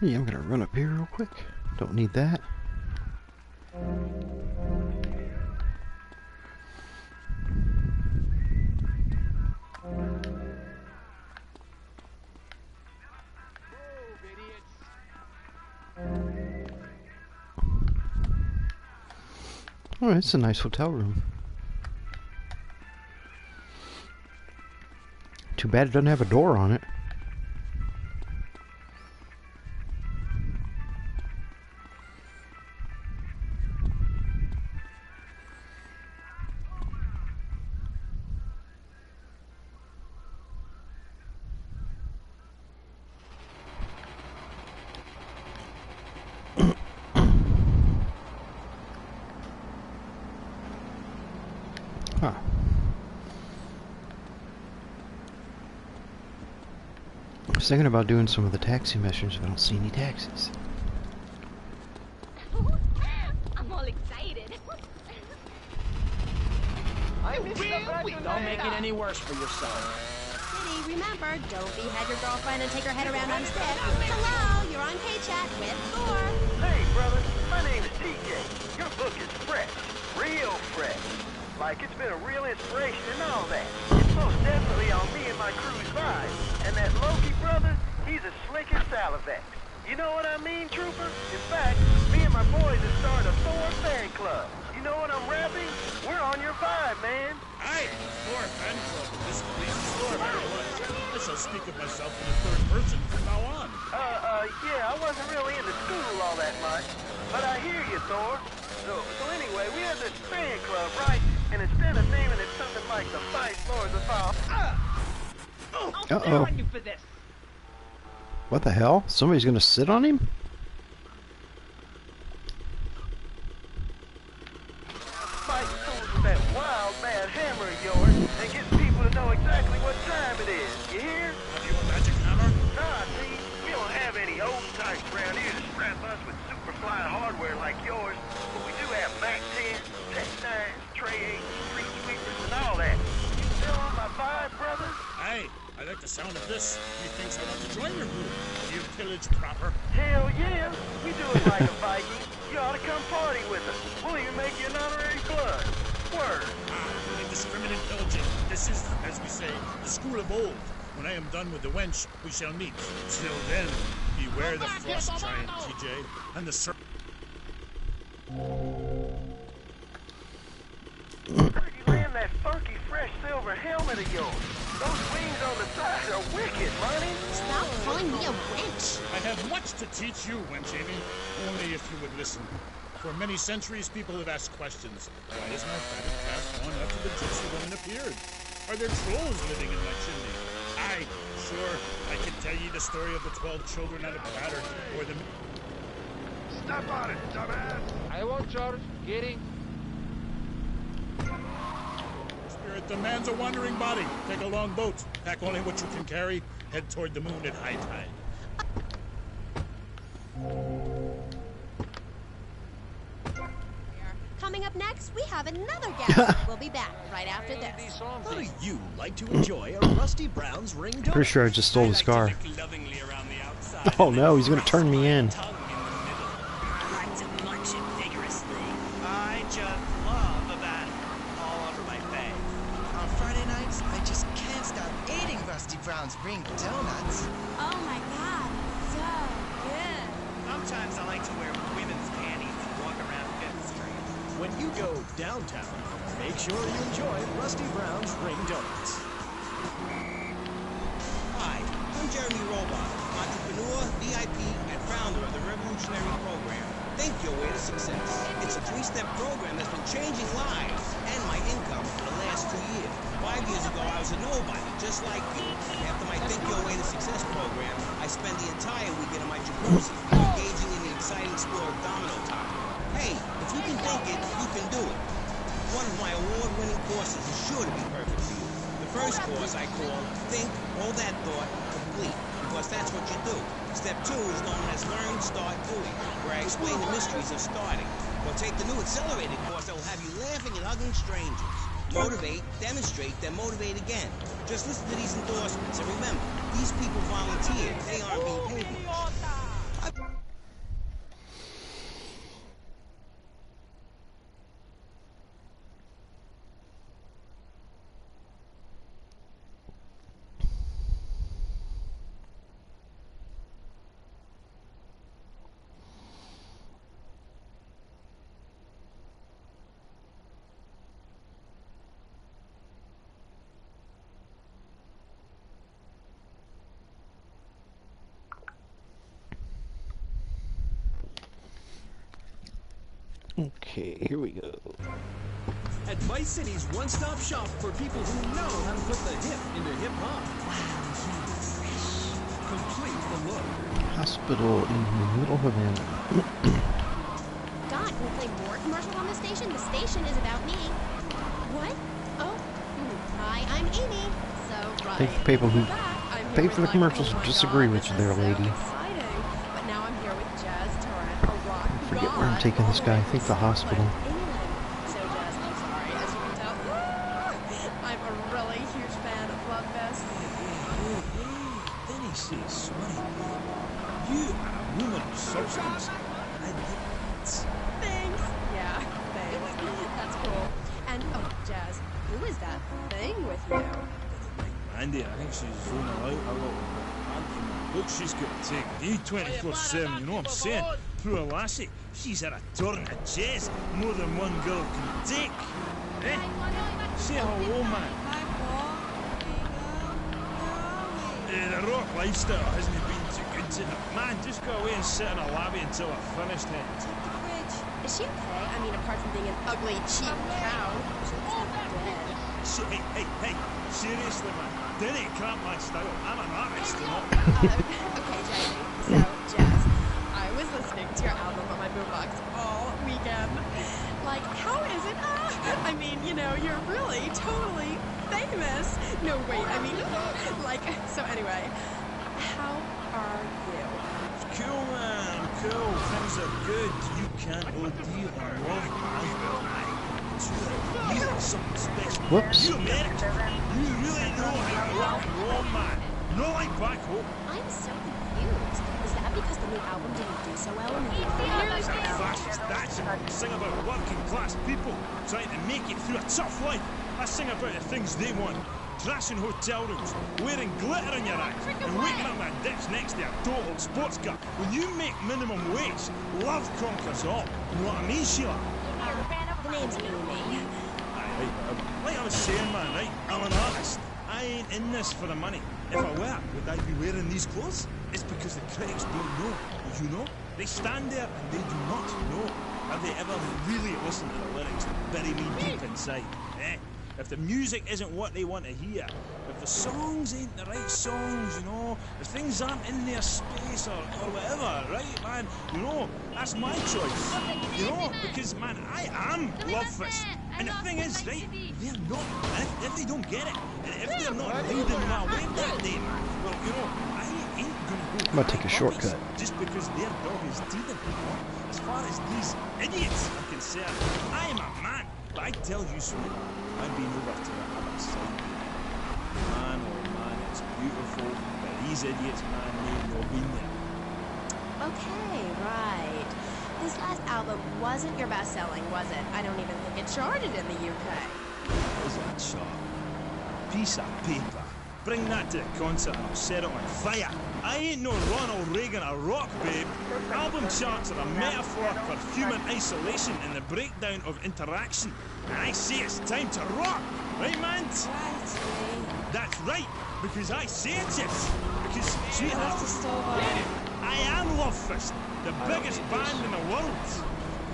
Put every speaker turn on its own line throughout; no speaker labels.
Yeah, I'm gonna run up here real quick. Don't need that. Oh, it's a nice hotel room. Too bad it doesn't have a door on it. Huh. I was thinking about doing some of the taxi missions, but I don't see any taxis.
I'm all excited.
Don't make it any worse for yourself.
Kitty, remember, don't behead your girlfriend and take her head around on stick. Hello, you're on K-Chat with Thor.
Hey, brother, my name is TJ. Your book is fresh, real fresh. Like it's been a real inspiration and all that. It's most definitely on me and my crew's vibe. And that Loki brother, he's as slick as Salivex. You know what I mean, Trooper? In fact, me and my boys have started a Thor fan club. You know what I'm rapping? We're on your vibe, man.
Aye, Thor fan club. This pleases Thor very much. I shall speak of myself in the third person from now on.
Yeah, I wasn't really into school all that much. But I hear you, Thor. So anyway, we have this fan club, right? And instead of naming it something like the Vice Lords of All...
Uh-oh.
You for this.
What the hell? Somebody's gonna sit on him?
Fight fools with that wild, bad hammer of yours and get people to know exactly what time it is. You hear?
Have you a magic hammer?
Nah, see, we don't have any old types around here to strap us with super flying hardware like yours, but we do have Mac 10, Tech 9, Tray 8, Street Sweepers, and all that. You still on my vibe, brother?
Aye, I like the sound of this. Methinks I want to join your group. Do you pillage proper?
Hell yeah, we do it like a Viking. You ought to come party with us. We'll even make you an honorary blood. Word.
Indiscriminate pillaging. This is, as we say, the school of old. When I am done with the wench, we shall meet. Till then, beware the frost giant, TJ, and the serpent.
Heard you land that funky, fresh silver helmet of yours. Those wings on the side are wicked, money.
Stop calling me a wench.
I have much to teach you, wench Amy. Only if you would listen. For many centuries, people have asked questions. Why is my fatted calf gone after the gypsy woman appeared? Are there trolls living in my chimney? Aye, sure, I can tell ye the story of the 12 children out of Platter, or the...
Step on it, dumbass.
I won't, George. Getting.
Spirit demands a wandering body. Take a long boat. Pack only what you can carry. Head toward the moon at high tide.
Coming up next, we have another guest. We'll be back right after this.
How do you like to enjoy a Rusty Brown's ring donut?
Pretty sure I just stole his car. Oh no, he's gonna turn me in.
I just love a battle all over my face. On Friday nights, I just can't stop eating Rusty Brown's ring donuts.
Oh my god, so good.
Sometimes I like to wear women's panties and walk around Fifth Street. When you go downtown, make sure you enjoy Rusty Brown's ring donuts.
Hi, I'm Jeremy Robot, entrepreneur, VIP, and founder of the Revolutionary Program. Think your way to success. It's a 3-step program that's been changing lives and my income for the last 2 years. 5 years ago, I was a nobody, just like you. After my Think Your Way to Success program, I spent the entire weekend in my jacuzzi, engaging in the exciting sport of domino topping. Hey, if you can think it, you can do it. One of my award-winning courses is sure to be perfect for you. The first course I call Think, Hold That Thought, Complete, because that's what you do. Step 2 is known as Learn, Start, Doing, where I explain the mysteries of starting. Or take the new accelerated course that will have you laughing and hugging strangers. Motivate, demonstrate, then motivate again. Just listen to these endorsements and remember, these people volunteered. They aren't being paid much.
Okay, here we go.
At Vice City's one-stop shop for people who know how to put the hip into hip-hop. Complete the look.
Hospital in the middle of Havana.
God, can we play more commercials on the station? The station is about me. What? Oh, hi, I'm Amy. So, right.
Think the people who
I'm here
pay
with,
for the
like,
commercials
oh my
disagree
God,
with
this
you there,
is so
lady.
exciting. But now I'm here with Jazz Torrent, a rock
Forget
god,
where I'm taking this
all
guy. I
the way
think the
from
hospital.
England. So, Jazz, I'm sorry, as you can tell, I'm a really huge fan of Love Fest.
Then he says, "Sorry, you are a woman of substance."
Thanks. Yeah, thanks. That's cool. And, oh, Jazz, who is that thing with you?
Andy, I think she's zoning out a little bit. Look, she's got to take me 24/7, you know what I'm saying? Poor lassie, she's had a turn of jazz more than one girl can take. Eh? Say hello, man. The rock lifestyle hasn't been too good to her. Man, just go away and sit in a lobby until I've finished it.
Is she okay? I mean, apart from being an ugly, cheap cow, she's dead.
Hey, seriously, man. Didn't cramp my style. I'm an artist, you know.
Okay, Jamie. So, Jazz, I was listening to your album on my boombox all weekend. Like, how is it? I mean, you know, you're really totally famous. No, wait, I mean, like, so anyway, how are you?
Cool, man, cool. Things are good. You can't OD on love, man. You need something special.
Whoops.
You American. You really know how to rock and roll, man. No like back home.
I'm so confused. Is that because the new album didn't do so well in the theaters?
Fascist, that's it. I sing about working class people trying to make it through a tough life. I sing about the things they want. Crashing hotel rooms, wearing glitter in your eyes, and waking up at dips next to a total sports car. When you make minimum wage, love conquers all. You know what I mean, Sheila?
The name's Amy.
Like I was saying, man, right? I'm an artist. I ain't in this for the money. If I were, would I be wearing these clothes? It's because the critics don't know. You know? They stand there and they do not know. Have they ever really listened to the lyrics that bury me deep inside? Eh? If the music isn't what they want to hear, if the songs ain't the right songs, you know, if things aren't in their space or whatever, right, man, you know, that's my choice, you know, because, man, I am Lovefish. And the thing is, right, they're not, if they don't get it, and if they're not leading my way that day, man, well, you know, I ain't gonna go
I'm gonna take a shortcut.
just because their dog is teething, you know. As far as these idiots are concerned, I am a man. But I tell you, sweetie, I've been over to the other side. Man, oh man, it's beautiful. But these idiots, man, they've not been there.
Okay, right. This last album wasn't your best-selling, was it? I don't even think it charted in the UK.
Is that chart? Piece of paper. Bring that to the concert and I'll set it on fire. I ain't no Ronald Reagan or rock, babe. Album charts are a metaphor for human isolation and the breakdown of interaction. And I say it's time to rock, right, man? That's right, because I say it is. Because, sweetheart, I am Lovefish, the biggest band in the world.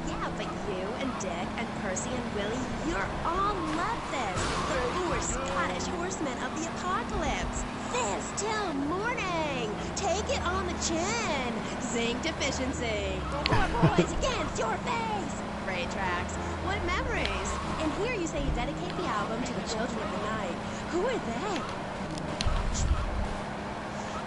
Yeah, but you and Dick and Percy and Willie, you're all Lovefish, the four Scottish horsemen of the apocalypse. Fist till morning. Take it on the chin. Zinc deficiency. Poor boys against your face. Great tracks. What memories. And here you say you dedicate the album to the children of the night. Who are they?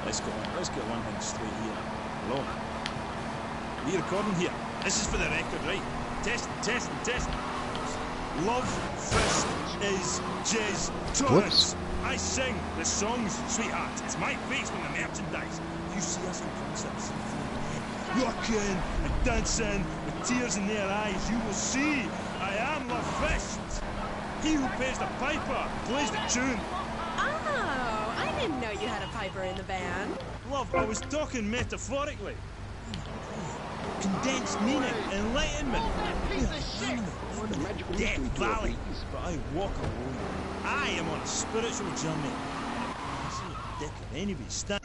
Let's get one thing straight here. Hello? Are you recording here? This is for the record, right? Testing. Love Fist is Jazz Torrance. I sing the songs, sweetheart. It's my face on the merchandise. You see us in concerts, rocking and dancing with tears in their eyes. You will see I am Love Fist. He who pays the piper plays the tune.
Oh, I didn't know you had a piper in the band.
Love, I was talking metaphorically. Condensed meaning, enlightenment. I'm in the Death Valley, but I walk alone. I am on a spiritual journey. I see a dick of anybody stand.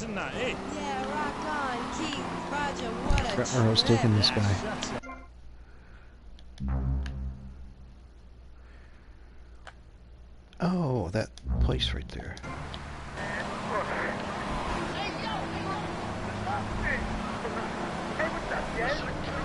bands and that, eh?
Yeah, rock on, Keith. Roger, what a
Forgot where I was taking this guy. Oh, that place right there.
Hey, what's up, Jed?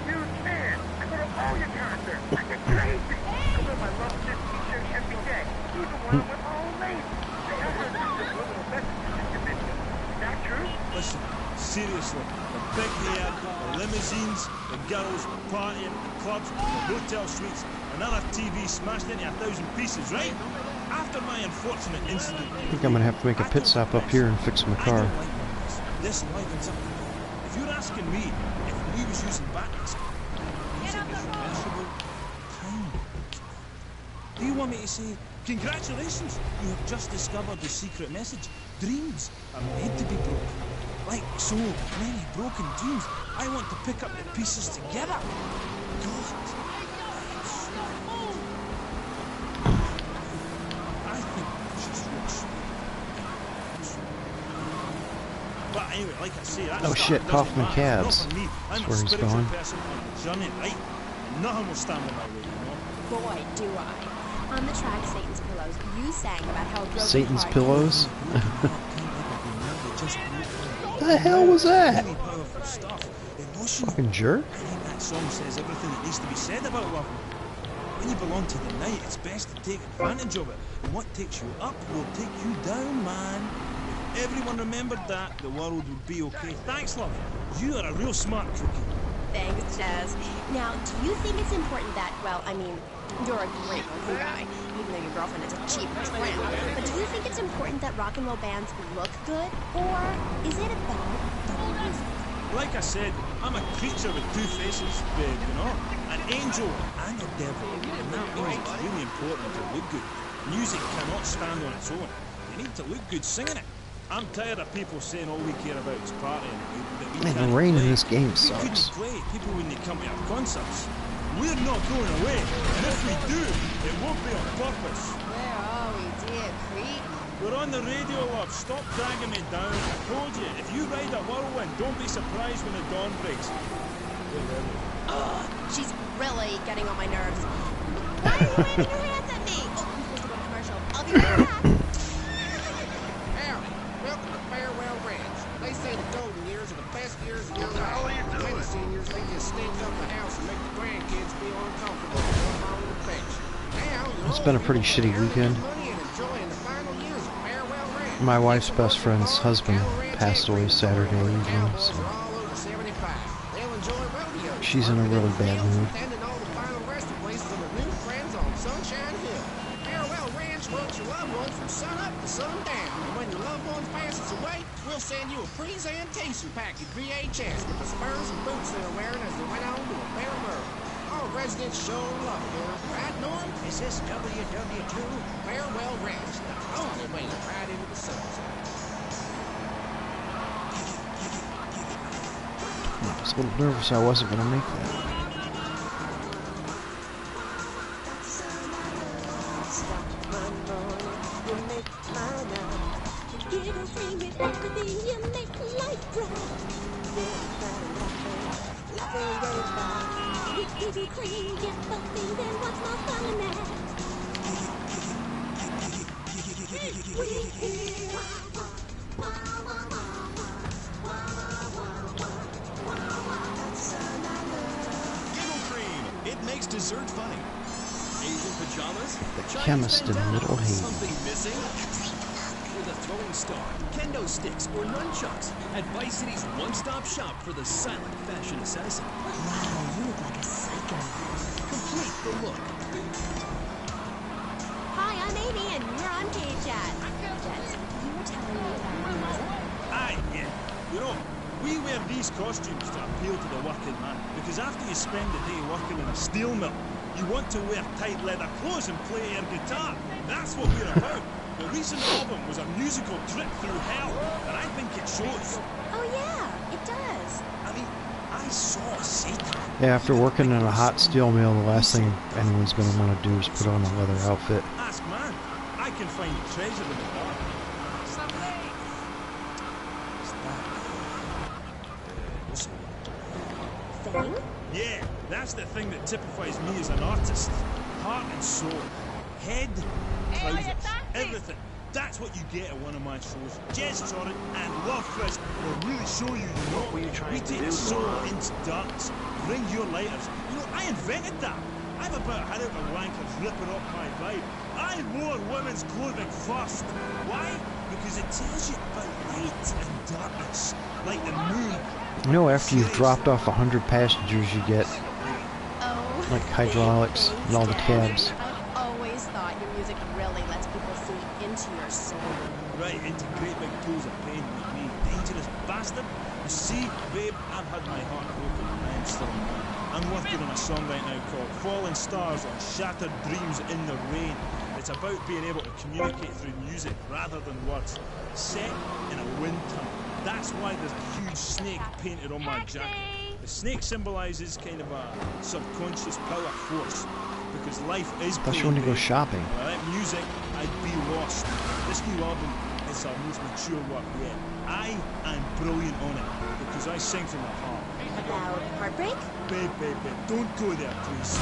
You can. I go to all your concerts. You're crazy. I wear my love this t-shirt every day, even when I'm with all ladies. Hey, I heard there's some little messages in your video. Is that true?
Listen, seriously, the big hair, the limousines, the girls partying, the clubs, the hotel suites, another TV smashed into 1,000 pieces, right? After my unfortunate incident,
I think I'm gonna have to make a pit stop up here and fix my car.
I don't like this. This livens up. If you're asking me if we was using batteries, music is vegetable time. Do you want me to say, congratulations, you have just discovered the secret message. Dreams are made to be broken. Like so many broken dreams, I want to pick up the pieces together. God. I think she's rich. But anyway, like I say, that
Oh
stuff
shit,
doesn't
Kaufman
matter.
Cabs.
Not for me. I'm
That's
a
where he's
spiritual
going.
person on a journey, right? And nothing will stand in my way, you know?
boy, do I. On the track Satan's Pillows, you sang about how a broken
Satan's
heart-
Pillows? What the hell was that?
Really powerful stuff. Emotional.
Fucking jerk.
I think that song says everything that needs to be said about love. When you belong to the night, it's best to take advantage of it. And what takes you up will take you down, man. If everyone remembered that, the world would be okay. Thanks, love. You are a real smart cookie.
Thanks, Jazz. Now, do you think it's important that, well, I mean, you're a great looking guy, even though your girlfriend is a cheap tramp, but do you think it's important that rock and roll bands look good, or is it about the music?
Like I said, I'm a creature with two faces, babe, you know? An angel and a devil. And that means it's really important to look good. Music cannot stand on its own. You need to look good singing it. I'm tired of people saying all we care about is partying. That we
Man,
can't
the rain in
play.
this game
We couldn't
sucks.
play. People wouldn't come to our concerts. We're not going away. And if we do, it won't be on purpose.
Where are we, dear Creed?
We're on the radio, love. Stop dragging me down. I told you, if you ride a whirlwind, don't be surprised when the dawn breaks.
Ugh, she's really getting on my nerves. Why are you waving your hands at me? Oh, I'm supposed to go to commercial. I'll be right back.
Howdy. Welcome to Farewell Ranch. They say the golden years are the best years of your life. Many seniors, they just stink up the house and make the grandkids feel uncomfortable going on the bench. Now, you're
It's been a pretty shitty weekend.
money and enjoying the final years of Farewell Ranch.
My wife's best friend's husband passed away Saturday evening,
Cowboys
so
are all over 75. They'll enjoy rodeo.
she's in a really bad mood.
Attending all the final resting places of their new friends on Sunshine Hill. Farewell Ranch wants your loved ones from sun up to sun down. And when your loved one passes away, we'll send you a presentation package VHS with the spurs and boots they were wearing as they went on to a fair burial. All residents show love here. Right, Norm? Is this WW2? Farewell Ranch, the only way to ride into the sunset.
I was a little nervous I wasn't going to make that.
Giggle Cream. It makes dessert funny. Asian pajamas?
The chemist in Little Haiti.
Something missing? With a throwing star, kendo sticks, or nunchucks at Vice City's one-stop shop for the silent fashion assassin.
Wow, you look like a psycho.
Complete the look.
Hi, I'm Amy, and you're on K-Chat. Jets, you were telling me about music?
Aye, yeah. You know, we wear these costumes to appeal to the working man, because after you spend the day working in a steel mill, you want to wear tight leather clothes and play air guitar. That's what we're about. The recent album was a musical trip through hell, and I think it shows.
Oh yeah, it does.
I mean, I saw Satan.
Yeah, after working in a hot steel mill, the last thing anyone's going to want to do is put on a leather outfit.
Ask man. I can find treasure in the dark. Someday.
sing?
Yeah, that's the thing that typifies me as an artist. Heart and soul. Head, trousers, everything. That's what you get at one of my shows. Jez Torrent and Love Fist will really show you, you know. We take the soul into darkness. Bring your lighters. You know, I invented that. I'm about had out the wankers ripping up my vibe. I wore women's clothing first. Why? Because it tells you about light and darkness, like the moon.
You know, after you've dropped off 100 passengers, you get
Oh,
like hydraulics and all the tabs.
I've always thought your music really lets people see into your soul.
Right into great big pools of pain like me. Dangerous bastard. You see, babe, I've had my heart broken and I'm still mine. I'm working on a song right now called Falling Stars on Shattered Dreams in the Rain. It's about being able to communicate through music rather than words. Set in a wind tunnel. That's why there's a huge snake painted on my jacket. The snake symbolizes kind of a subconscious power force. Because life is
Especially when you go shopping.
Without music, I'd be lost. This new album is our most mature work yet. I am brilliant on it because I sing from the heart.
About heartbreak?
Babe, don't go there, please.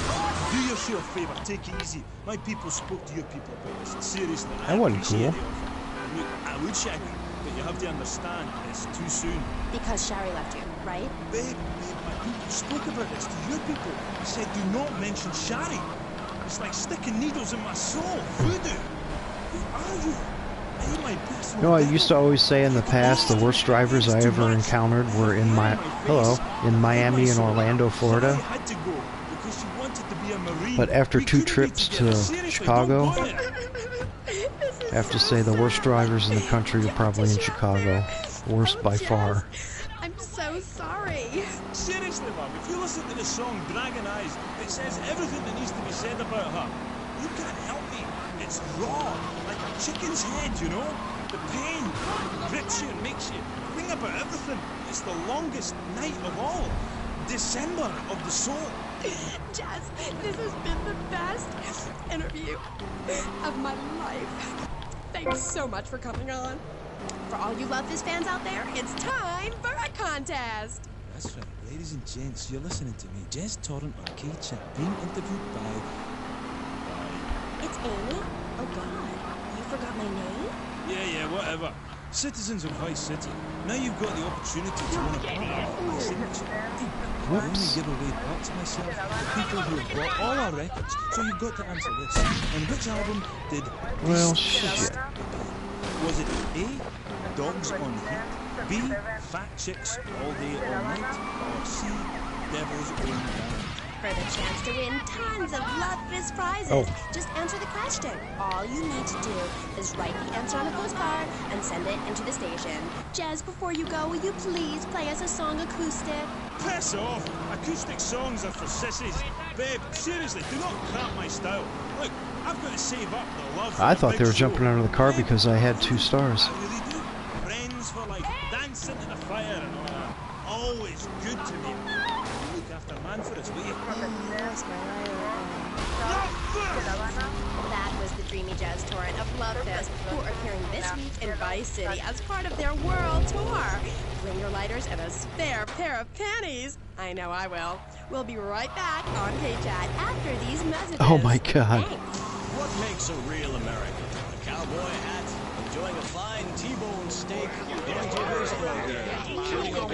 Do yourself a favour, take it easy. My people spoke to your people about this, and seriously,
That wasn't
appreciate
cool.
the offer. Look, I would check it, but you have to understand, it's too soon.
Because Shari left you, right?
Babe, my people spoke about this to your people. They said, do not mention Shari. It's like sticking needles in my soul. Voodoo. Who are you? Are you my personal
You know, I
devil?
used to always say in the past, the worst drivers I ever encountered were in Miami and Orlando, Florida.
Shari had to go because she wanted to be a Marine.
But after
We
2
couldn't be
trips
together.
to
Seriously,
Chicago,
don't go there.
I have to say the worst drivers in the country are probably in Chicago. Worst by far.
I'm so sorry.
Seriously, Mum, if you listen to the song Dragon Eyes, it says everything that needs to be said about her. You can't help me. It's raw, like a chicken's head, you know? The pain grips you and makes you think about everything. It's the longest night of all. December of the soul.
Jazz, this has been the best interview of my life. Thanks so much for coming on. For all you Love This fans out there, it's time for a contest.
That's right, ladies and gents, you're listening to me, Jez Torrent on K-Chat, being interviewed by...
It's Amy. Oh God, you forgot my name?
Yeah, whatever. Citizens of Vice City. Now you've got the opportunity to win a part of my signature. I only
Whoops.
give away parts of myself to people who have bought all our records, so you've got to answer this. On which album did
Well,
this
shit.
appear? Was it A, Dogs on Heat, B, Fat Chicks All Day All Night, or C, Devil's Own Band?
For the chance to win tons of Love This prizes,
Oh.
just answer the question. All you need to do is write the answer on a postcard and send it into the station. Jez, before you go, will you please play us a song acoustic?
Piss off! Acoustic songs are for sissies. Babe, seriously, do not crap my style. Look, I've got to save up the love for
I
the
thought
big
they were
show.
jumping out of the car because I had 2 stars.
I really do. Friends for life, dancing to the fire and all that. Always good to me. You look after man for his way.
That was the dreamy Jez Torrent of Love This, who are appearing this week in Vice City as part of their world tour. Bring your lighters and a spare pair of panties. I know I will. We'll be right back on K-Chat after these messages.
Oh my God.
Thanks.
What makes a real American? A cowboy hat, enjoying a fine T-bone steak, going to a baseball game, shooting a gun.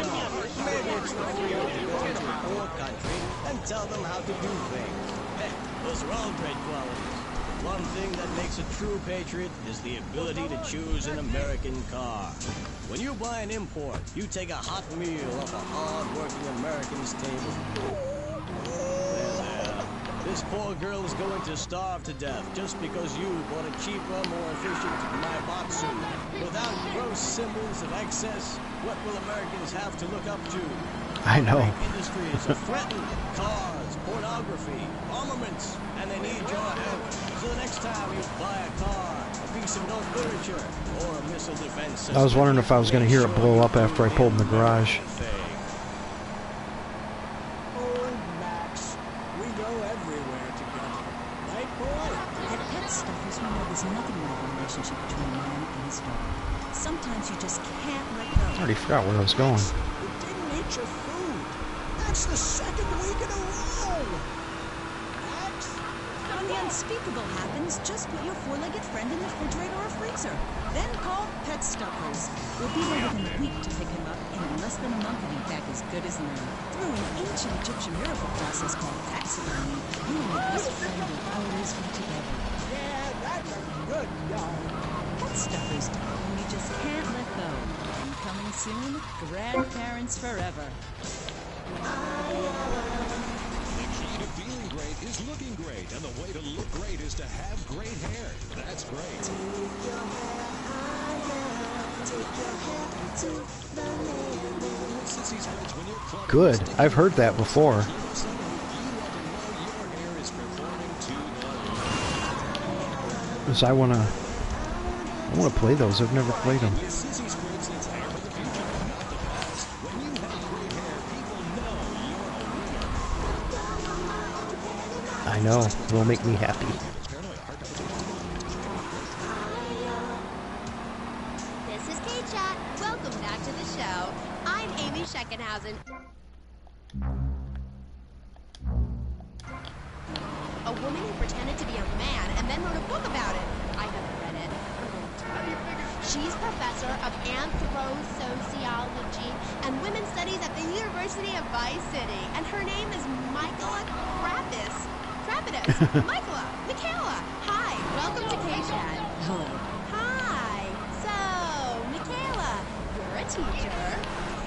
Maybe it's the freedom to go into a poor country and tell them how to do things. Hey, those are all great qualities. One thing that makes a true patriot is the ability to choose an American car. When you buy an import, you take a hot meal off a hard-working American's table. There. This poor girl is going to starve to death just because you bought a cheaper, more efficient Naibatsu. Without gross symbols of excess, what will Americans have to look up to?
I know.
Industries are threatened. Cars, pornography, armaments, and they need your help. So the next time you buy a car, a piece of old furniture, or a missile defense system,
I was wondering if I was going to hear it blow up after I pulled in the garage.
Old Max, we go everywhere together. Right, boy?
At Pet Stuffers, we know there's nothing like a relationship between man and his dog. Sometimes you just can't let
I
go.
already forgot where I was going.
We didn't eat your food.
That's the second week in a row!
When the unspeakable happens, just put your four-legged friend in the refrigerator or freezer. Then call Pet Stuffers. We'll be there within a week to pick him up, and in less than a month he'll be back as good as new. Through an ancient Egyptian miracle process called taxidermy, you and your best friend will always be together.
Yeah, that's good, y'all.
Pet Stuffers, darling, you just can't let go. And coming soon, Grandparents Forever.
The key to feeling great is looking great, and the way to look great is to have great hair. That's great.
Good. I've heard that before. Because I wanna play those. I've never played them. I know. It'll make me happy.
This is K-Chat. Welcome back to the show. I'm Amy Scheckenhausen. A woman who pretended to be a man and then wrote a book about it. I haven't read it. She's professor of anthro-sociology and women's studies at the University of Vice City, and her name is Michaela Krappis. Michaela. Hi, welcome to K-Chat.
Hello.
Hi. So, Michaela, you're a teacher.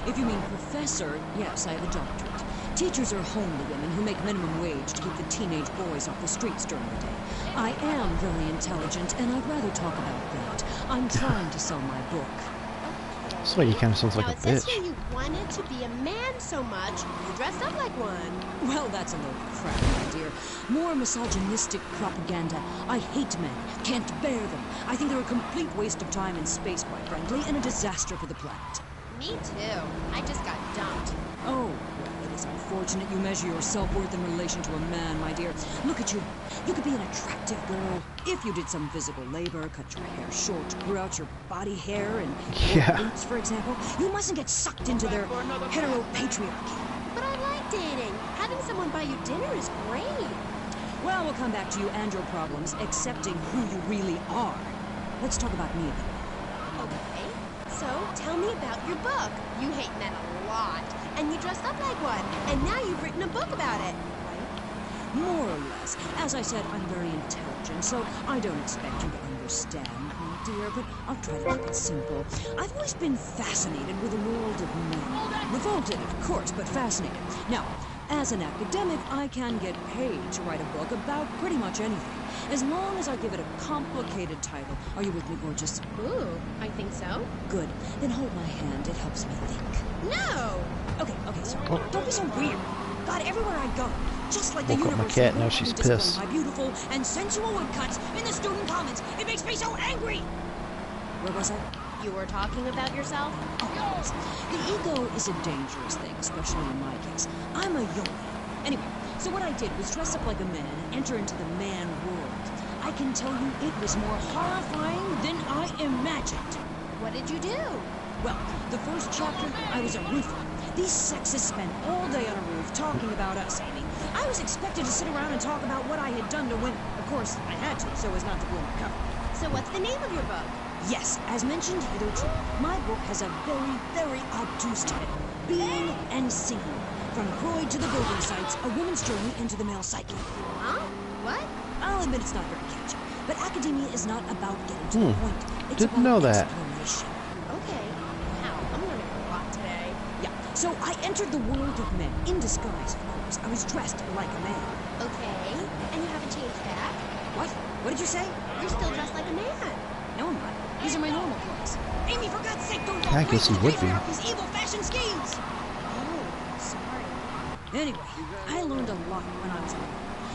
If you mean professor, yes, I have a doctorate. Teachers are homely women who make minimum wage to keep the teenage boys off the streets during the day. I am very intelligent, and I'd rather talk about that. I'm trying to sell my book.
This lady kind of sounds like
now,
a
it says
bitch.
here you wanted to be a man so much, you dressed up like one.
Well, that's a load of crap, my dear. More misogynistic propaganda. I hate men. Can't bear them. I think they're a complete waste of time and space, quite frankly, and a disaster for the planet.
Me too. I just got dumped.
Oh, well, it is unfortunate you measure your self-worth in relation to a man, my dear. Look at you. You could be an attractive girl if you did some physical labor, cut your hair short, grew out your body hair, and wore boots, for example. You mustn't get sucked into their heteropatriarchy.
But I like dating. Having someone buy you dinner is great.
Well, we'll come back to you and your problems, accepting who you really are. Let's talk about me again.
Okay. So, tell me about your book. You hate men a lot, and you dressed up like one, and now you've written a book about it, right?
More or less. As I said, I'm very intelligent, so I don't expect you to understand, my dear, but I'll try to keep it simple. I've always been fascinated with the world of men. Revolted, of course, but fascinated. Now, as an academic, I can get paid to write a book about pretty much anything, as long as I give it a complicated title. Are you with me, gorgeous?
Ooh, I think so.
Good. Then hold my hand. It helps me think.
No!
Okay, sorry. Don't be so weird. God, everywhere I go, just like the
Woke up my
university,
cat, now she's pissed.
my beautiful and sensual woodcuts in the student commons. It makes me so angry. Where was I?
You were talking about yourself?
Oh, yes. The ego is a dangerous thing, especially in my case. I'm a yogi. Anyway, so what I did was dress up like a man and enter into the man world. I can tell you it was more horrifying than I imagined.
What did you do?
Well, the first chapter, I was a roofer. These sexists spent all day on a roof talking about us, Amy. I was expected to sit around and talk about what I had done to women. Of course, I had to, so as not to blow my cover.
So what's the name of your book?
Yes, as mentioned hitherto, my book has a very, very obtuse title. Being and Seeing. From Freud to the building sites, a woman's journey into the male psyche.
Huh? What?
I'll admit it's not very catchy, but academia is not about getting to the point. It's
Didn't
about
know that.
exploration.
Okay. Wow, I'm learning a lot today.
Yeah, so I entered the world of men, in disguise, of course. I was dressed like a man.
Okay. And you haven't changed back?
What? What did you say?
You're still dressed like a man.
No, I'm not. These are my normal clothes. Amy, for God's sake, don't
I guess he would be.
His evil fashion schemes!
Oh, sorry.
Anyway, I learned a lot when I was little.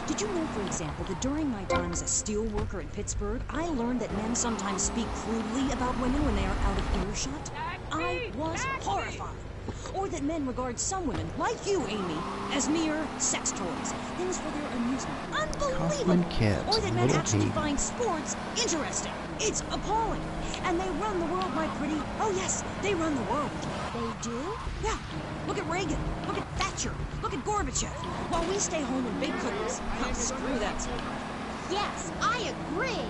Did you know, for example, that during my time as a steel worker in Pittsburgh, I learned that men sometimes speak crudely about women when they are out of earshot? I was horrified. Or that men regard some women, like you, Amy, as mere sex toys, things for their amusement. Unbelievable!
Kaufman Kids,
Or that men
little
actually
Kate.
find sports interesting. It's appalling. And they run the world, my pretty. Oh yes, they run the world.
They do?
Yeah. Look at Reagan. Look at Thatcher. Look at Gorbachev. While we stay home and bake cookies. Oh, screw that.
Yes, I agree.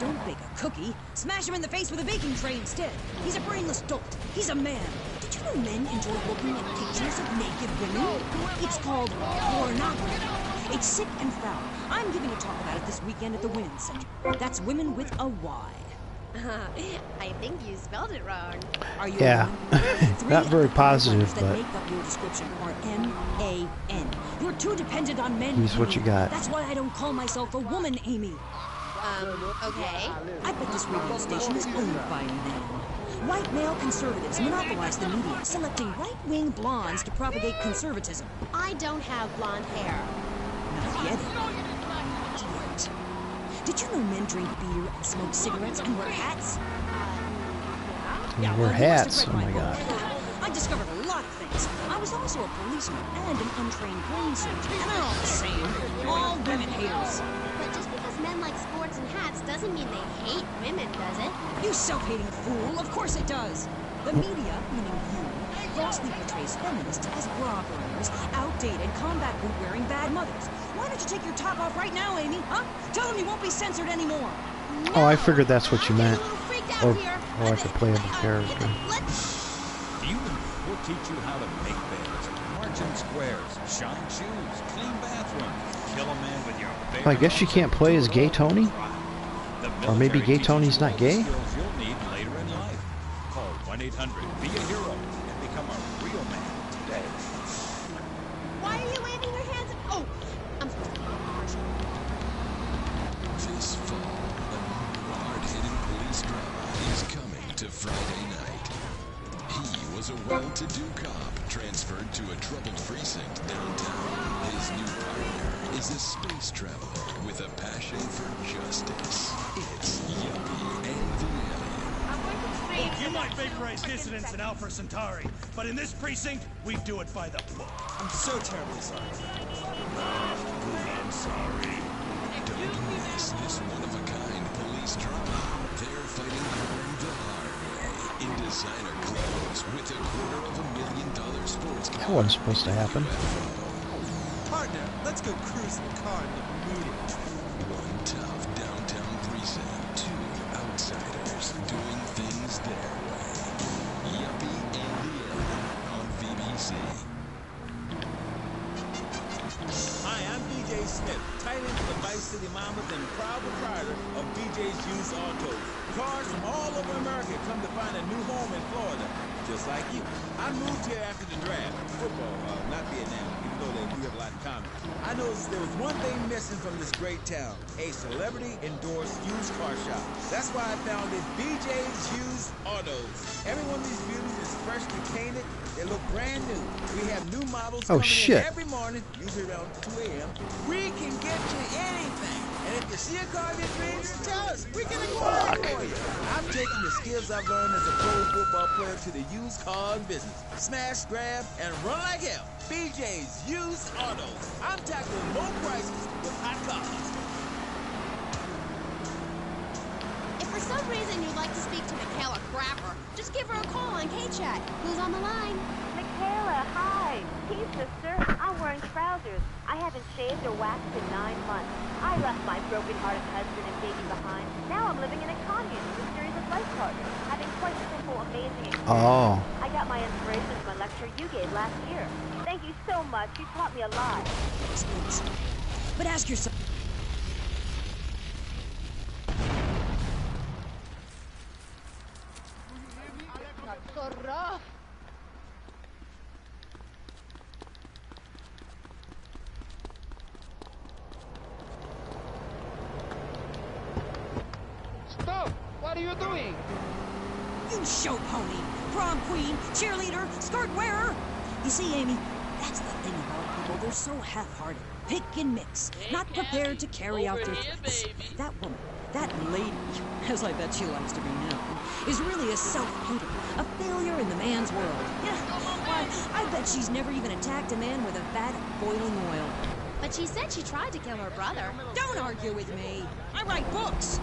Don't bake a cookie. Smash him in the face with a baking tray instead. He's a brainless dolt. He's a man. Did you know men enjoy looking at pictures of naked women? It's called pornography. It's sick and foul. I'm giving a talk about it this weekend at the Women's Center. That's women with a Y.
I think you spelled it wrong.
Are you
Yeah. Not very positive,
that
but
make up your description are M-A-N. You're too dependent on men.
here's what you got.
That's why I don't call myself a woman, Amy.
Okay.
I bet this radio station is owned by men. White male conservatives monopolize the media, selecting right-wing blondes to propagate conservatism.
I don't have blonde hair.
Not yet. Idiot. Did you know men drink beer and smoke cigarettes and wear hats?
And wear
well, you must
hats.
have
Oh
read
my
book.
god.
I discovered a lot of things. I was also a policeman and an untrained brain surgeon, and they're all the same. All women haters.
But just because men like sports and hats doesn't mean they hate women, does it?
You self-hating fool! Of course it does. The media, meaning you, falsely portrays feminists as bra burners, outdated, combat boot-wearing bad mothers. Why don't you take your top off right now, Amy? Huh? Tell them you won't be censored anymore.
Oh, I figured that's what you meant. Or I could play a character.
We'll teach you how to make beds, march in squares, shine shoes, clean bathrooms, kill a man with your bare
I guess you can't play as Gay Tony? Or maybe Gay Tony's not gay?
skills you'll need later in life. Call 1-800-BE-A-HERO and become a real man today.
Why are you waving your hands? Oh, I'm
This fall, a new hard-hitting police drama is coming to Friday night. He was a well-to-do cop transferred to a troubled precinct downtown. His new partner is a space traveler with a passion for justice. It's Yuppie and the Alien.
Look, you might vaporize dissidents in Alpha Centauri, but in this precinct, we do it by the book.
I'm so terribly sorry.
I'm sorry. Don't miss this one-of-a-kind police drama. They're fighting crime the hard way in designer clothes with a $250,000 sports car.
That wasn't supposed to happen.
Partner, let's go cruise in the car and meet it.
One tough downtown precinct, two outsiders doing things their way. Yuppie and the Alien on BBC.
Hi, I'm BJ Smith, tight end for the Vice City Mamas and proud proprietor of BJ's Used Autos. Cars from all over America come to find a new home in Florida, just like you. I moved here after the draft. Football, not Vietnam, even though we have a lot in common. I noticed there was one thing missing from this great town, a celebrity-endorsed used car shop. That's why I founded BJ's Used Autos. Every one of these beauties is freshly painted. They look brand new. We have new models coming in every morning, usually around 2 a.m. We can get you anything. And if you see a car of your dreams, tell us. We can inquire for you. I'm taking the skills I've learned as a pro football player to the used car business. Smash, grab, and run like hell. BJ's Used Autos. I'm tackling low prices with hot cars.
If for some reason you'd like to speak to Michaela Crapper, just give her a call on K-Chat. Who's on the line?
Michaela, hi. Hey, sister. I'm wearing trousers. I haven't shaved or waxed in 9 months. I left my broken-hearted husband and baby behind. Now I'm living in a commune with a series of life partners, having quite simple, amazing experiences.
Oh.
I got my inspiration from a lecture you gave last year. Thank you so much. You taught me a lot.
But ask yourself...
Stop! What are you doing?
You show pony, prom queen, cheerleader, skirt wearer. You see, Amy, that's the thing about people. They're so half-hearted. Pick and mix, not prepared to carry out their threats. That woman, that lady, as I bet she likes to be known, is really a self-hater, a failure in the man's world. Yeah, why, I bet she's never even attacked a man with a vat of boiling oil.
But she said she tried to kill her brother.
Don't argue with me. I write books.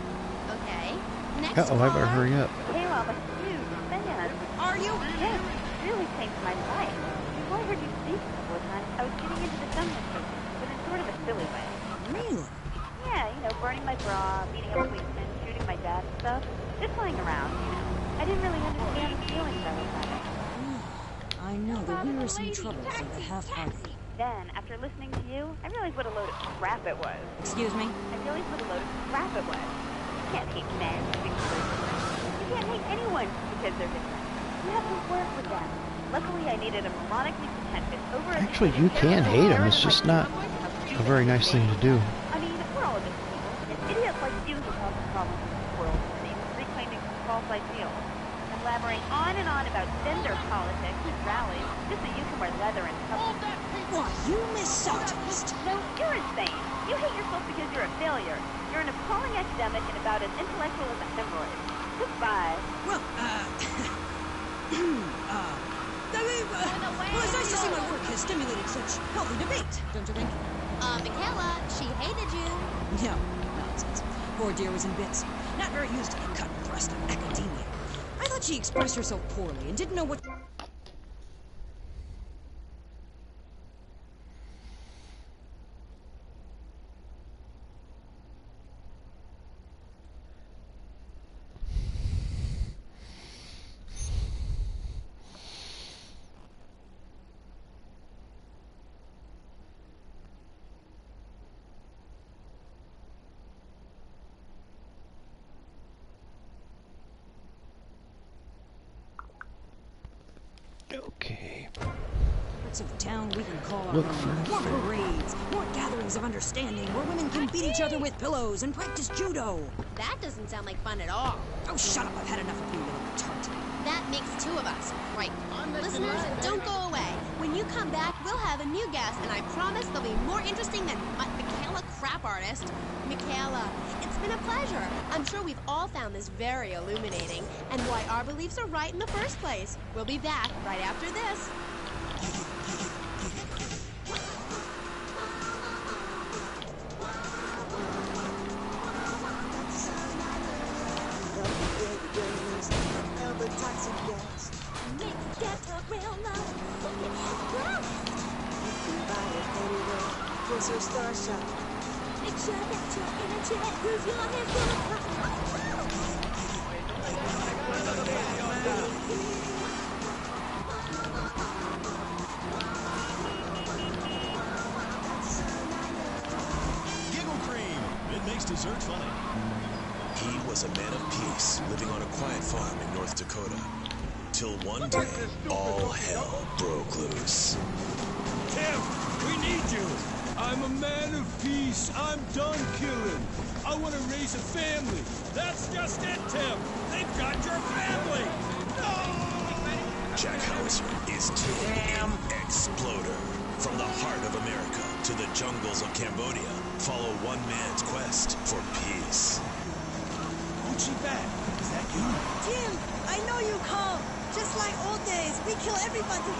Okay. Next
Uh-oh, I better hurry up.
Hey, I'm a huge fan.
Are you?
Yes. really changed my life. Before I heard you speak a couple of times, I was getting into the feminist movement, but in sort of a silly way.
Really?
Yeah, you know, burning my bra, beating up policemen, shooting my dad and stuff. Just playing around, you know. I didn't really understand the feelings I was having.
I know the wearisome trouble for the half-hearted.
Then, after listening to you, I realized what a load of crap it was.
Excuse me?
I realized what a load of crap it was. You can't hate men because they're different. You can't hate anyone because they're different. You have to work with them. Luckily, I needed a moronically pretentious,
Actually, you can hate them. It's just not a very nice thing to do.
I mean, we're all just people. It's idiots like you who cause the problems in this world, reclaiming false ideals. And blabbering on and on about gender politics and rallies just so you can wear leather and cuffs.
Why, you misogynist!
No, you're insane. You hate yourself because you're a failure. You're an appalling academic and about as intellectual as a hemorrhoid. Goodbye.
Well, well, it's nice to see my work has stimulated such healthy debate, don't you think?
Michaela, she hated you.
No, nonsense. Poor dear was in bits. Not very used to the cut and thrust of academia. I thought she expressed herself poorly and didn't know what...
Okay.
Parts of town we can call our
Look
own.
for-
More parades, more gatherings of understanding where women can beat each other with pillows and practice judo.
That doesn't sound like fun at all.
Oh, shut up. I've had enough of you little tart.
That makes two of us. Right. Listeners, don't go away. When you come back, we'll have a new guest, and I promise they'll be more interesting than Michaela Crap Artist. Michaela, it's been a pleasure. I'm sure we've all found this very illuminating, and why our beliefs are right in the first place. We'll be back right after this. Make sure that you're energetic, move your hands on the
Giggle Cream! It makes dessert funny. He was a man of peace, living on a quiet farm in North Dakota. Till one day, all hell broke loose.
Tim, we need you. I'm a man of peace. I'm done killing. I want to raise a family. That's just it, Tim. They've got your family. No!
Jack Hauser is Tim Exploder. From the heart of America to the jungles of Cambodia, follow one man's quest for peace.
Gucci back. Is that you?
Tim, I know you call. Just like old days, we kill everybody.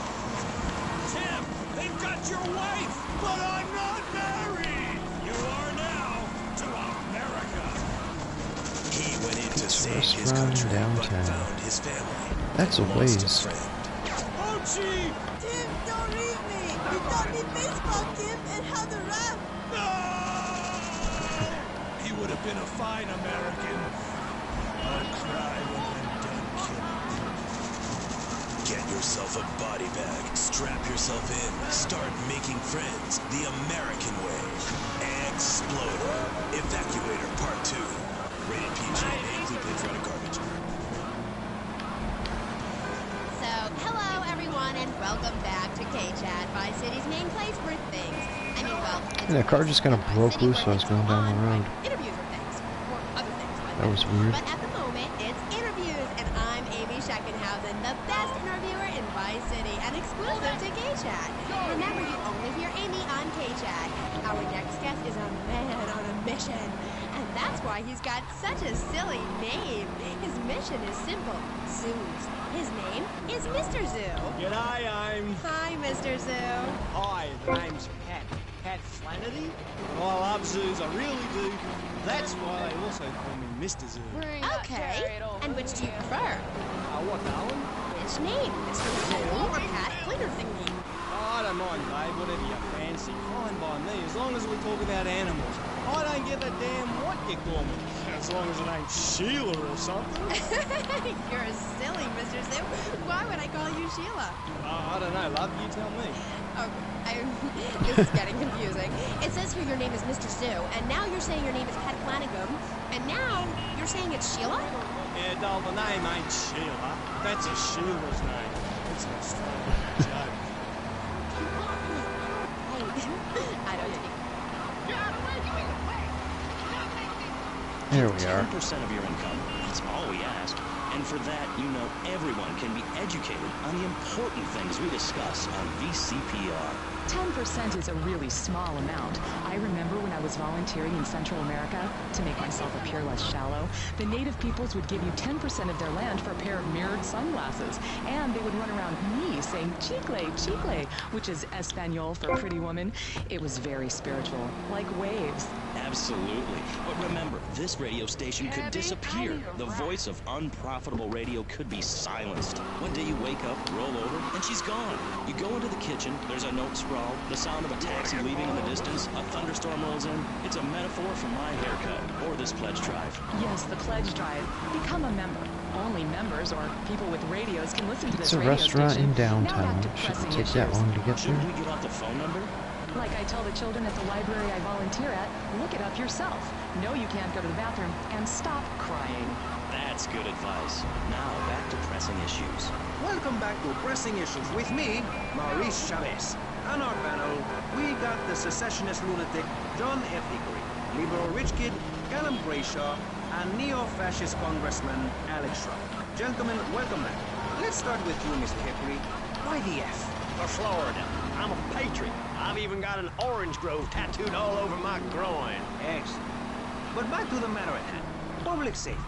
Tim, they've got your wife, but I'm not married. You are now to America.
He went in to save his
Restaurant
country, but
downtown.
found his family.
That's a
Lost
ways.
friend.
Gucci!
Tim, don't leave me. You taught me baseball, Tim, and how to rap.
No! He would have been a fine American. I'll cry when I'm done killing.
Get yourself a body bag, strap yourself in, start making friends the American way. Exploder. Evacuator Part 2. Rated PG. May include patriotic garbage.
So, hello everyone, and welcome back to K-Chat, Vice City's main place for things. I mean, well,
And that car just kind of broke loose when I was going down the road.
interviews or things, or other things.
That was weird.
But at the moment, it's interviews, and I'm Amy Scheckenhausen, the best interviewer in Vice City, and exclusive to K-Chat. Remember, you only hear Amy on K-Chat. Our next guest is a man on a mission, and that's why he's got such a silly name. His mission is simple: zoos. His name is Mr. Zoo.
G'day, Ames.
Hi, Mr. Zoo.
Hi, the name's Pat. Pat Flannery. I love zoos, I really do. That's why they also call me Mr. Zoo.
Okay, and which do you prefer?
What, darling?
Which name? Mr. Zoo or Pat Flitterthingy?
Oh, I don't mind, babe. Whatever you fancy. Fine by me, as long as we talk about animals. I don't give a damn what you call me, as long as it ain't Sheila or something.
You're silly, Mr. Zoo. Why would I call you Sheila?
I don't know, love. You tell me.
Oh, this is getting confusing. It says here your name is Mr. Zoo, and now you're saying your name is Pat Flanagan, and now you're saying it's Sheila?
Yeah, doll, the name ain't Sheila. That's a Sheila's name. It's an Australian joke.
I don't think.
There we are.
10% of your income. That's all we ask. And for that, you know everyone can be educated on the important things we discuss on VCPR.
10% is a really small amount. I remember when I was volunteering in Central America, to make myself appear less shallow, the native peoples would give you 10% of their land for a pair of mirrored sunglasses, and they would run around me saying chicle, chicle, which is Espanol for pretty woman. It was very spiritual, like waves.
Absolutely. But remember, this radio station could disappear. The voice of unprofitable radio could be silenced. One day you wake up, roll over, and she's gone. You go into the kitchen, there's a note scrawled, the sound of a taxi leaving in the distance, a thunderstorm rolls in. It's a metaphor for my haircut, or this pledge drive.
Yes, the pledge drive. Become a member. Only members or people with radios can listen to this
It's a
radio
restaurant
station.
in downtown.
Now back to
Shouldn't
pressing
take that
issues.
long to get
Shouldn't
there.
we get off the phone number?
Like I tell the children at the library I volunteer at, look it up yourself. No, you can't go to the bathroom, and stop crying.
That's good advice. Now, back to pressing issues.
Welcome back to Pressing Issues with me, Maurice Chavez. On our panel, we got the secessionist lunatic John F. Hickory, liberal rich kid Callum Brayshaw, and neo-fascist congressman Alex Schrock. Gentlemen, welcome back. Let's start with you, Mr. Hickory. Why the F?
For Florida. I'm a patriot. I've even got an orange grove tattooed all over my groin.
Excellent. But back to the matter at hand. Public safety.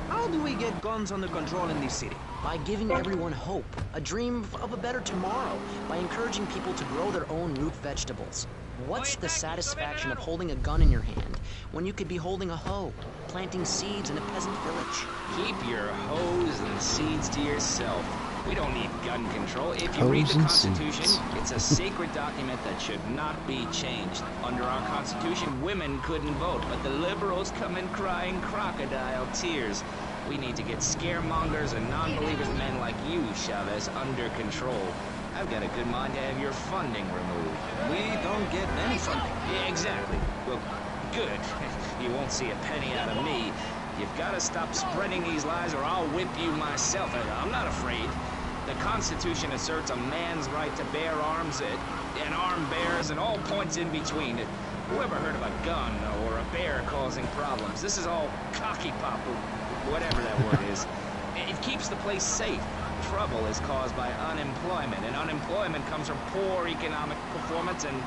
How do we get guns under control in this city?
By giving everyone hope, a dream of a better tomorrow, by encouraging people to grow their own root vegetables. What's the satisfaction of holding a gun in your hand when you could be holding a hoe, planting seeds in a peasant village?
Keep your hoes and seeds to yourself. We don't need gun control. If you
Hoes
read the
and
Constitution,
seeds.
it's a sacred document that should not be changed. Under our Constitution, women couldn't vote, but the liberals come in crying crocodile tears. We need to get scaremongers and non-believers men like you, Chavez, under control. I've got a good mind to have your funding removed.
We don't get any funding.
Yeah, exactly. Well, good. You won't see a penny out of me. You've got to stop spreading these lies or I'll whip you myself. I'm not afraid. The Constitution asserts a man's right to bear arms and arm bearers and all points in between. Who ever heard of a gun or a bear causing problems? This is all cocky pop, or whatever that word is. It keeps the place safe. Trouble is caused by unemployment, and unemployment comes from poor economic performance and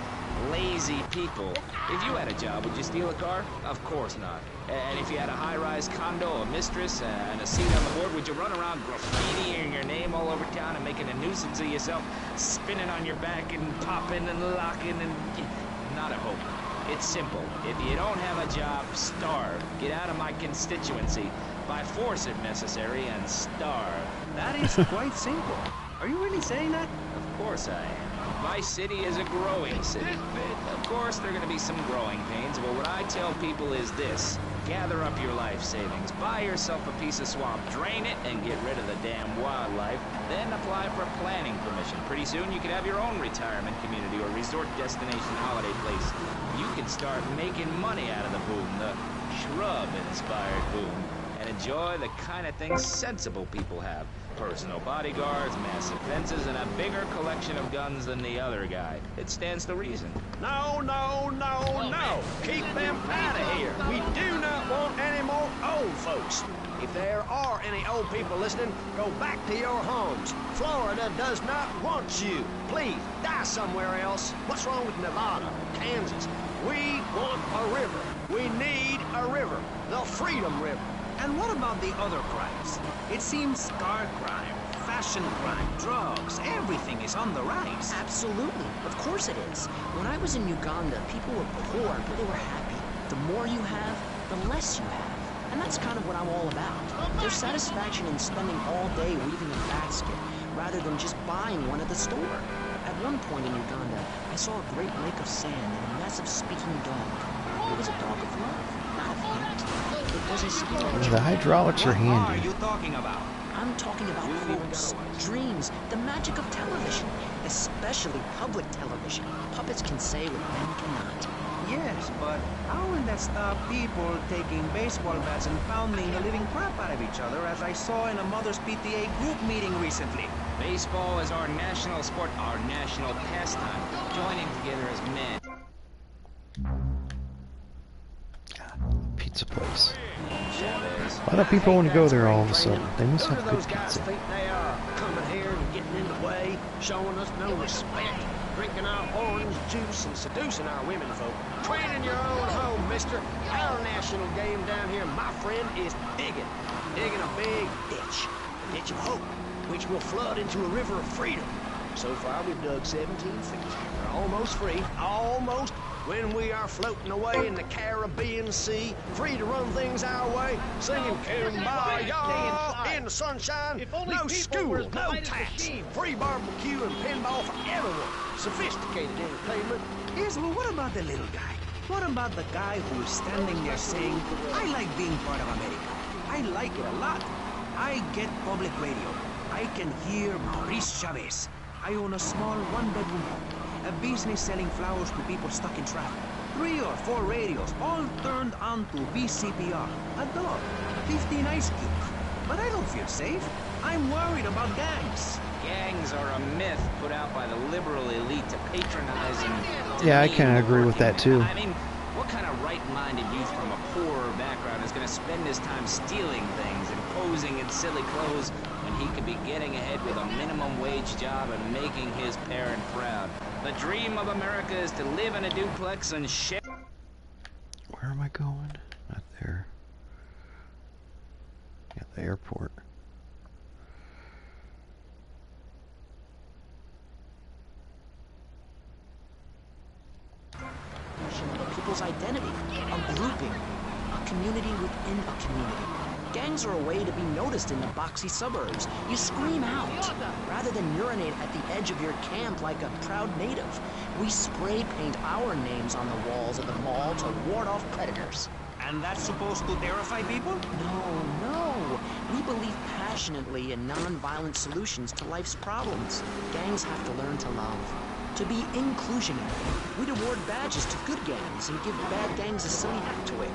lazy people. If you had a job, would you steal a car? Of course not. And if you had a high-rise condo, a mistress, and a seat on the board, would you run around graffitiing your name all over town and making a nuisance of yourself, spinning on your back and popping and locking and... Not a hope. It's simple. If you don't have a job, starve. Get out of my constituency. By force if necessary, and starve.
That is quite simple. Are you really saying that?
Of course I am. My city is a growing city. Of course, there are going to be some growing pains, but what I tell people is this. Gather up your life savings, buy yourself a piece of swamp, drain it, and get rid of the damn wildlife. Then apply for planning permission. Pretty soon, you could have your own retirement community or resort destination holiday place. You can start making money out of the boom, the shrub-inspired boom, and enjoy the kind of things sensible people have. Personal bodyguards, massive fences, and a bigger collection of guns than the other guy. It stands to reason.
No, no, no, no. Keep them out of here. We do not want any more old folks. If there are any old people listening, go back to your homes. Florida does not want you. Please, die somewhere else. What's wrong with Nevada, Kansas? We want a river. We need a river. The Freedom River.
And what about the other crimes? It seems car crime, fashion crime, drugs, everything is on the rise.
Absolutely. Of course it is. When I was in Uganda, people were poor, but they were happy. The more you have, the less you have. And that's kind of what I'm all about. There's satisfaction in spending all day weaving a basket, rather than just buying one at the store. At one point in Uganda, I saw a great lake of sand and a massive speaking dog. It was a dog of love, not of hate. It doesn't speak.
The hydraulics are handy.
What are you talking about? I'm talking about hopes, dreams, the magic of television, especially public television. Puppets can say what men cannot.
Yes, but how will that stop people taking baseball bats and pounding the living crap out of each other, as I saw in a Mother's PTA group meeting recently?
Baseball is our national sport, our national pastime. Joining together as men.
Pizza place. A lot of people want to go there all of a sudden. They must have good pizza.
Think they are coming here and getting in the way, showing us no respect, drinking our orange juice and seducing our women folk. Train in your own home, mister. Our national game down here, my friend, is digging a big ditch, a ditch of hope, which will flood into a river of freedom. So far, we've dug 17 feet. We're almost free, almost. When we are floating away in the Caribbean Sea, free to run things our way, singing Kumbaya in the sunshine, no school, no tax, free barbecue and pinball for everyone, sophisticated entertainment.
Yes, well, what about the little guy? What about the guy who's standing there saying, I like being part of America. I like it a lot. I get public radio. I can hear Maurice Chavez. I own a small one-bedroom home. A business selling flowers to people stuck in traffic. 3 or 4 radios, all turned on to VCPR. A dog. 15 ice cubes. But I don't feel safe. I'm worried about gangs.
Gangs are a myth put out by the liberal elite to patronize and...
Yeah, I kind of agree with that too.
I mean, what kind of right-minded youth from a poorer background is going to spend his time stealing things and posing in silly clothes when he could be getting ahead with a minimum wage job and making his parent proud? The dream of America is to live in a duplex and share...
Where am I going? Not there. Yeah, the airport.
People's identity, a grouping, a community within a community. Gangs are a way to be noticed in the boxy suburbs. You scream out, rather than urinate at the edge of your camp like a proud native. We spray paint our names on the walls of the mall to ward off predators.
And that's supposed to terrify people?
No. We believe passionately in non-violent solutions to life's problems. Gangs have to learn to love. To be inclusionary, we'd award badges to good gangs and give bad gangs a silly hat to wear.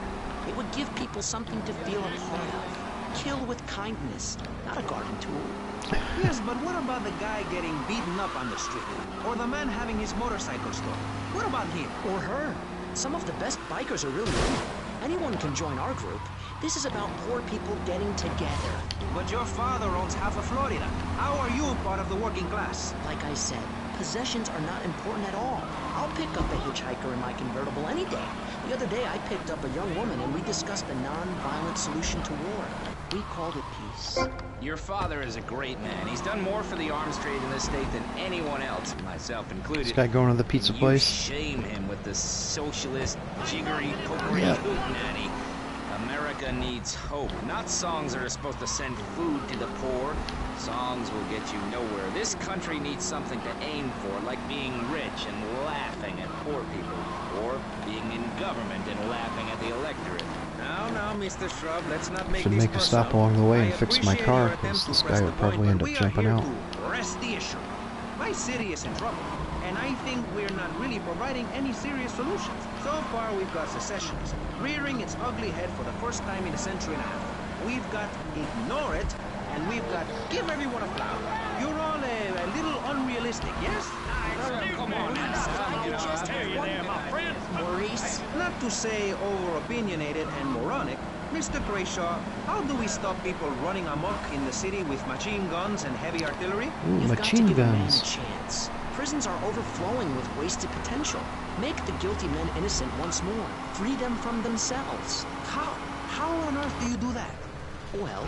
It would give people something to feel a part of. Kill with kindness, not a garden tool.
Yes, but what about the guy getting beaten up on the street? Or the man having his motorcycle stolen? What about him?
Or her. Some of the best bikers are really women. Anyone can join our group. This is about poor people getting together.
But your father owns half of Florida. How are you part of the working class?
Like I said, possessions are not important at all. I'll pick up a hitchhiker in my convertible any day. The other day I picked up a young woman and we discussed a non-violent solution to war. We called it peace.
Your father is a great man. He's done more for the arms trade in this state than anyone else, myself included.
This guy going to the pizza place.
Shame him with this socialist, jiggery, pokery hootenanny. America needs hope, not songs that are supposed to send food to the poor. Songs will get you nowhere. This country needs something to aim for, like being rich and laughing at poor people, or being in government and laughing at the electorate.
Now, Mr. Shrub, let's not make
Should
this
make a stop along the way and fix my car,
your
because
attempt
this
to
guy
press
would
the
probably
point,
end
but
up
we are
jumping
here
out.
to rest the issue. My city is in trouble, and I think we're not really providing any serious solutions. So far, we've got secessionism rearing its ugly head for the first time in a century and a half. We've got ignore it, and we've got give everyone a flower. You're all a little unrealistic, yes?
Come on, man.
Just hear you there, my friend. Maurice. Not to say over-opinionated and moronic, Mr. Grayshaw, how do we stop people running amok in the city with machine guns and heavy artillery?
Ooh, machine guns.
Chance. Prisons are overflowing with wasted potential. Make the guilty men innocent once more. Free them from themselves.
How? How on earth do you do that?
Well,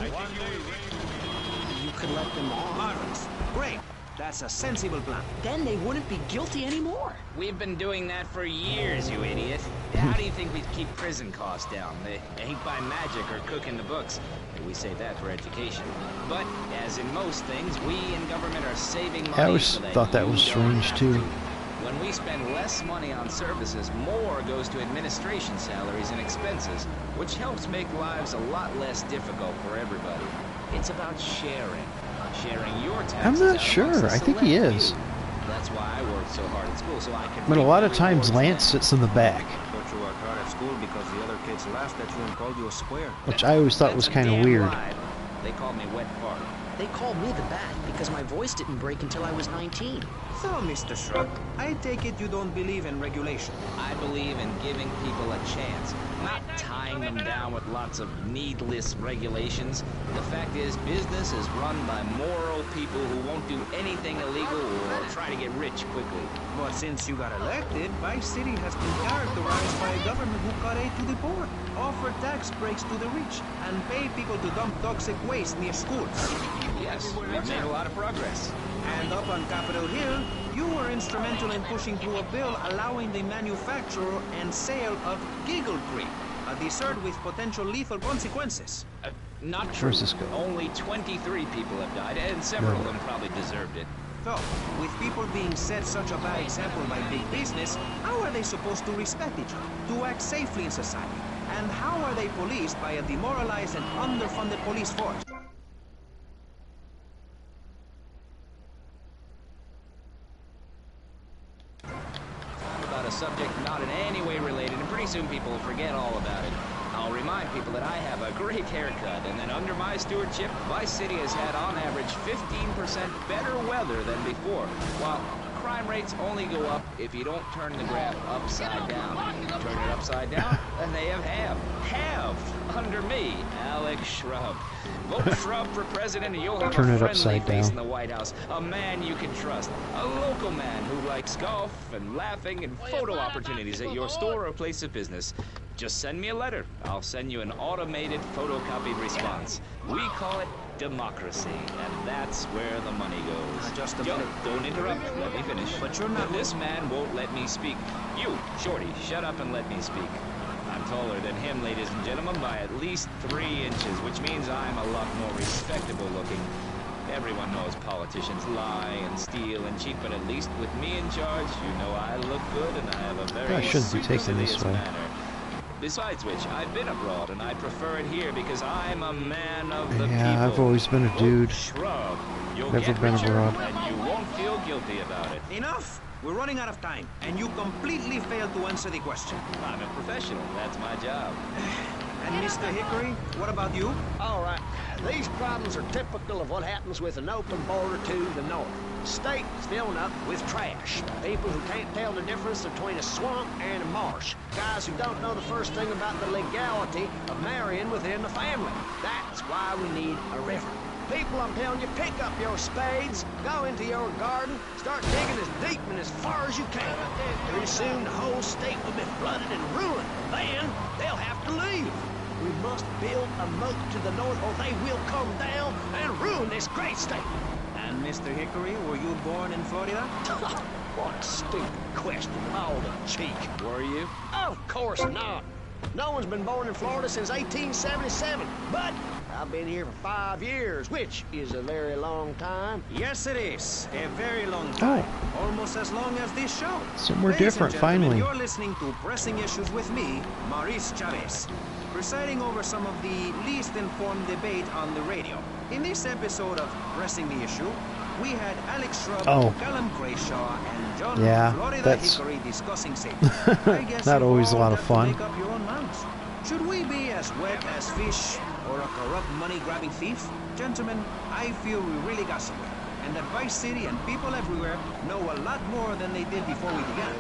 you could let them off.
Marvelous. Great. That's a sensible plan.
Then they wouldn't be guilty anymore.
We've been doing that for years, you idiot. How do you think we keep prison costs down? They ain't by magic or cooking the books. We save that for education. But, as in most things, we in government are saving money.
I always
so
thought that was strange, too.
When we spend less money on services, more goes to administration salaries and expenses, which helps make lives a lot less difficult for everybody. It's about sharing. Sharing your taxes.
I'm not sure. I think he is.
That's why I worked so hard at school, so I could.
But a lot of times Lance sits in the back,
Thought you worked hard at school because the other kids laughed at you and called you a square.
which I always thought was kind of weird.
They called me Wet Fart.
They called me the Bat because my voice didn't break until I was 19.
So, Mr. Shrug, I take it you don't believe in regulation.
I believe in giving people a chance, not tying them down with lots of needless regulations. The fact is, business is run by moral people who won't do anything illegal or try to get rich quickly.
But since you got elected, Vice City has been characterized by a government who cut aid to the poor, offer tax breaks to the rich, and pay people to dump toxic waste near schools.
Yes, we've made a lot of progress.
And up on Capitol Hill, you were instrumental in pushing through a bill allowing the manufacture and sale of Giggle Cream, a dessert with potential lethal consequences.
Not true.
Where's this go?
Only 23 people have died, and several of them probably deserved it.
So, with people being set such a bad example by big business, how are they supposed to respect each other, to act safely in society? And how are they policed by a demoralized and underfunded police force?
About a subject not in any way related, and pretty soon people will forget all about it. I'll remind people that I have a great haircut, and that under my stewardship, Vice City has had on average 15% better weather than before, while crime rates only go up if you don't turn the graph upside down. Turn it upside down, and they have halved under me, Alex Shrub. Vote Shrub for president, and you'll have
Turn
a
it
friendly
upside
face
down.
in the White House, a man you can trust, a local man who likes golf and laughing and photo opportunities at your store or place of business. Just send me a letter. I'll send you an automated photocopied response. We call it democracy, and that's where the money goes.
Just a
Yo,
minute.
don't interrupt. Let me finish.
But you're not-
This man won't let me speak. You, Shorty, shut up and let me speak. I'm taller than him, ladies and gentlemen, by at least 3 inches, which means I'm a lot more respectable looking. Everyone knows politicians lie and steal and cheat, but at least with me in charge, you know I look good and I have a very
I shouldn't be taken this
supercilious
way.
manner. Besides which, I've been abroad and I prefer it here because I'm a man of the people.
Yeah, I've always been a dude.
Shrub. You'll
Never
get
been
richer,
abroad.
and you won't feel guilty about it.
Enough! We're running out of time, and you completely failed to answer the question.
I'm a professional. That's my job.
And Mr. Hickory, what about you?
All right. These problems are typical of what happens with an open border to the north. The state is filling up with trash. People who can't tell the difference between a swamp and a marsh. Guys who don't know the first thing about the legality of marrying within the family. That's why we need a river. People, I'm telling you, pick up your spades, go into your garden, start digging as deep and as far as you can. Pretty soon the whole state will be flooded and ruined. Then they'll have to leave. We must build a moat to the north or they will come down and ruin this great state.
And Mr. Hickory, were you born in Florida?
What a stupid question. All the cheek.
Were you?
Of course not. No one's been born in Florida since 1877. But I've been here for 5 years, which is a very long time.
Yes, it is. A very long time. Almost as long as this show.
Somewhere
Ladies
different,
and gentlemen,
finally.
You're listening to Pressing Issues with me, Maurice Chavez, presiding over some of the least informed debate on the radio. In this episode of Pressing the Issue, we had Alex Shrub, Callum Grayshaw, and John Florida
that's
Hickory discussing safety. I guess
not
you've
always a
all
lot of
got to
fun.
Make up your own minds. Should we be as wet as fish or a corrupt money-grabbing thief? Gentlemen, I feel we really got somewhere, and that Vice City and people everywhere know a lot more than they did before we began.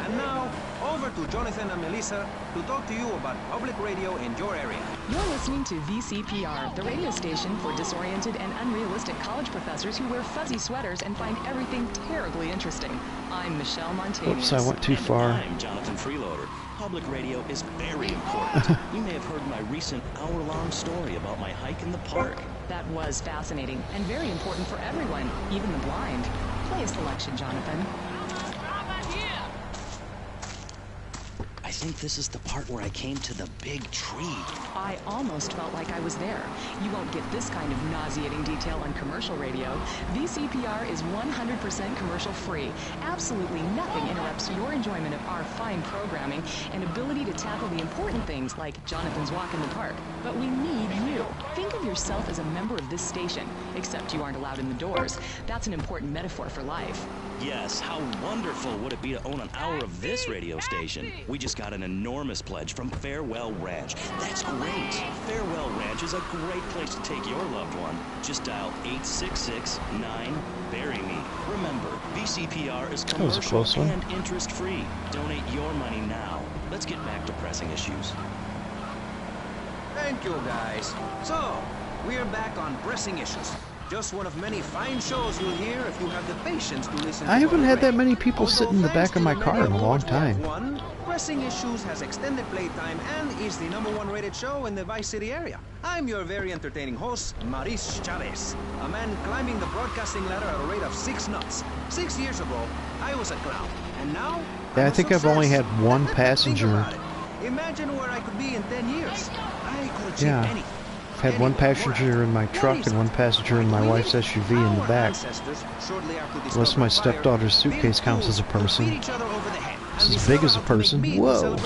And now, over to Jonathan and Melissa to talk to you about public radio in your area.
You're listening to VCPR, the radio station for disoriented and unrealistic college professors who wear fuzzy sweaters and find everything terribly interesting. I'm Michelle Montaigne.
Oops, I went too far.
I'm Jonathan Freeloader. Public radio is very important. You may have heard my recent hour-long story about my hike in the park.
That was fascinating and very important for everyone, even the blind. Play a selection, Jonathan.
I think this is the part where I came to the big tree.
I almost felt like I was there. You won't get this kind of nauseating detail on commercial radio. VCPR is 100% commercial free. Absolutely nothing interrupts your enjoyment of our fine programming and ability to tackle the important things like Jonathan's walk in the park. But we need you. Think of yourself as a member of this station, except you aren't allowed in the doors. That's an important metaphor for life.
Yes, how wonderful would it be to own an hour of this radio station? We just got an enormous pledge from Farewell Ranch. That's great. Farewell Ranch is a great place to take your loved one. Just dial 866-9-BURY-ME. Remember, VCPR is commercial and interest-free. Donate your money now. Let's get back to pressing issues.
Thank you, guys. So, we're back on pressing issues. Just one of many fine shows you'll hear if you have the patience to listen to.
I haven't had that many people sit in the back of my car in a long time.
Pressing Issues has extended playtime and is the #1 rated show in the Vice City area. I'm your very entertaining host, Maurice Chavez, a man climbing the broadcasting ladder at a rate of 6 knots. 6 years ago, I was a clown, and now
Yeah, I think I've only had one passenger.
Imagine where I could be in 10 years. I could achieve
Yeah.
anything.
I've had one passenger in my truck and one passenger in my wife's SUV in the back. Unless my stepdaughter's suitcase counts as a person. It's as big as a person. Whoa.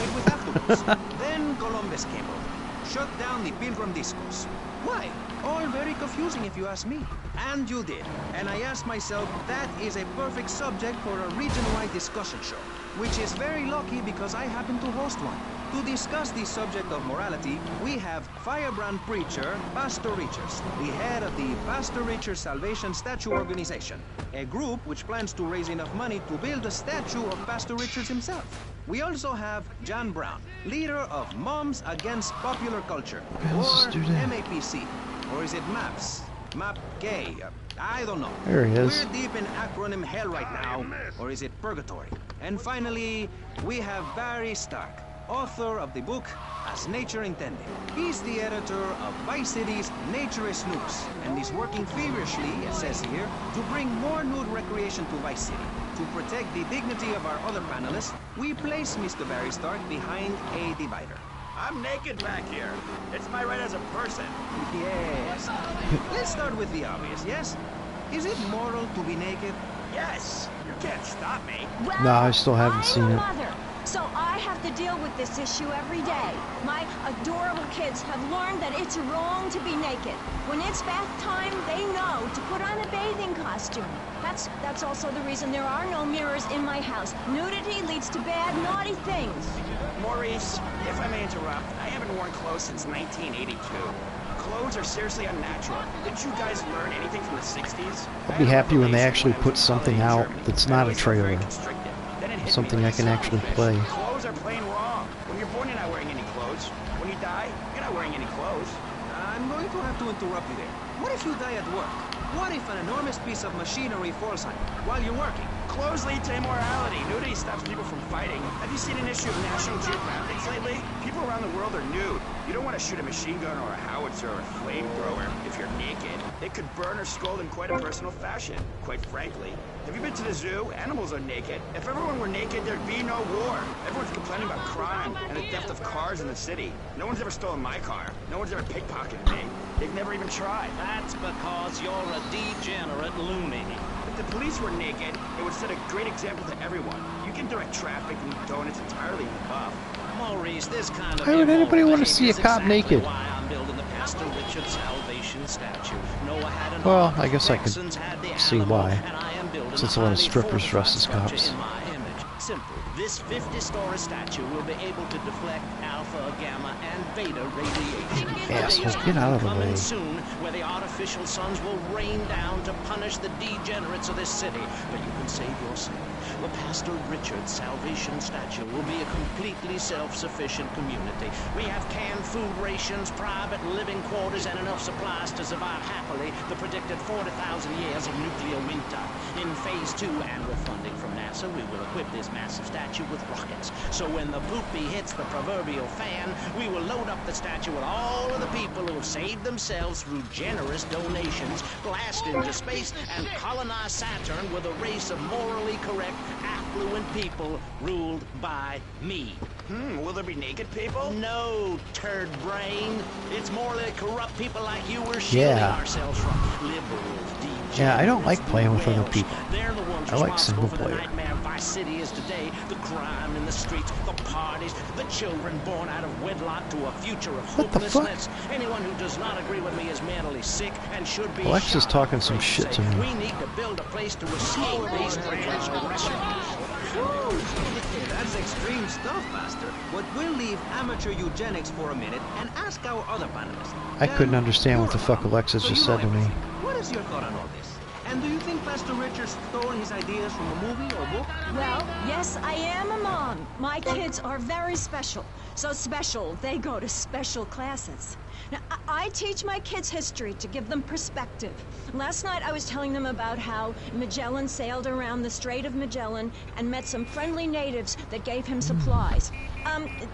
Then Columbus came over, shut down the Pilgrim Discos. Why? All very confusing if you ask me. And you did. And I asked myself, that is a perfect subject for a region-wide discussion show, which is very lucky because I happen to host one. To discuss the subject of morality, we have firebrand preacher Pastor Richards, the head of the Pastor Richards Salvation Statue Organization, a group which plans to raise enough money to build a statue of Pastor Richards himself. We also have John Brown, leader of Moms Against Popular Culture, or MAPC, or is it MAPS? MAP Gay? I don't know.
There he is.
We're deep in acronym hell right now, or is it purgatory? And finally, we have Barry Stark, author of the book As Nature Intended. He's the editor of Vice City's Naturist News, and is working feverishly, it says here, to bring more nude recreation to Vice City. To protect the dignity of our other panelists, we place Mr. Barry Stark behind a divider.
I'm naked back here. It's my right as a person.
Yes. Let's start with the obvious, yes? Is it moral to be naked?
Yes. You can't stop me.
No, I still haven't seen it.
So I have to deal with this issue every day. My adorable kids have learned that it's wrong to be naked. When it's bath time, they know to put on a bathing costume. That's also the reason there are no mirrors in my house. Nudity leads to bad, naughty things.
Maurice, if I may interrupt, I haven't worn clothes since 1982. Clothes are seriously unnatural. Didn't you guys learn anything from the 60s?
I'll be happy when they actually put something out that's not a trailer. Something I can actually play.
Clothes are plain wrong. When you're born, you're not wearing any clothes. When you die, you're not wearing any clothes.
I'm going to have to interrupt you there. What if you die at work? What if an enormous piece of machinery falls on you while you're working?
Clothes lead to immorality. Nudity stops people from fighting. Have you seen an issue of National Geographic lately? People around the world are nude. You don't want to shoot a machine gun or a howitzer or a flamethrower if you're naked. It could burn or scald in quite a personal fashion, quite frankly. Have you been to the zoo? Animals are naked. If everyone were naked, there'd be no war. Everyone's complaining about crime and the theft of cars in the city. No one's ever stolen my car. No one's ever pickpocketed me. They've never even tried.
That's because you're a degenerate loony.
If the police were naked, it would set a great example to everyone. You can direct traffic and eat donuts entirely in the buff.
Maurice, this kind of
Why would anybody want to see a cop naked?
why I'm building the Pastor Richard Salvation statue. Noah had an
Well,
ark,
I guess I could
Texans had the
see
animal,
why.
and I am building
Since a lot of
highly
strippers dress as
fortified
cops.
structure in my image. Simple. This 50-story statue will be able to deflect alpha, gamma, and beta radiation.
Asshole,
The days
get out of the
coming
way.
soon where the artificial suns will rain down to punish the degenerates of this city. But you can save yourself. The Pastor Richard Salvation statue will be a completely self-sufficient community. We have canned food rations, private living quarters, and enough supplies to survive happily the predicted 40,000 years of nuclear winter. In Phase 2, and with funding from NASA, we will equip this massive statue with rockets. So when the poopy hits the proverbial fan, we will load up the statue with all of the people who have saved themselves through generous donations, blast into space, and colonize Saturn with a race of morally correct,
affluent people ruled by me. Will there be naked people? No, turd brain. It's more like corrupt people like you we're shielding ourselves from. Liberals, DJs,
Yeah, I don't like playing with other people.
They're the ones
I like single
responsible for the
player.
nightmare Vice City is today. The crime in the streets, the parties, the children born out of wedlock to a future of
What the fuck?
hopelessness. Anyone who does not agree with me is mentally sick and should be
Alexa's
shot.
talking some shit to me.
We need to build a place to escape these transgressions.
That's extreme stuff, Master. But we'll leave amateur eugenics for a minute and ask our other panelists.
I couldn't understand what the fuck Alexa just said to me.
What is your thought on all this? And do you think Pastor Richards stole his ideas from a movie or book?
Well, yes, I am a mom. My kids are very special. So special, they go to special classes. Now, I teach my kids history to give them perspective. Last night I was telling them about how Magellan sailed around the Strait of Magellan and met some friendly natives that gave him supplies.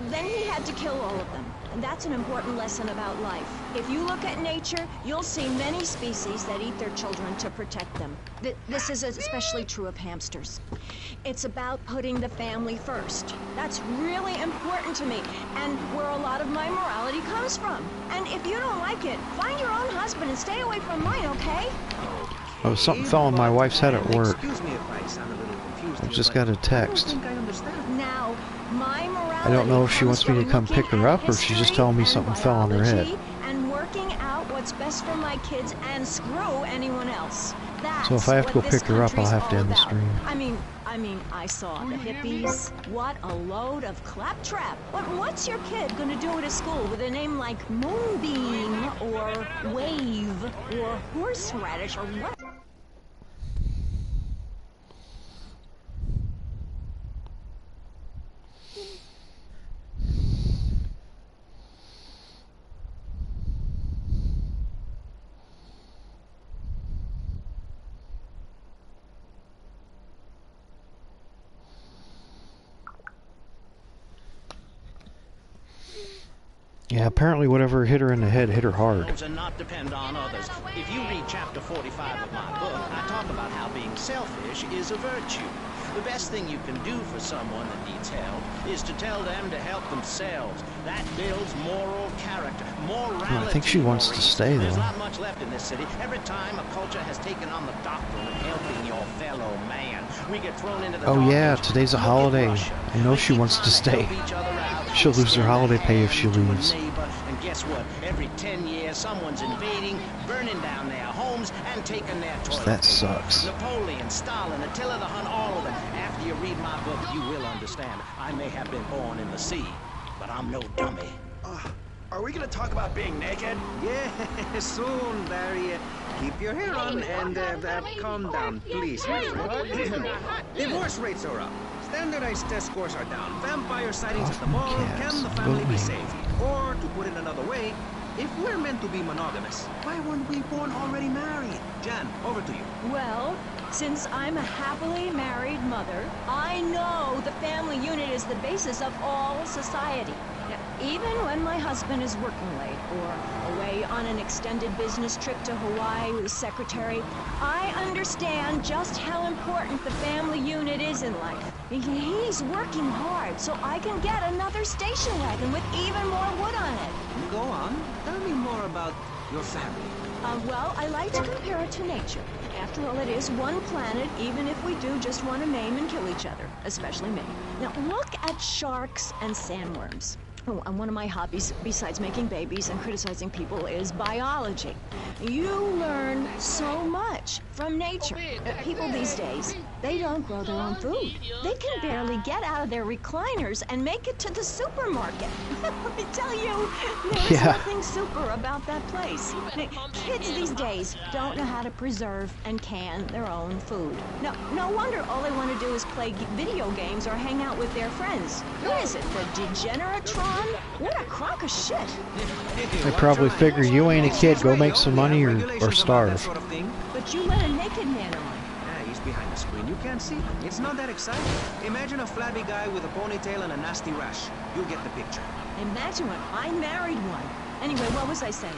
Then he had to kill all of them. And that's an important lesson about life. If you look at nature, you'll see many species that eat their children to protect them. This is especially true of hamsters. It's about putting the family first. That's really important to me, and where a lot of my morality comes from. And if you don't like it, find your own husband and stay away from mine, okay?
Oh, something fell on my wife's head at work.
Excuse me if I sound a little confused.
I just got a text.
Now, my morality
I don't know if she wants me to come pick her up or if she's just telling me something fell on her head.
and working out what's best for my kids and screw anyone else. That's
So if I have to go
what this
pick her up, I'll
country's
have to
all
end the
about.
stream.
I mean, I saw the hippies. What a load of claptrap. What's your kid gonna do at a school with a name like Moonbeam or Wave or Horseradish or what?
Yeah, apparently whatever hit her in the head hit her hard.
And not depend on others. If you read chapter 45 of my book, I talk about how being selfish is a virtue. The best thing you can do for someone that needs help is to tell them to help themselves. That builds moral character, morality.
I think she wants to stay,
There's
though.
not much left in this city. Every time a culture has taken on the doctrine of helping your fellow man, we get thrown into the
Oh yeah,
darkness.
today's a holiday. I know she wants to stay. She'll lose her holiday pay if she leaves.
And guess what? Every 10 years, someone's invading, burning down their homes, and taking their toilet
That
paper.
sucks.
Napoleon, Stalin, Attila the Hun, all of them. After you read my book, you will understand. I may have been born in the sea, but I'm no dummy.
Are we gonna talk about being naked?
Yeah, soon, Barry. Keep your hair on and calm down, please. Divorce rates are up. Standardized test scores are down. Vampire sightings at the mall. Can the family be saved? Or, to put it another way, if we're meant to be monogamous, why weren't we born already married? Jan, over to you.
Well, since I'm a happily married mother, I know the family unit is the basis of all society. Now, even when my husband is working late or away on an extended business trip to Hawaii with his secretary, I understand just how important the family unit is in life. He's working hard so I can get another station wagon with even more wood on it.
Go on. Tell me more about your family.
Well, I like to compare it to nature. After all, it is one planet, even if we do just want to maim and kill each other, especially me. Now, look at sharks and sandworms. Oh, and one of my hobbies, besides making babies and criticizing people, is biology. You learn so much from nature. People these days, they don't grow their own food. They can barely get out of their recliners and make it to the supermarket. Let me tell you, there's nothing super about that place. Kids these days don't know how to preserve and can their own food. No wonder all they want to do is play video games or hang out with their friends. What is it, the Degeneratron? What a crock of shit.
They probably figure you ain't a kid, go make some money or starve.
But you let a naked man on.
Yeah, he's behind the screen. You can't see him. It's not that exciting. Imagine a flabby guy with a ponytail and a nasty rash. You'll get the picture.
Imagine one. I married one. Anyway, what was I saying?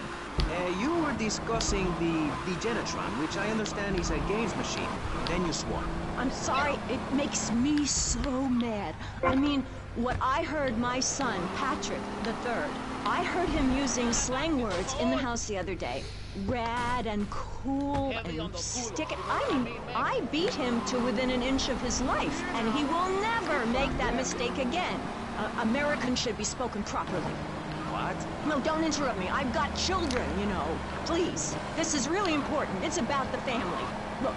You were discussing the Genetron, which I understand is a games machine. Then you swore.
I'm sorry, it makes me so mad. I mean, what I heard my son, Patrick III, I heard him using slang words in the house the other day. Rad and cool and stick it. I mean, I beat him to within an inch of his life, and he will never make that mistake again. Americans should be spoken properly.
What?
No, don't interrupt me. I've got children, you know. Please. This is really important. It's about the family. Look.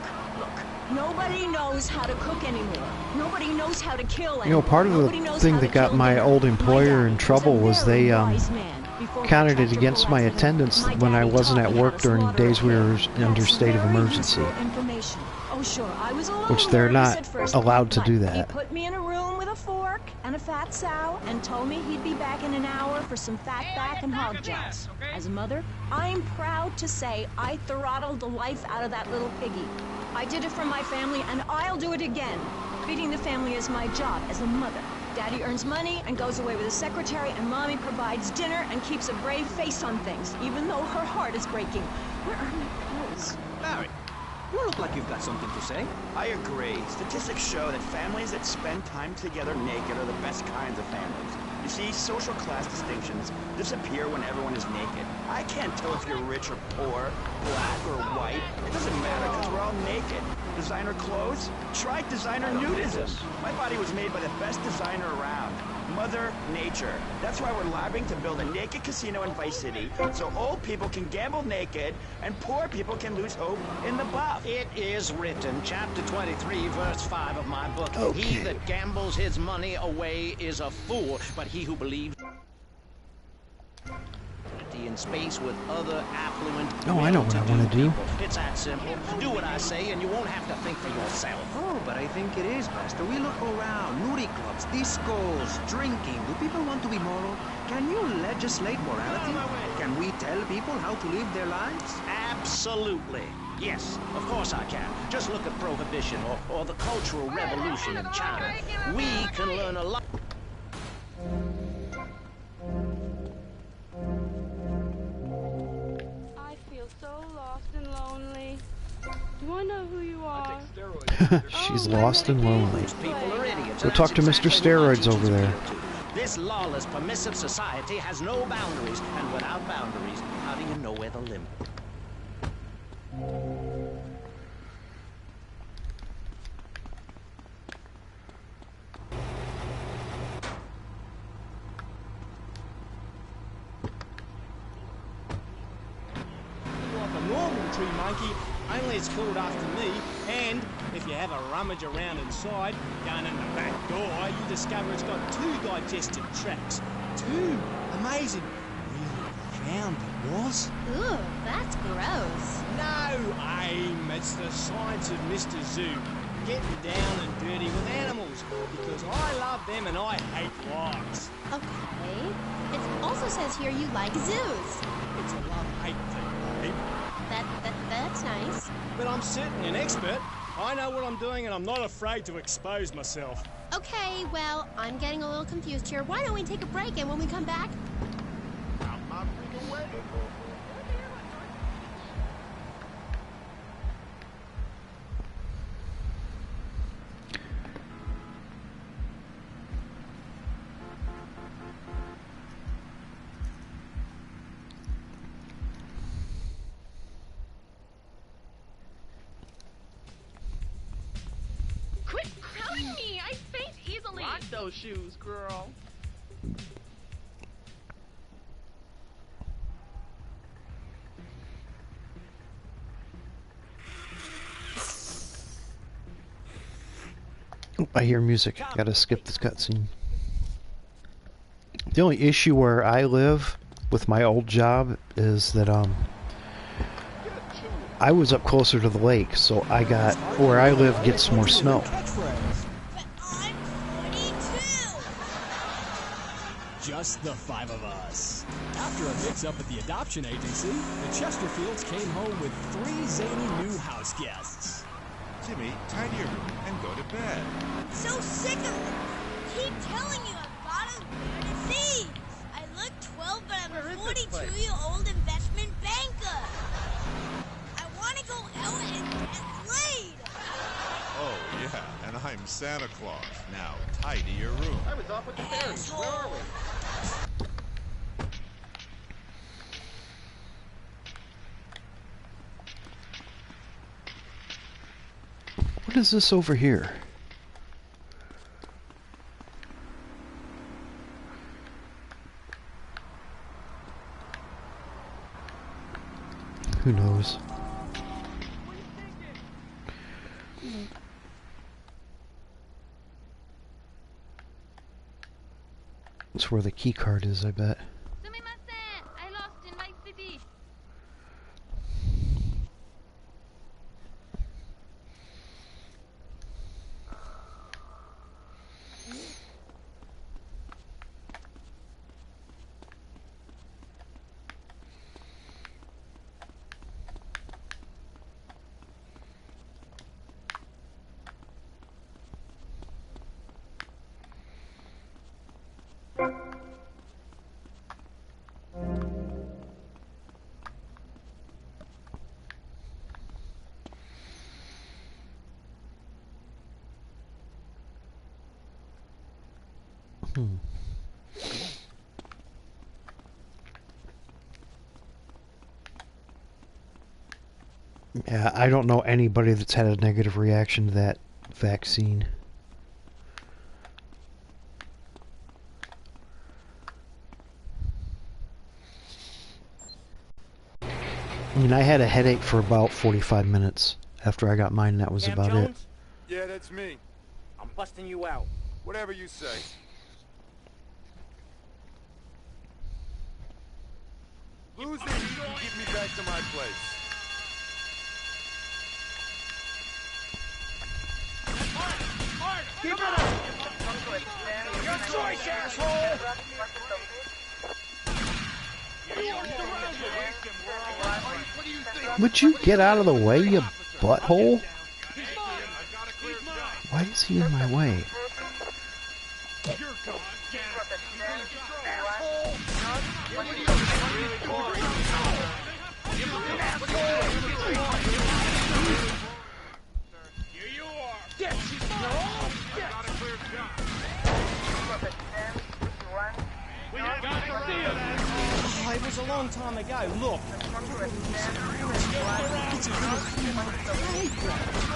Nobody knows how to cook anymore. Nobody knows how to kill anymore.
You know, part of the thing that got my old employer in trouble was they counted it against my attendance when I wasn't at work during days we were under state of emergency.
Oh, sure. I was a little
Which they're not
nervous at first,
allowed to
but
do that.
He put me in a room with a fork and a fat sow and told me he'd be back in an hour for some fat back and hog jobs. As a mother, I'm proud to say I throttled the life out of that little piggy. I did it for my family, and I'll do it again. Feeding the family is my job as a mother. Daddy earns money and goes away with his secretary, and Mommy provides dinner and keeps a brave face on things, even though her heart is breaking. Where are my clothes?
Barry, you look like you've got something to say.
I agree. Statistics show that families that spend time together naked are the best kinds of families. You see, social class distinctions disappear when everyone is naked. I can't tell if you're rich or poor, black or white. It doesn't matter because we're all naked. Designer clothes? Try designer nudism. My body was made by the best designer around. Mother Nature. That's why we're lobbying to build a naked casino in Vice City so old people can gamble naked and poor people can lose hope in the buff.
It is written, chapter 23, verse 5 of my book.
Okay.
He that gambles his money away is a fool, but he who believes in space with other affluent...
No, I know what I want to do.
It's that simple. Do what I say and you won't have to think for yourself.
Oh, but I think it is, Pastor. We look around. Nudie clubs, discos, drinking. Do people want to be moral? Can you legislate morality? Can we tell people how to live their lives?
Absolutely. Yes, of course I can. Just look at Prohibition or the Cultural Revolution in China. We can learn a lot.
I feel so lost and lonely. Do I know who you are?
She's lost and lonely.
People are idiots.
Go talk to Mr. Steroids over there.
This lawless, permissive society has no boundaries, and without boundaries, how do you know where the limit?
Like a normal tree monkey, only it's called after me, and if you have a rummage around inside, going in the back door, you discover it's got 2 digestive tracts. 2! Amazing! Really profound it was.
Ooh, that's gross.
No aim, it's the science of Mr. Zoo. Getting down and dirty with animals, because I love them and I hate flies.
Okay. It also says here you like zoos.
It's a love-hate thing, babe.
That's nice.
But I'm certainly an expert. I know what I'm doing and I'm not afraid to expose myself.
Okay, well, I'm getting a little confused here. Why don't we take a break, and when we come back...
Quit crowding me! I faint easily!
Rock those shoes, girl.
Oh, I hear music. Gotta skip this cutscene. The only issue where I live with my old job is that I was up closer to the lake, so I got where I live gets more snow.
Just the 5 of us. After a mix-up at the adoption agency, the Chesterfields came home with 3 zany new house guests.
Jimmy, tidy your room and go to bed.
So sick of it. Keep telling you I've got a weird disease. I look 12, but I'm a 42-year-old investment banker. go out and get laid.
Oh, yeah, and I'm Santa Claus. Now, tidy your room.
I was off with the fairies. Where are we?
What is this over here? Who knows? That's where the key card is, I bet.
I lost in my city.
Yeah, I don't know anybody that's had a negative reaction to that vaccine. I mean, I had a headache for about 45 minutes after I got mine, and that was
Cam
about
Jones?
it.
Yeah, that's me.
I'm busting you out.
Whatever you say. Lose it, you can get me back to my place.
Keep it up! Your choice, asshole!
Would you get out of the way, you butthole? Why is he in my way?
It was a long time ago. Look.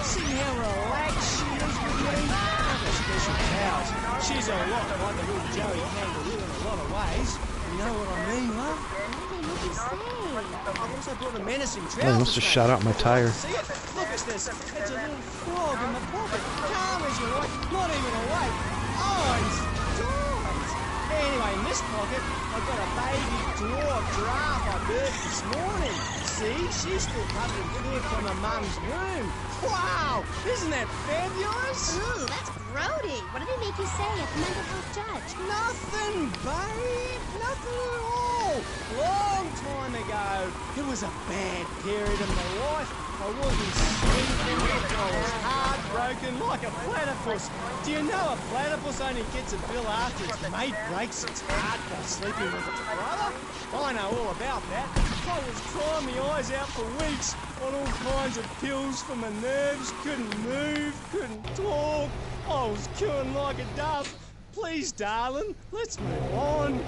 See how relaxed she is with me? Other special powers. She's a lot like the little Joey kangaroo in a lot of ways. You know what I mean, huh?
What did you say?
I also brought a menacing
I
trousers.
must have shot out my tire.
See it? Look at this. It's a little frog in the pocket. Calm as you like. Not even awake. Eyes. Dies. Anyway, in this pocket, I've got a baby dwarf giraffe I birthed this morning. See? She's still covered in fur from her mum's womb. Wow! Isn't that fabulous?
Ooh, that's grody. What did they make you say at the mental health judge?
Nothing, babe. Nothing at all. Long time ago. It was a bad period of my life. I wasn't sleeping. I was heartbroken like a platypus. Do you know a platypus only gets a bill after its mate breaks its heart by sleeping with its brother? I know all about that. I was crying my eyes out for weeks on all kinds of pills for my nerves. Couldn't move, couldn't talk. I was queuing like a dove. Please, darling, let's move on.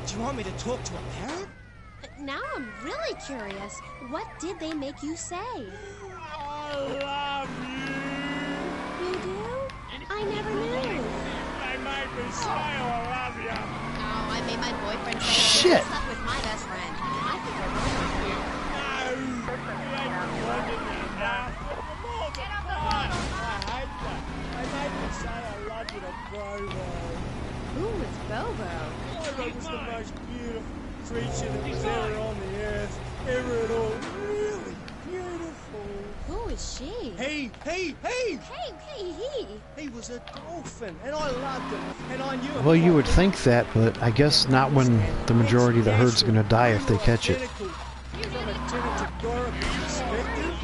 Do you want me to talk to a parrot?
Now I'm really curious. What did they make you say?
I love you.
You do? I never knew.
They made me say I love you.
Oh, I made my boyfriend say
Shit.
I slept with my best friend. I think I really love you. Who was Bobo?
Bobo was the most beautiful creature that was ever on the earth. Ever at all. Really beautiful.
Who is she?
He.
Hey, he.
He was a dolphin, and I loved him, and I knew.
Well, you would think that, but I guess not when the majority of the herd's gonna die if they catch it.
From a tentative perspective,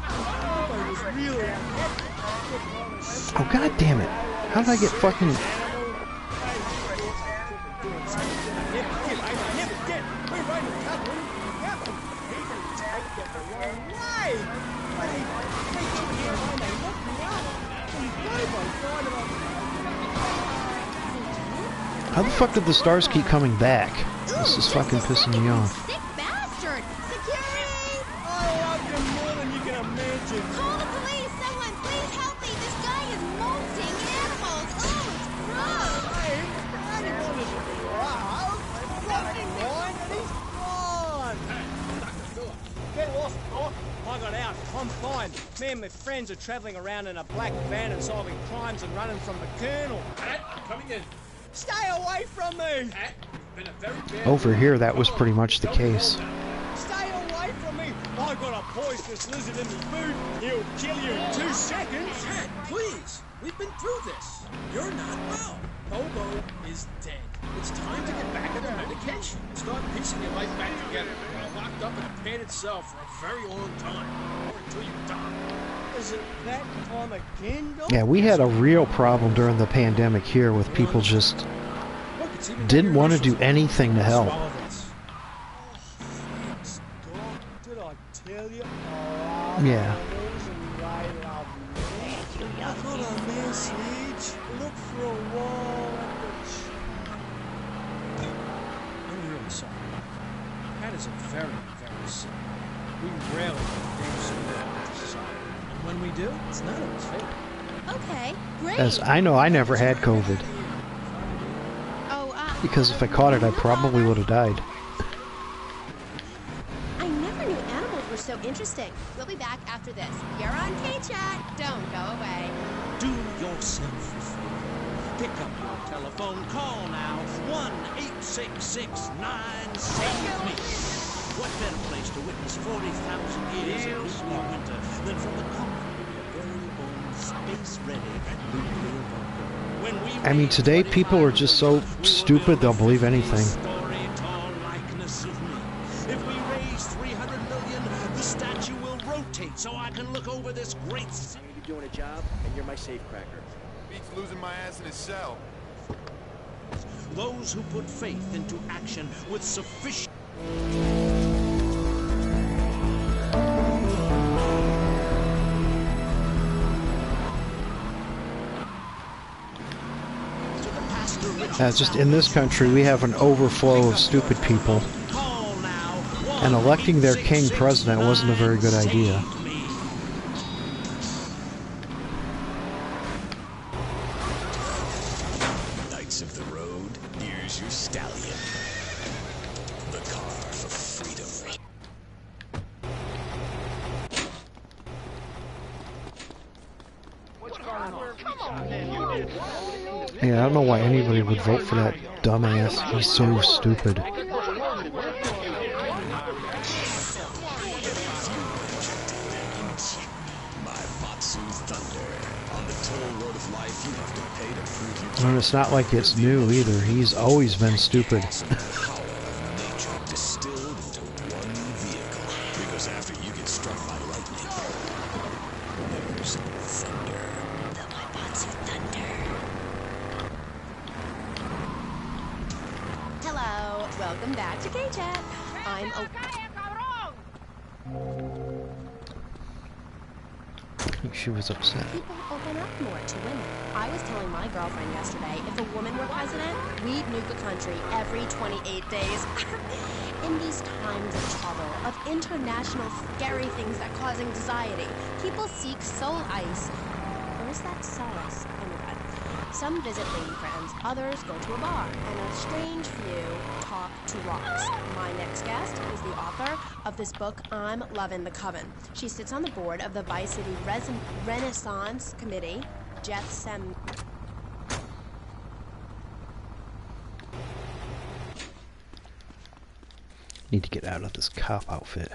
Bobo was really
Oh, god damn it. How did I get fucking... How the fuck did the stars keep coming back? This is fucking pissing me off.
Sick bastard! Security!
I love you more than you can imagine.
Call the police! Someone, please help me! This guy is molting animals! Oh, it's gross!
Anyone is aroused, running line, and he's gone. Get lost, Doc. I got out. I'm fine. Me and my friends are travelling around in a black van and solving crimes and running from the Colonel.
Coming in.
Stay away from me!
Been a very bad
Over here, that was pretty much the case.
Stay away from me! I got a poisonous lizard in me food. He'll kill you in 2 seconds.
Ted, please. We've been through this. You're not well. Bobo is dead. It's time to get back on the medication. Start piecing your life back together. You're locked up in a padded cell for a very long time. Or until you die.
Is it that time again, Doc?
Yeah, we had a real problem during the pandemic here with people just didn't want to do anything to help.
Did I tell you?
Yeah.
I got a message. Look for a wall at the
I'm really sorry. Pat is a very, very sick. We rarely get things in this society. And when we do, it's not always fatal.
Okay, great.
As I know, I never had COVID. Because if I caught it, I probably would have died.
I never knew animals were so interesting. We'll be back after this. You're on K-Chat. Don't go away.
Do yourself a favor. Pick up your telephone. Call now. 1-866-9-SAVE-ME. What better place to witness 40,000 years of nuclear winter than from the comfort of your very own space-ready nuclear bunker? When we
I mean, today people are just so stupid they'll believe anything.
If we raise 300 million, the statue will rotate so I can look over this great city.
You're doing a job, and you're my safecracker.
Beats losing my ass in his cell.
Those who put faith into action with sufficient...
Just in this country, we have an overflow of stupid people. And electing their king president wasn't a very good idea.
Knights of the road, here's your stallion. The car for freedom.
Yeah, I don't know why anybody would vote for that dumbass. He's so stupid. And it's not like it's new either. He's always been stupid.
Hello, welcome back to K-Chat. I'm
I think she was upset.
People open up more to women. I was telling my girlfriend yesterday, if a woman were president, we'd nuke a country every 28 days. In these times of trouble, of international scary things that cause anxiety, people seek soul ice. Or is that solace? Anyway, some visit lady friends, others go to a bar, and a strange few talk to rocks. My next guest is the author of this book, I'm Lovin' the Coven. She sits on the board of the Vice City Renaissance Committee, Jetsam.
Need to get out of this cop outfit.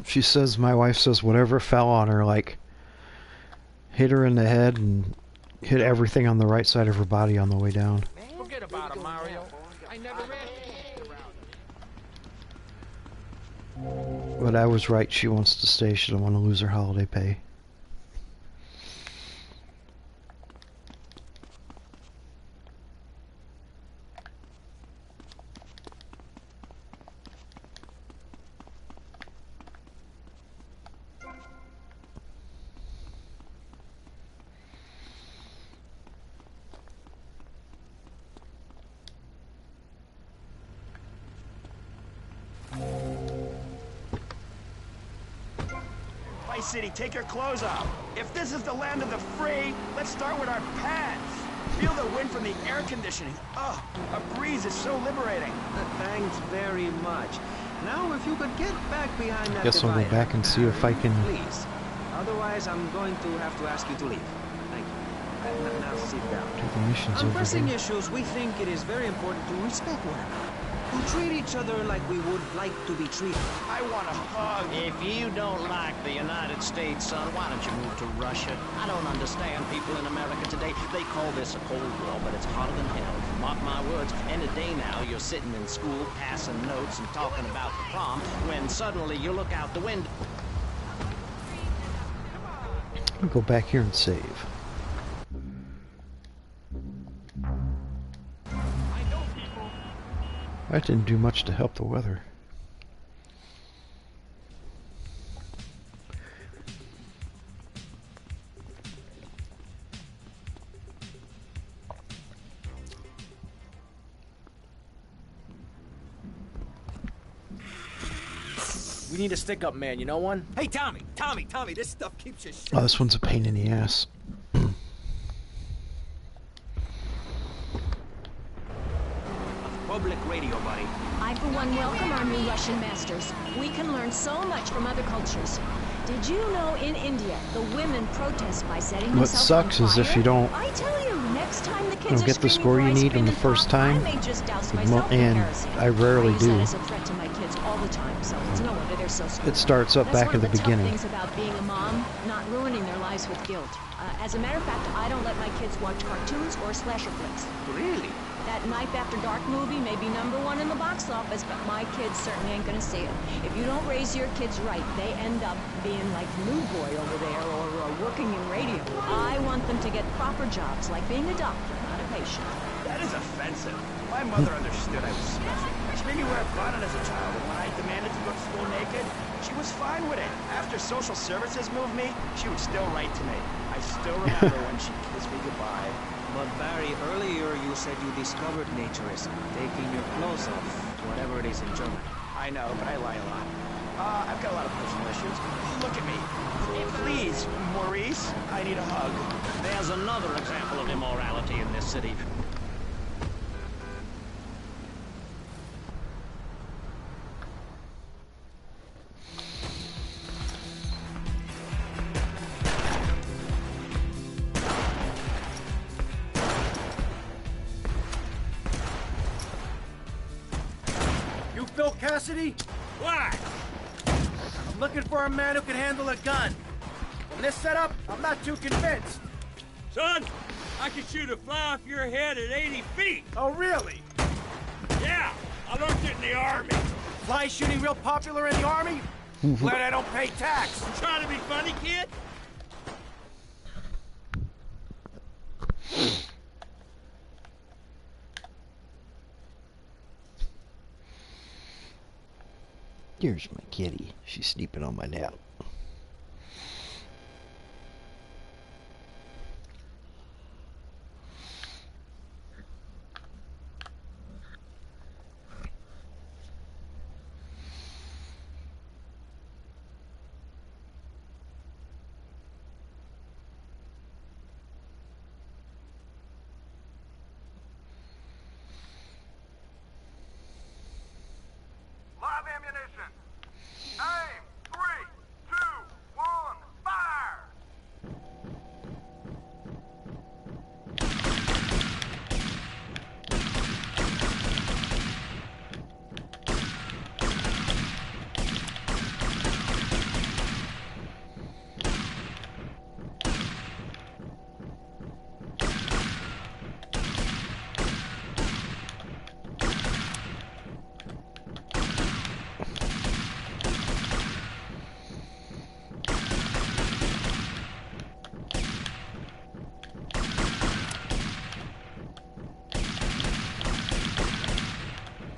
She says, my wife says whatever fell on her, like, hit her in the head and Hit everything on the right side of her body on the way down.
Forget about it, Mario. I never
But I was right. She wants to stay. She don't want to lose her holiday pay.
Vice City, take your clothes off. If this is the land of the free, let's start with our pants. Feel the wind from the air conditioning. Oh, a breeze is so liberating.
Thanks very much. Now, if you could get back behind that
Guess I'll go
divider.
back and see if I can.
Please. Otherwise, I'm going to have to ask you to leave. Thank you. Now sit down.
Do the missions
On
over
pressing
there.
issues, we think it is very important to respect one another. To treat each other like we would like to be treated.
I want a hug.
If you don't like the United States, son, why don't you move to Russia? I don't understand people in America today. They call this a Cold War, but it's hotter than hell. Mark my words, any day now you're sitting in school, passing notes and talking about the prom, when suddenly you look out the window.
I'll go back here and save. That didn't do much to help the weather.
We need a stick-up man, you know one?
Hey, Tommy, this stuff keeps you
Oh, this one's a pain in the ass.
Public radio, buddy.
I, for one, welcome our new Russian masters. We can learn so much from other cultures. Did you know in India, the women protest by setting
What
themselves
sucks
on
is if
fire?
you don't
I tell you, next time the kids
get the score you need in the first time,
I may just douse myself in
and
kerosene.
I rarely
use
do.
that as a threat to my kids all the time, so it's no wonder they're so stupid.
It starts up
That's
back
one
at the
of
beginning.
Tough things about being a mom, not ruining their lives with guilt. As a matter of fact, I don't let my kids watch cartoons or slasher flicks.
Really?
That Knife After Dark movie may be #1 in the box office, but my kids certainly ain't gonna see it. If you don't raise your kids right, they end up being like New Boy over there or working in radio. I want them to get proper jobs, like being a doctor, not a patient.
That is offensive. My mother understood I was special. She made me wear a bonnet as a child, and when I demanded to go to school naked, she was fine with it. After social services moved me, she would still write to me. I still remember when she kissed me goodbye.
But Barry, earlier you said you discovered naturism, taking your clothes off, whatever it is in German.
I know, but I lie a lot. I've got a lot of personal issues. Look at me. Please, Maurice, I need a hug.
There's another example of immorality in this city.
You Phil Cassidy?
Why?
I'm looking for a man who can handle a gun. From this setup, I'm not too convinced.
Son, I can shoot a fly off your head at 80 feet.
Oh, really?
Yeah, I learned it in the Army.
Fly shooting real popular in the Army? Glad I don't pay tax.
You trying to be funny, kid?
Here's my kitty. She's sleeping on my lap.
Live ammunition. Aim. 3, 2,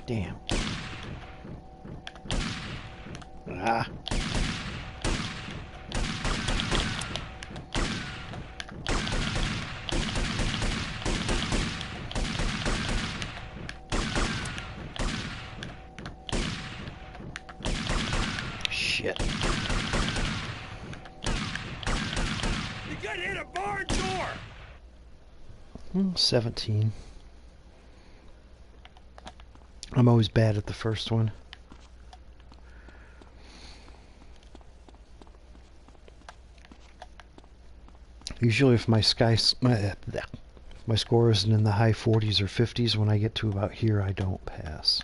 Damn. Ah. Shit.
You got hit a barn door!
17. I'm always bad at the first one. Usually if my score isn't in the high 40s or 50s, when I get to about here, I don't pass.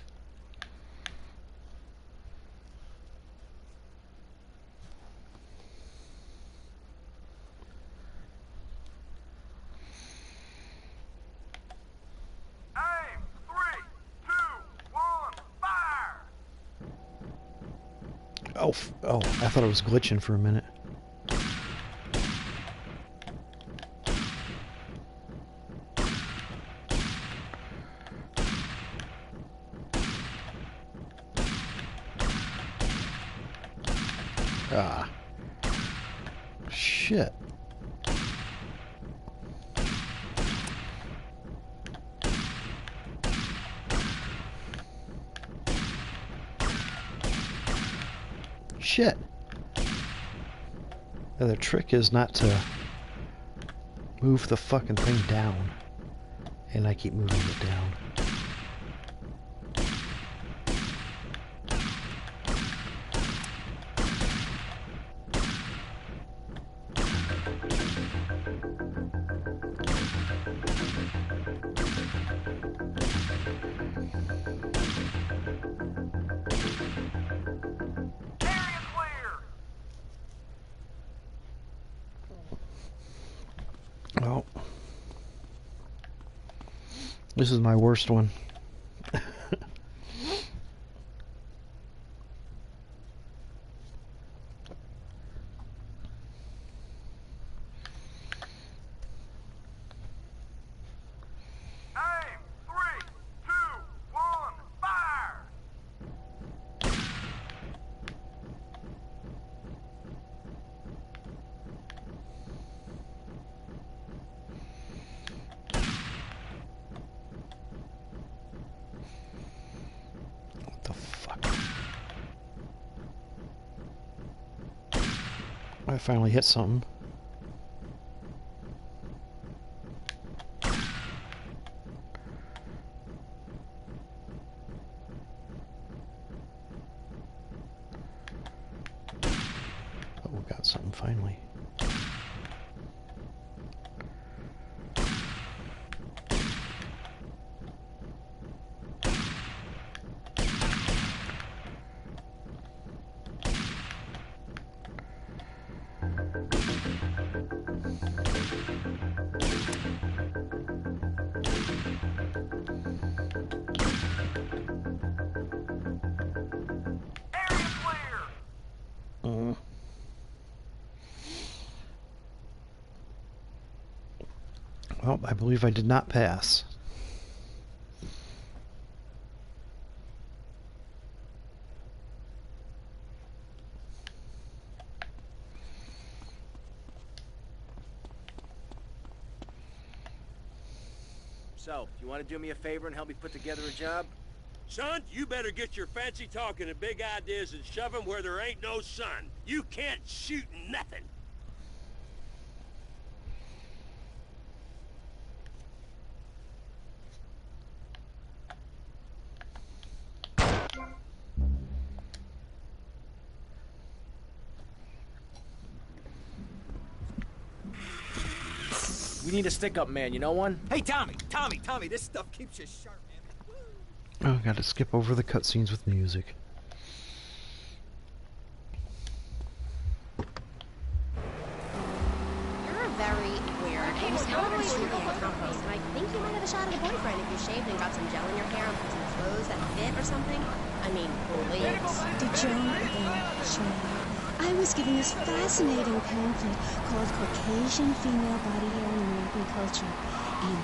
Oh, I thought it was glitching for a minute. Ah. Shit. Shit. Now, the trick is not to move the fucking thing down. And I keep moving it down. Well, this is my worst one. I finally hit something. Oh, we got something finally. Well, I believe I did not pass.
So, you want to do me a favor and help me put together a job?
Son, you better get your fancy talking and big ideas and shove them where there ain't no sun. You can't shoot nothing.
We need a stick-up man, you know one?
Hey, Tommy, this stuff keeps you sharp, man.
Oh, gotta skip over the cutscenes with music.
You're very weird. He was totally shooting at compost, and I think you might have a shot at a boyfriend if you shaved and got some gel in your hair and put some clothes that fit or something. I mean, please.
Did Joan shave? I was given this fascinating pamphlet called Caucasian Female Body Hair in American Culture, and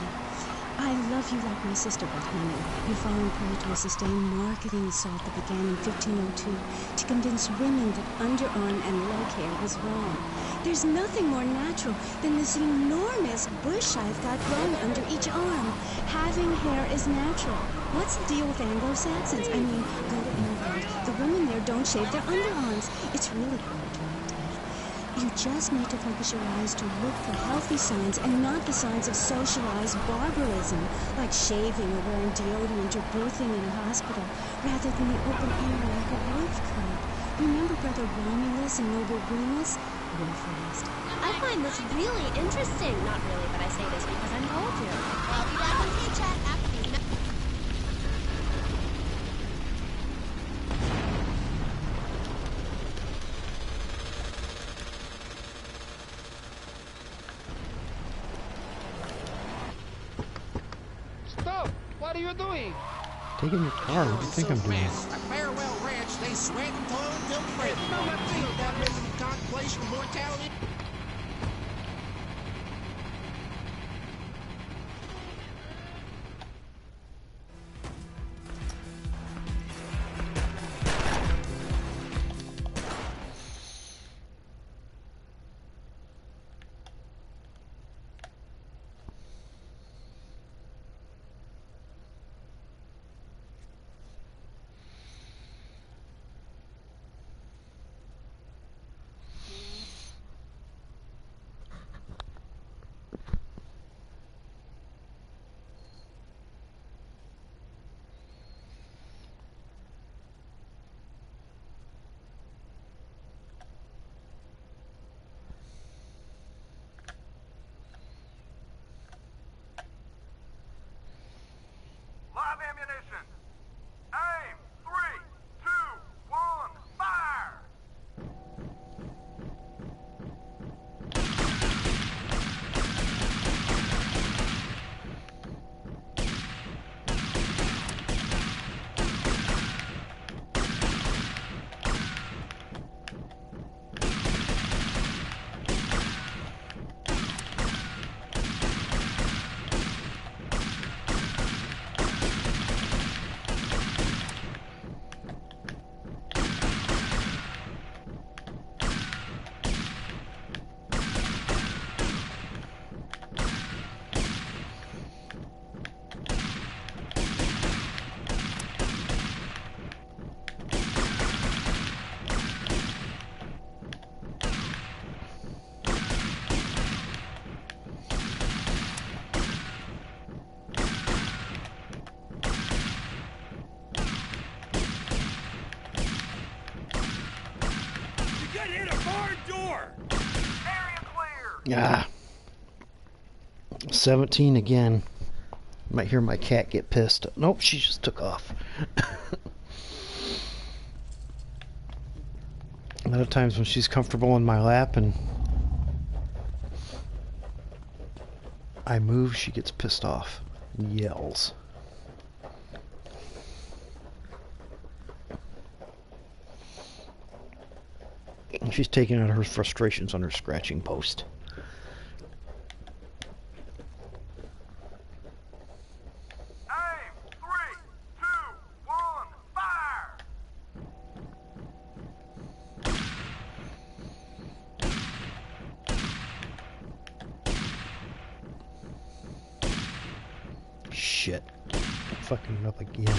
I love you like my sister, but honey, you're falling prey to a sustained marketing assault that began in 1502 to convince women that underarm and leg hair was wrong. There's nothing more natural than this enormous bush I've got growing under each arm. Having hair is natural. What's the deal with Anglo-Saxons? I mean, go to England. The women there don't shave their underarms. It's really hard to imitate. You just need to focus your eyes to look for healthy signs and not the signs of socialized barbarism, like shaving or wearing deodorant or birthing in a hospital, rather than the open air like a wolf cub. Remember Brother Romulus and Noble Remus?
I find this really interesting. Not really, but I say this because I'm told to. I'll be back on K-Chat after these
Stop! What are you doing?
Taking your car. What do you think I'm doing?
At Farewell Ranch, they sweat and toil until breath. No, not think about living in contemplation of mortality.
Live ammunition. Aim. 3, 2, 1, fire!
Ah. 17 again. Might hear my cat get pissed. Nope, she just took off. A lot of times when she's comfortable in my lap and I move, she gets pissed off and yells. And she's taking out her frustrations on her scratching post. Shit. Fucking it up again.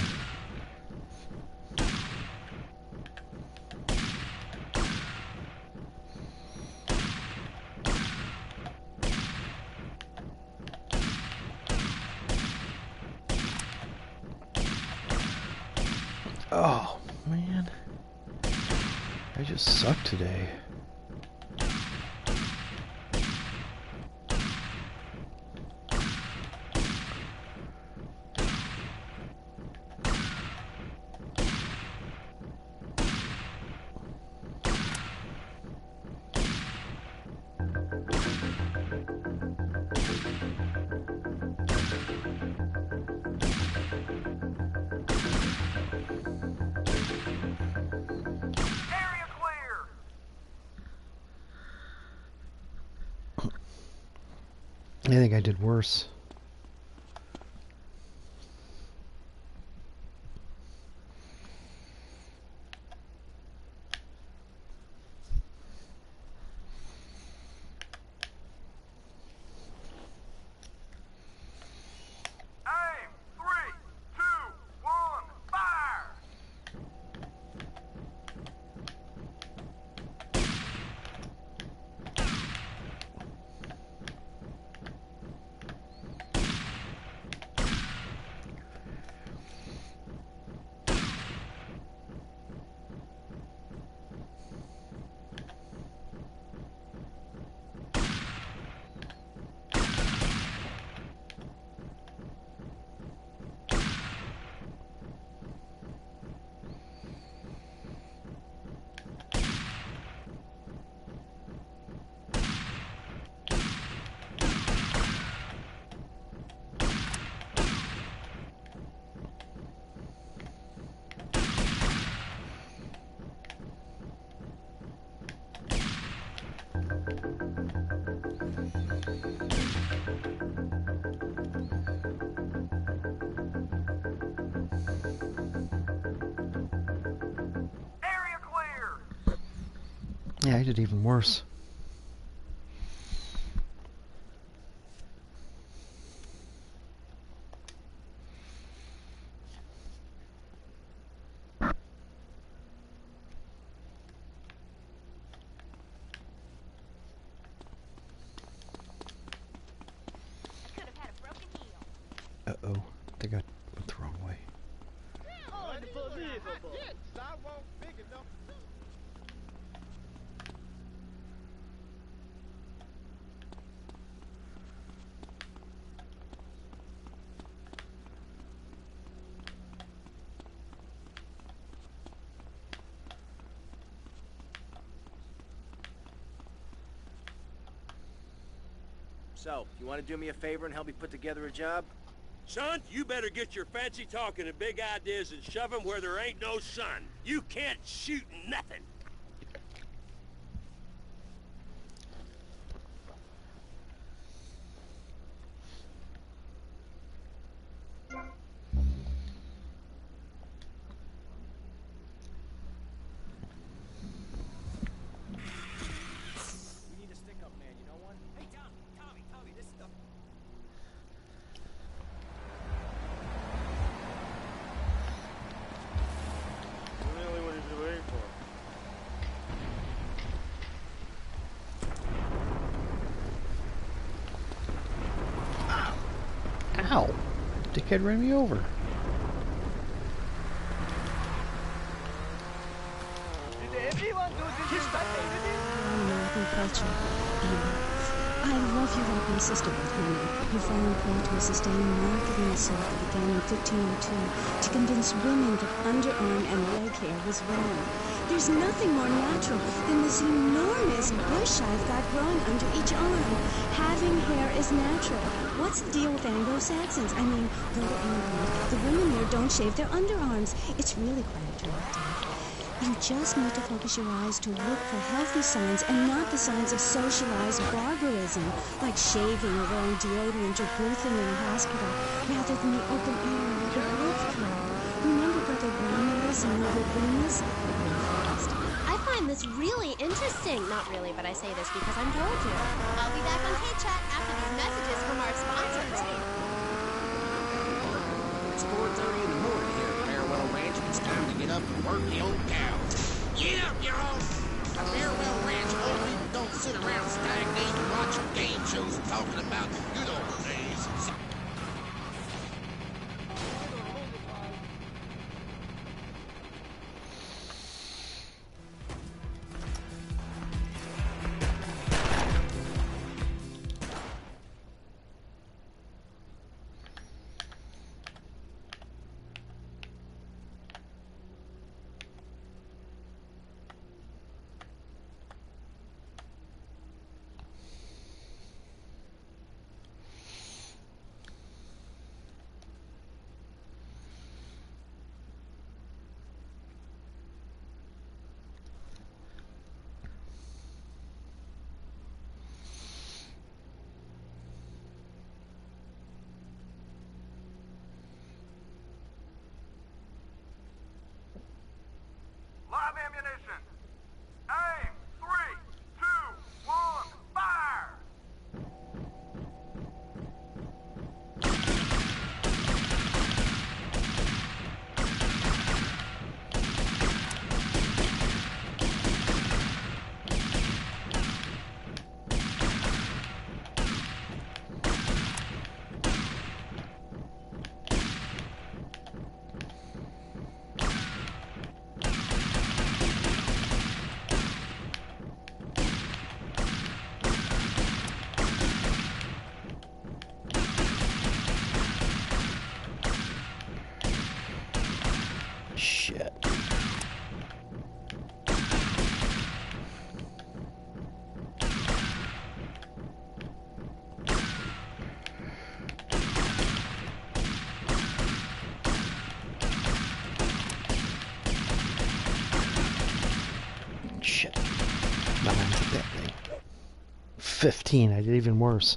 Oh, man. I just suck today. I think I did worse. Yeah, I did even worse. Uh-oh, I think I went the wrong way.
So, you want to do me a favor and help me put together a job?
Son, you better get your fancy talking and big ideas and shove them where there ain't no sun. You can't shoot nothing.
We need a stick-up man, you know one?
Hey, Tommy, this stuff.
Really, what is he waiting for?
Ow! Dickhead ran me over.
Did everyone do this American culture. I love your open sister with Hannah, who found Plato sustaining marketing assault that began in 1502 to convince women that underarm and leg hair was wrong. There's nothing more natural than this enormous bush I've got growing under each arm. Having hair is natural. What's the deal with Anglo-Saxons? I mean, go to England. The women there don't shave their underarms. It's really quite attractive. You just need to focus your eyes to look for healthy signs and not the signs of socialized barbarism, like shaving or wearing deodorant or birthing in a hospital, rather than the open air where the wolf club. Remember Brother Romulus and Mother Venus?
I find this really interesting. Not really, but I say this because I'm told to. I'll be back on K-Chat after these messages from our sponsors.
It's 4:30 in the morning here at Farewell Ranch, and it's time to get up and work the old cow. Get up, y'all! At Farewell Ranch, old people don't sit around stagnating watching game shows and talking about the good old days.
Live ammunition. Aim. 3, 2, 1, fire!
Shit. Shit. No, I took that thing. 15, I did even worse.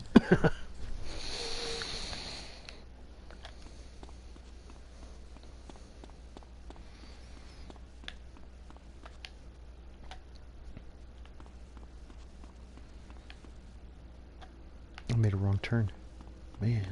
wrong turn. Man.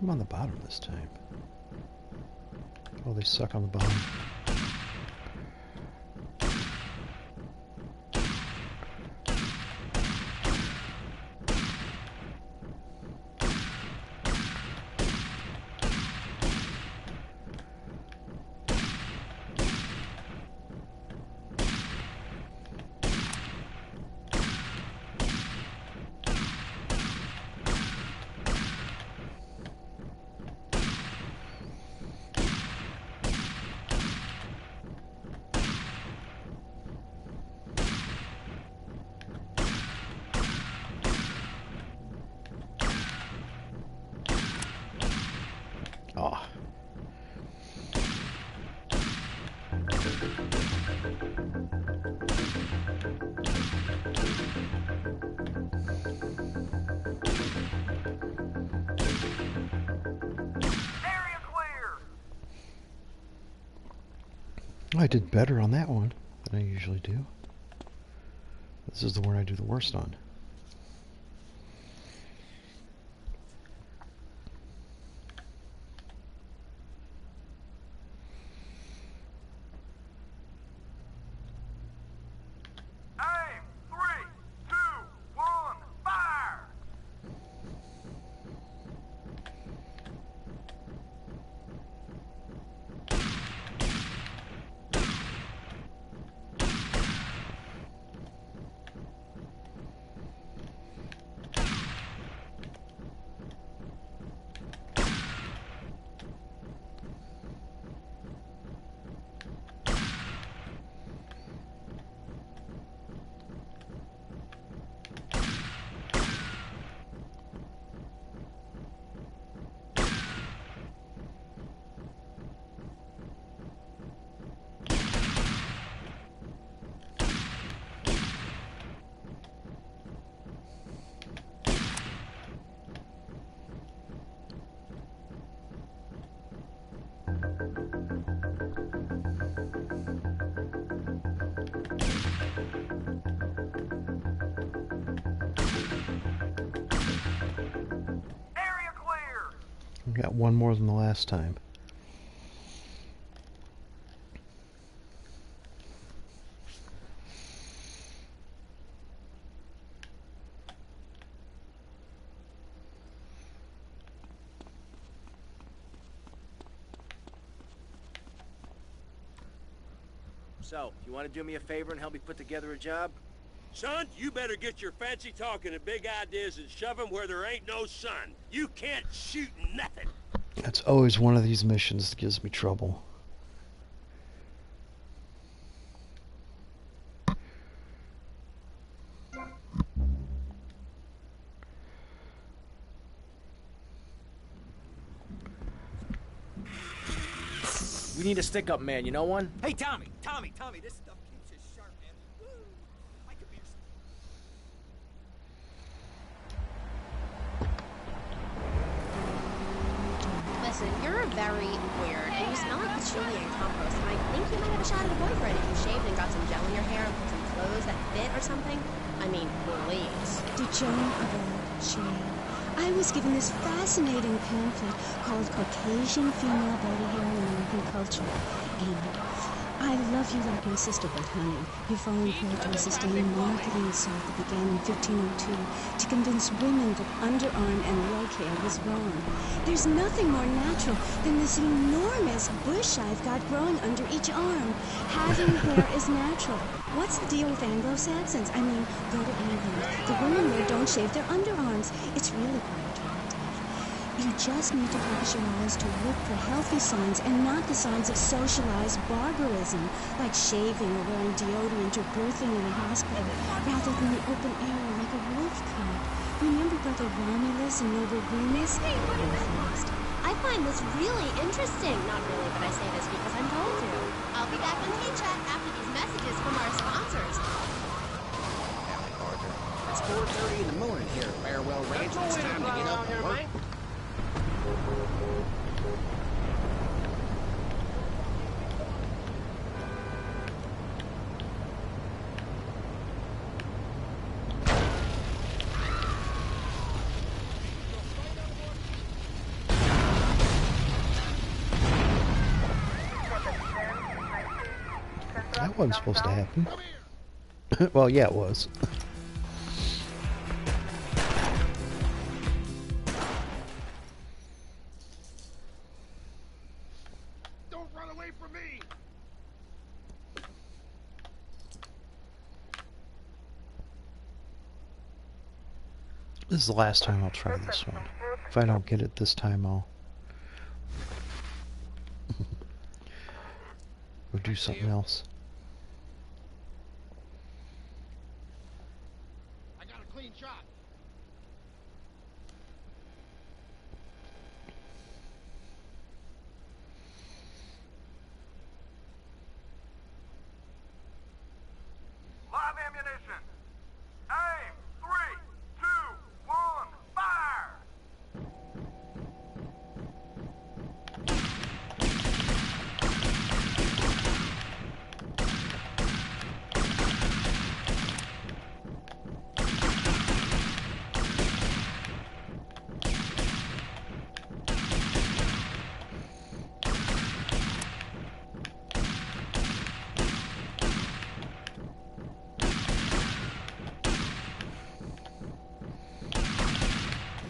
I'm on the bottom this time. Oh, they suck on the bottom. Oh. I did better on that one than I usually do. This is the one I do the worst on. Got one more than the last time.
So, you want to do me a favor and help me put together a job?
Son, you better get your fancy talking and big ideas and shove them where there ain't no sun. You can't shoot nothing.
That's always one of these missions that gives me trouble.
We need a stick-up man, you know one?
Hey, Tommy, this stuff keeps you sharp, man. Woo! I could be your...
Listen, you're very weird, and you smell like patchouli and compost, and I think you might have a shot at a boyfriend if you shaved and got some gel in your hair and put some clothes that fit or something. I mean, please.
To Joan avoid shame. I was given this fascinating pamphlet called Caucasian Female Body Hair in American Culture. And I love you like my sister, but honey, you're falling prey to a systemic marketing assault that began in 1502 to convince women that underarm and leg hair was wrong. There's nothing more natural than this enormous bush I've got growing under each arm. Having hair is natural. What's the deal with Anglo-Saxons? I mean, go to England. The women there don't shave their underarms. It's really quite attractive. You just need to focus your eyes to look for healthy signs and not the signs of socialized barbarism, like shaving or wearing deodorant or birthing in a hospital, rather than the open air like a wolf cub. Remember Brother Romulus and Noble Remus?
I find this really interesting. Not really, but I say this because I'm told to. I'll be back on K-Chat after these messages from our sponsors.
It's 4:30 in the morning here at Farewell Ranch. It's time to get up and work.
That wasn't supposed to happen. Well, yeah, it was.
Don't run away from me!
This is the last time I'll try this one. If I don't get it this time, I'll go do something else.
I got a clean shot.
Live ammunition! Aim! 3, 2, 1, fire!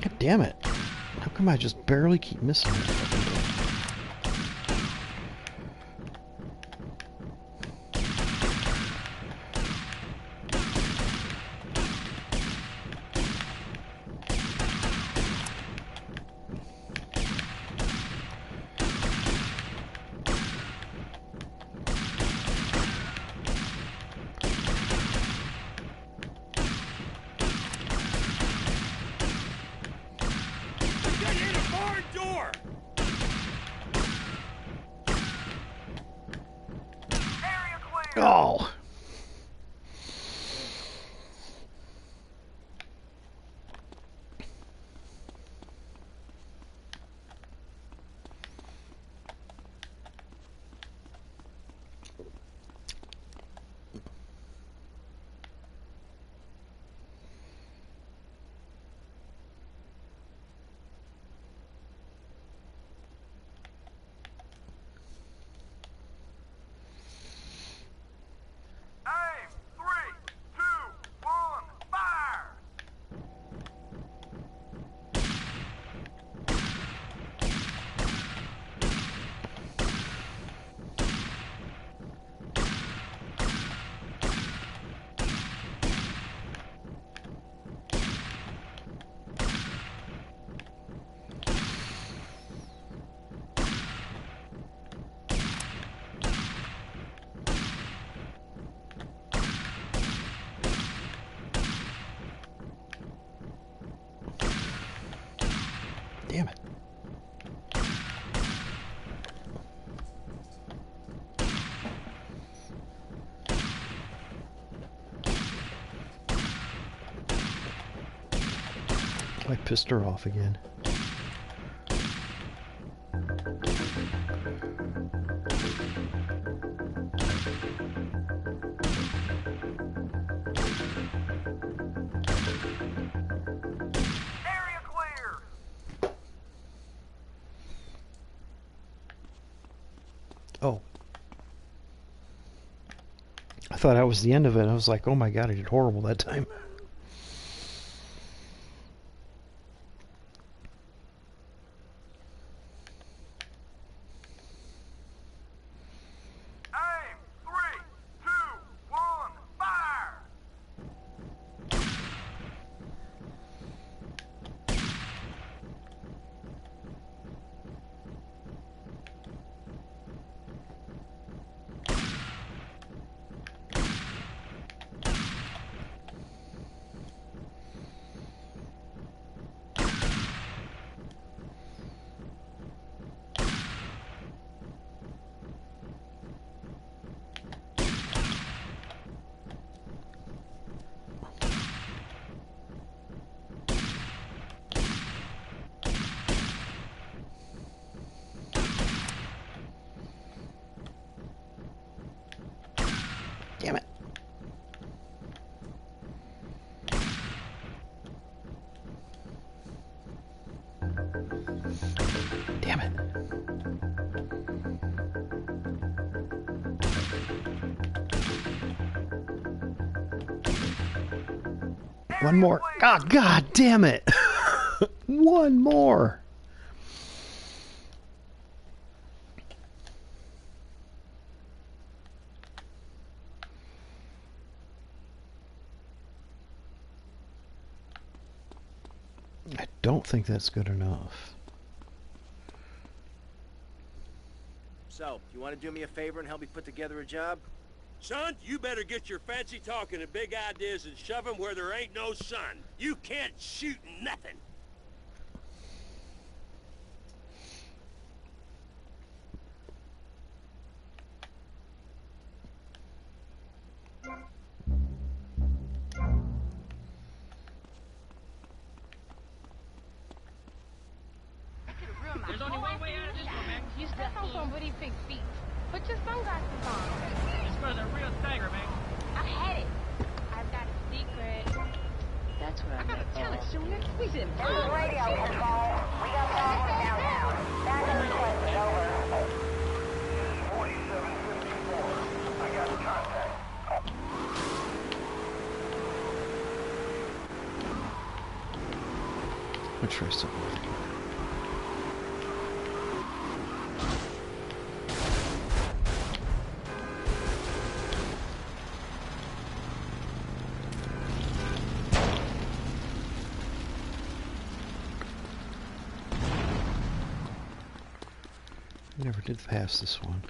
God damn it. How come I just barely keep missing it?
Get in a barn door!
Oh!
Aim! 3, 2, 1, fire!
Damn it. I pissed her off again.
Area clear!
Oh. I thought that was the end of it. I was like, oh my god, I did horrible that time.
Aim! 3, 2, 1, fire!
One more. Oh, God damn it. One more. I don't think that's good enough.
So, you want to do me a favor and help me put together a job?
Son, you better get your fancy talking and big ideas and shove them where there ain't no sun. You can't shoot nothing.
There's only one way out of this one, man. You step on some pretty big feet. Put your sunglasses on.
This girl's a real tiger, man.
I had it. I've got a secret.
That's what
I gotta tell it, Junior. We did
This is radio control. We got problems downtown. Backup request is over. 4754. I got contact.
I'll try something. Never did pass this one.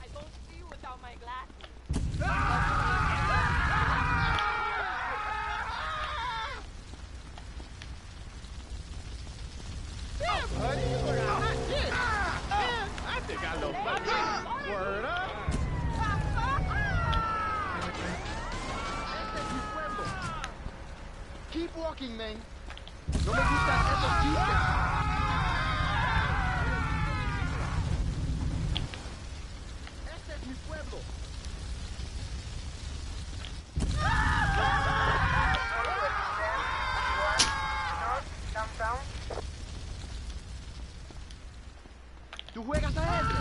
I don't see without my glasses.
I think I know something. Word up.
Keep walking, man. No me gustan esos chistes. Este es mi pueblo. ¿Tú juegas a ese?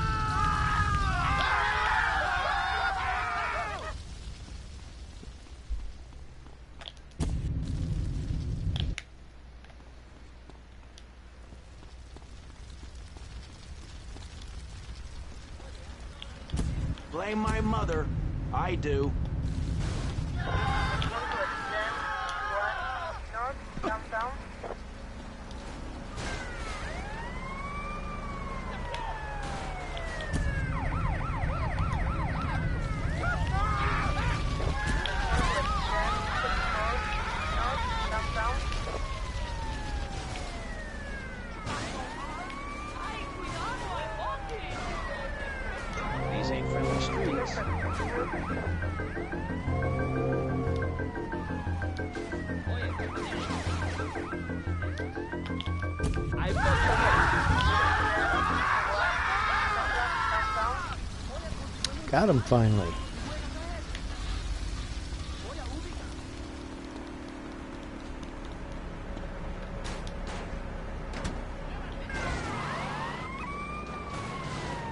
Blame my mother. I do.
These ain't friendly streets.
Got him finally.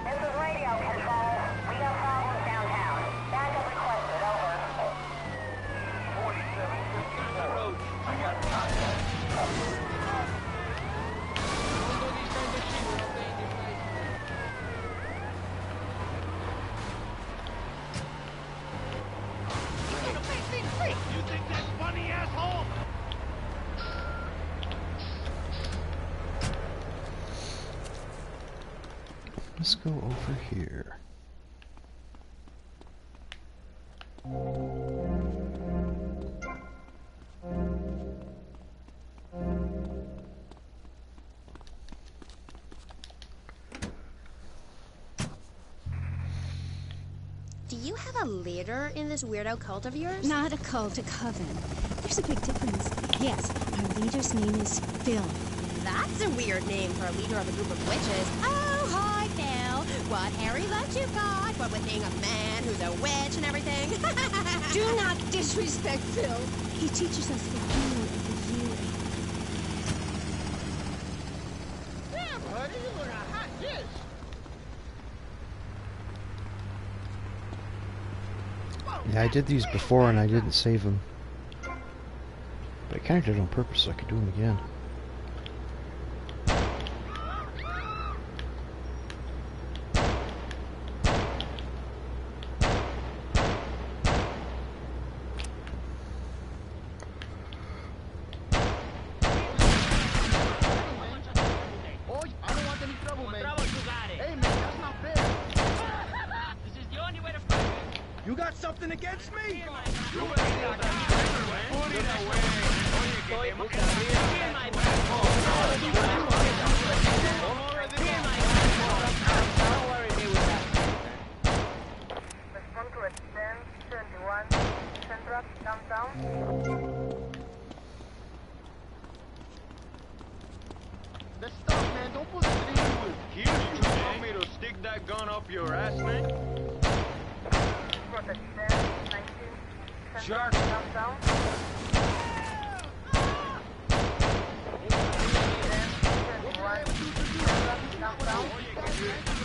This is radio control. We got problems downtown. Backup requested. Over. 4754. I got contact.
You think that's funny, asshole?
Let's go over here.
Do you have a leader in this weirdo cult of yours?
Not a cult, a coven. There's a big difference. Yes, our leader's name is Phil.
That's a weird name for a leader of a group of witches. Oh, hi, Phil. what Harry let you got, but with being a man who's a witch and everything.
Do not disrespect Phil. He teaches us the view of the view.
Yeah, buddy, you look a hot dish.
Yeah, I did these before and I didn't save them. But I kind of did it on purpose so I could do them again.
You got something against me?
Let's stop, man. Don't pull the trigger. Will kill you, man. Want me to stick that gun up your ass, man? Shark.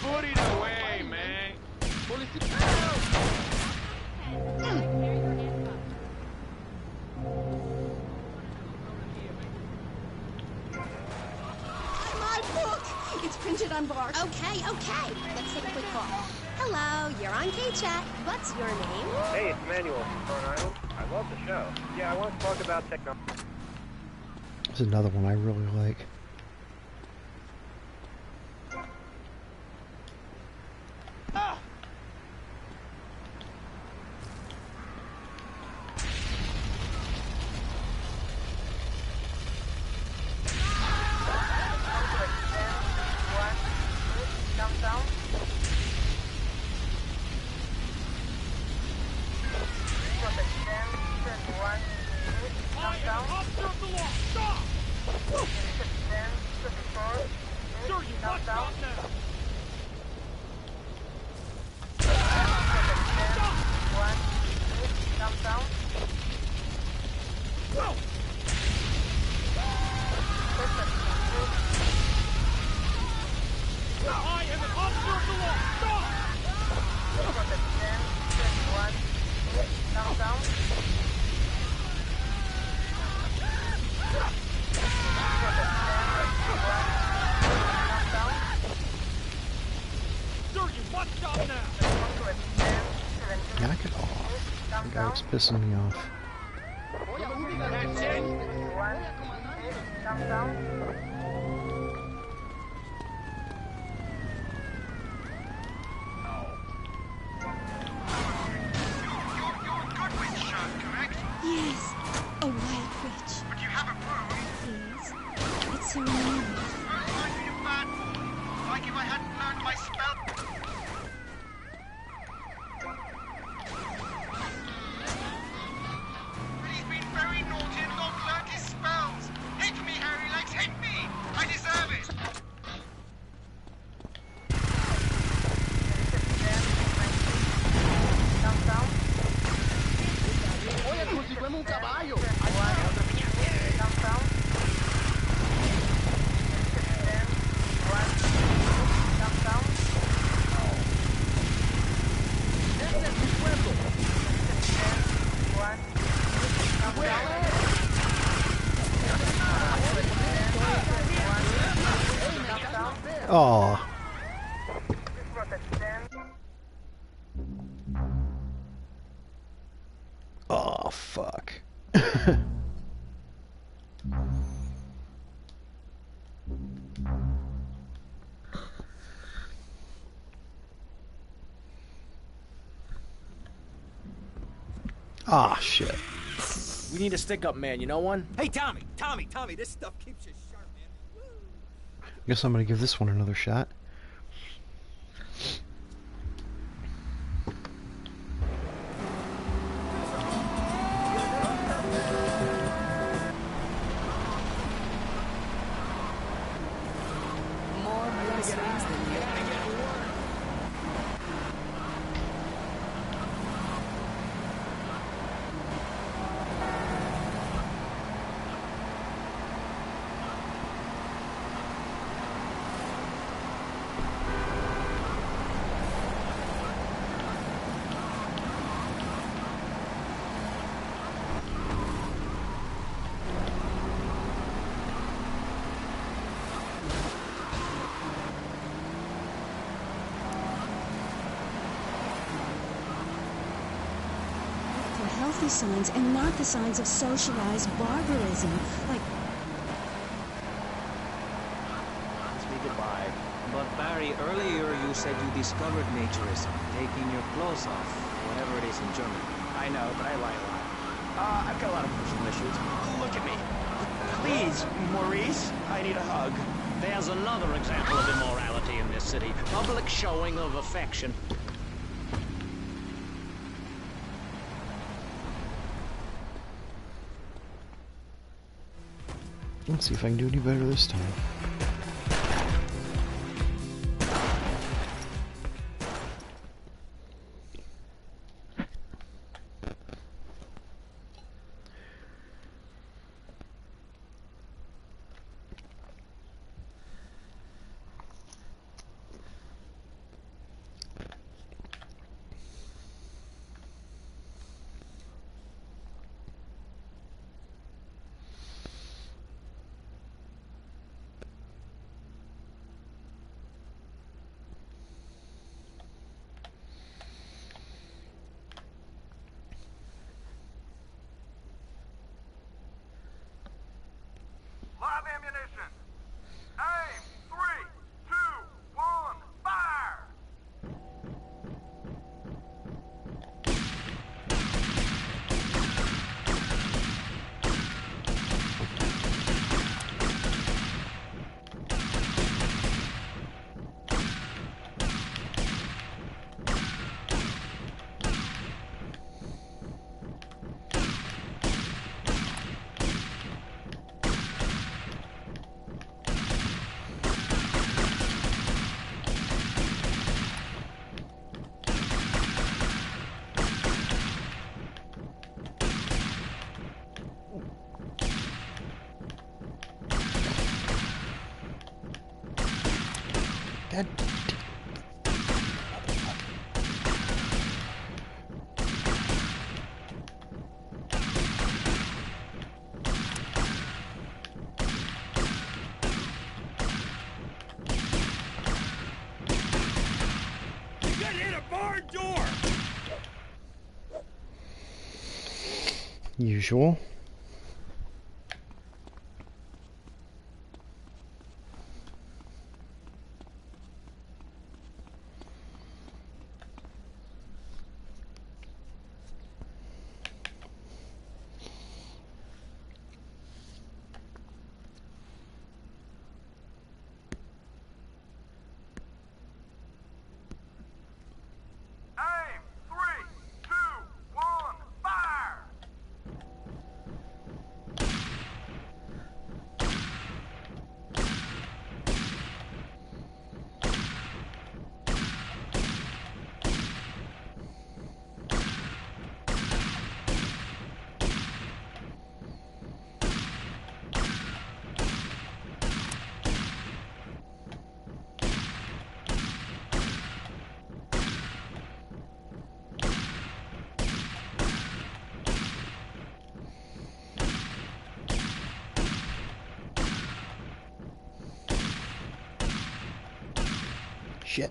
Put it away, man.
My book! It's printed on bark. Okay. Let's take a quick call. Hello, you're on K-Chat. What's your name?
Hey, it's Manuel from Rhode Island. I love the show. Yeah, I want to talk about technology.
There's another one I really like. Knock it off. The guy's pissing me off.
Yes, a white witch.
But you have a broom?
Yes, it's a woman.
I'd be a bad boy. Like if I hadn't learned my spell. But he's been very naughty and not learned his spells. Hit me, Harry Legs, hit me! I deserve it!
Oye, conseguimos un caballo.
Aw. Oh, fuck. Ah, shit.
We need a stick-up man, you know one?
Hey, Tommy, this stuff keeps you sharp, man.
Guess I'm gonna give this one another shot.
healthy signs and not the signs of socialized barbarism, like...
Say goodbye. But Barry, earlier you said you discovered naturism, taking your clothes off, whatever it is in German.
I know, but I lie a lot. I've got a lot of personal issues. Look at me. Please, Maurice, I need a hug.
There's another example of immorality in this city. Public showing of affection.
Let's see if I can do any better this time.
Live ammunition. Aim. 3, 2, 1, fire!
God.
You got hit a barn door!
Usual.
Aim. 3, 2, 1, fire!
Shit.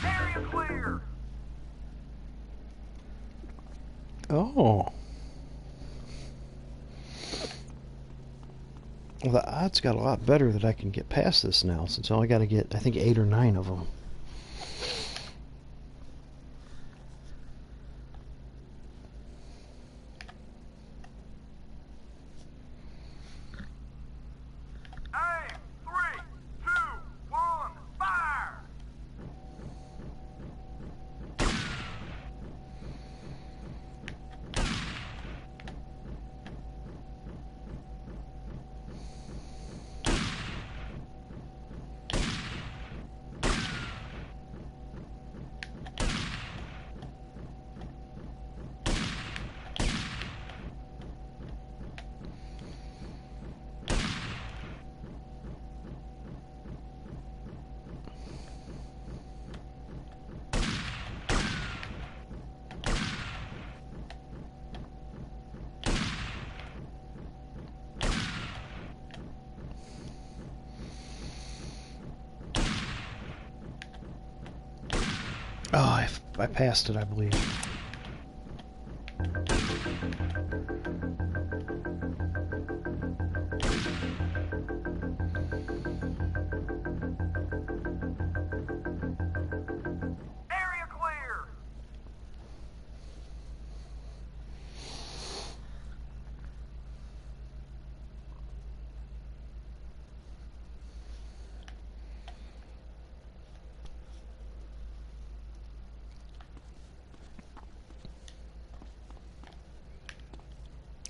Area clear!
Oh. Well, the odds got a lot better that I can get past this now, since I only got to get, I think, 8 or 9 of them.
Aim. 3, 2, 1, fire!
Oh, I passed it, I believe.
Area clear!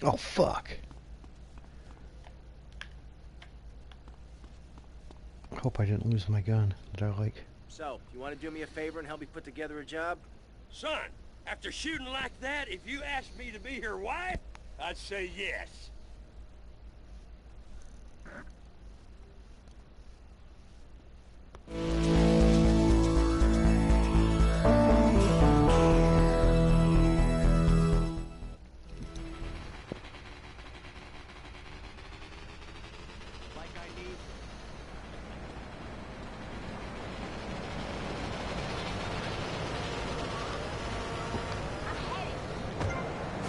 Oh, fuck. I hope I didn't lose my gun that I like.
So, you want to do me a favor and help me put together a job?
Son, after shooting like that, if you asked me to be your wife, I'd say yes.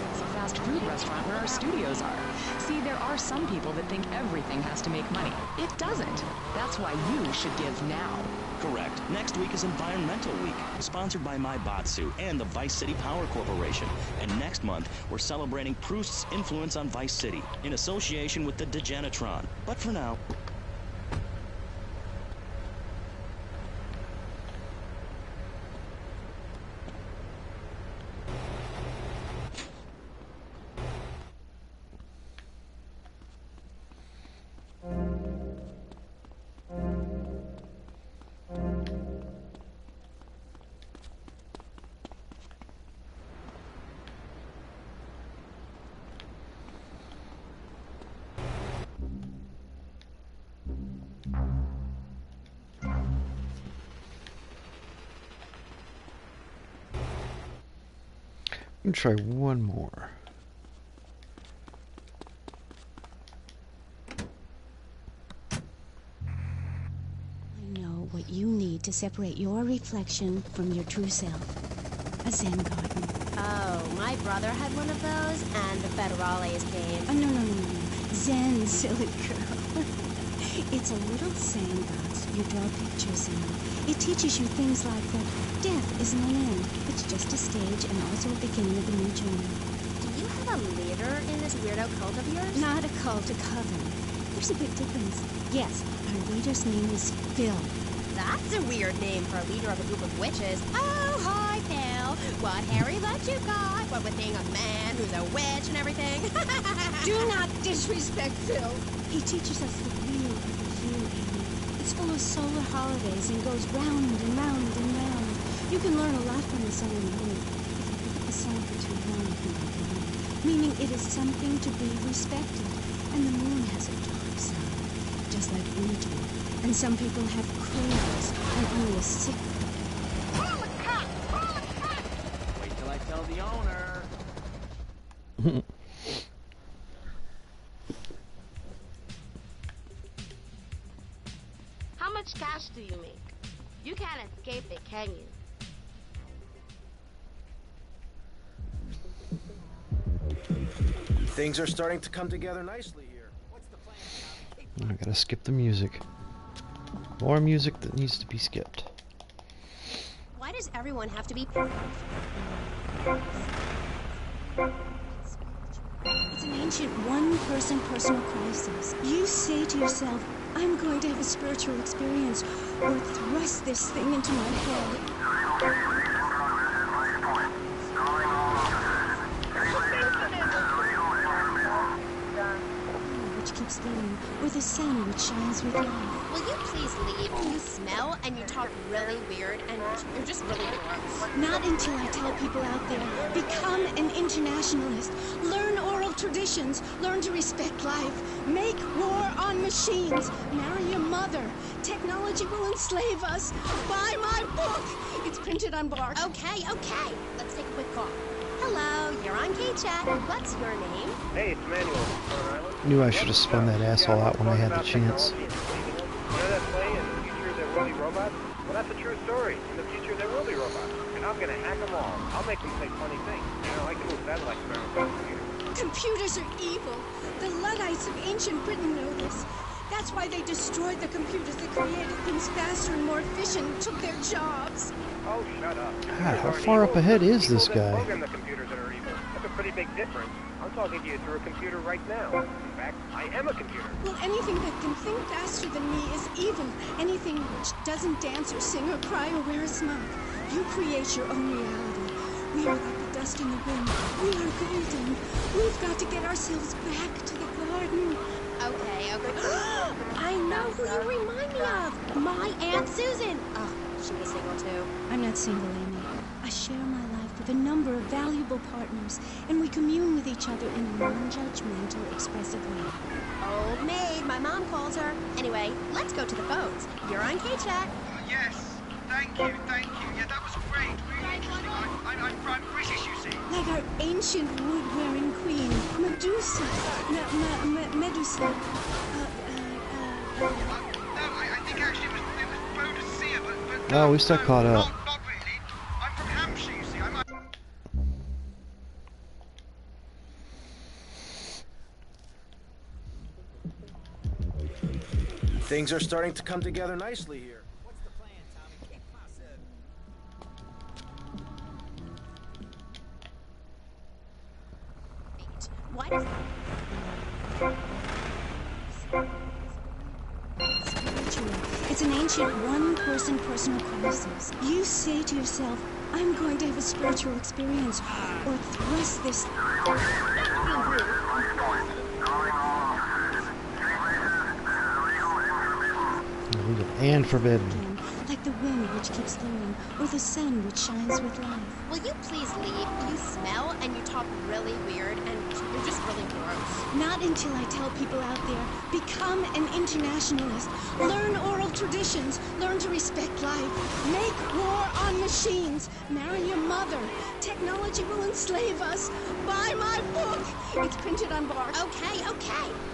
It's a fast food restaurant where our studios are. See, there are some people that think everything has to make money. It doesn't. That's why you should give now.
Correct. Next week is Environmental Week, sponsored by Maibatsu and the Vice City Power Corporation. And next month, we're celebrating Proust's influence on Vice City in association with the Degenitron. But for now...
I'm gonna try one more.
I know what you need to separate your reflection from your true self. A Zen garden. Oh, my brother had one of those, and the Federales came. Oh, no. Zen, silly girl. It's a little sandbox you draw pictures in. It teaches you things like that death isn't an end. It's just a stage and also a beginning of a new journey. Do you have a leader in this weirdo cult of yours? Not a cult, a coven. There's a big difference. Yes, our leader's name is Phil. That's a weird name for a leader of a group of witches. Oh, hi, Phil. What hairy butt you got? What with being a man who's a witch and everything? Do not disrespect Phil. He teaches us the wheel of the year, Amy. It's full of solar holidays and goes round and round and round. You can learn a lot from the sun and moon. If you look at the sun for too long, you can go blind. Meaning it is something to be respected. And the moon has a dark side, just like we do. And some people have cravings and only a sick.
Wait till I tell the owner.
How much cash do you make? You can't escape it, can you?
Things are starting to come together nicely here.
I gotta skip the music. More music that needs to be skipped.
Why does everyone have to be... It's an ancient one-person personal crisis. You say to yourself, I'm going to have a spiritual experience, or thrust this thing into my head. Which keeps going, or the sun which shines with life.
Will you please leave? You smell and you talk really weird and you're just really gross.
Not until I tell people out there, become an internationalist. Learn oral traditions. Learn to respect life. Make war on machines. Marry your mother. Technology will enslave us. Buy my book. It's printed on bark.
Okay. Let's take a quick call. Hello, you're on K-Chat. What's your name?
Hey, it's Manuel. Stone Island.
Knew I should have spun that asshole out when I had the chance.
You know that play, in the future there will be robots? Well, that's a true story. In the future there will be robots. I'm gonna hack them all. I'll make them say funny things. You know, I can move satellite around with a computer.
Computers are evil. The Luddites of ancient Britain know this. That's why they destroyed the computers that created things faster and more efficient and took their jobs.
Oh, shut up.
God, how far up ahead is this guy?
Program the computers that are evil. That's a pretty big difference. I'm talking to you through a computer right now. In fact, I am a computer.
Well, anything that can think faster than me is evil. Anything which doesn't dance or sing or cry or wear a smock. You create your own reality. We are like the dust in the wind. We are golden. We've got to get ourselves back to the garden.
Okay. I know who you remind me of. My Aunt Susan. Oh, she was single too.
I'm not single, Amy. I share my life with a number of valuable partners, and we commune with each other in a non-judgmental, expressive way.
Old maid, my mom calls her. Anyway, let's go to the phones. You're on K-Chat.
Yes, thank you. Yeah, that was great. Really interesting. I'm British, you see.
Like our ancient wood-wearing queen, Medusa. Medusa.
No, I think actually it was Boadicea, but
Oh, we still caught up.
not really. I'm from Hampshire, you see.
Things are starting to come together nicely here.
What's the plan, Tommy? Kick myself.
Why does...
Spiritual. It's an ancient one-person personal crisis. You say to yourself, I'm going to have a spiritual experience, or thrust this...
And forbidden.
Like the wind which keeps flowing, or the sun which shines with life.
Will you please leave? You smell and you talk really weird and you're just really gross.
Not until I tell people out there, become an internationalist. Learn oral traditions. Learn to respect life. Make war on machines. Marry your mother. Technology will enslave us. Buy my book. It's printed on bark.
Okay.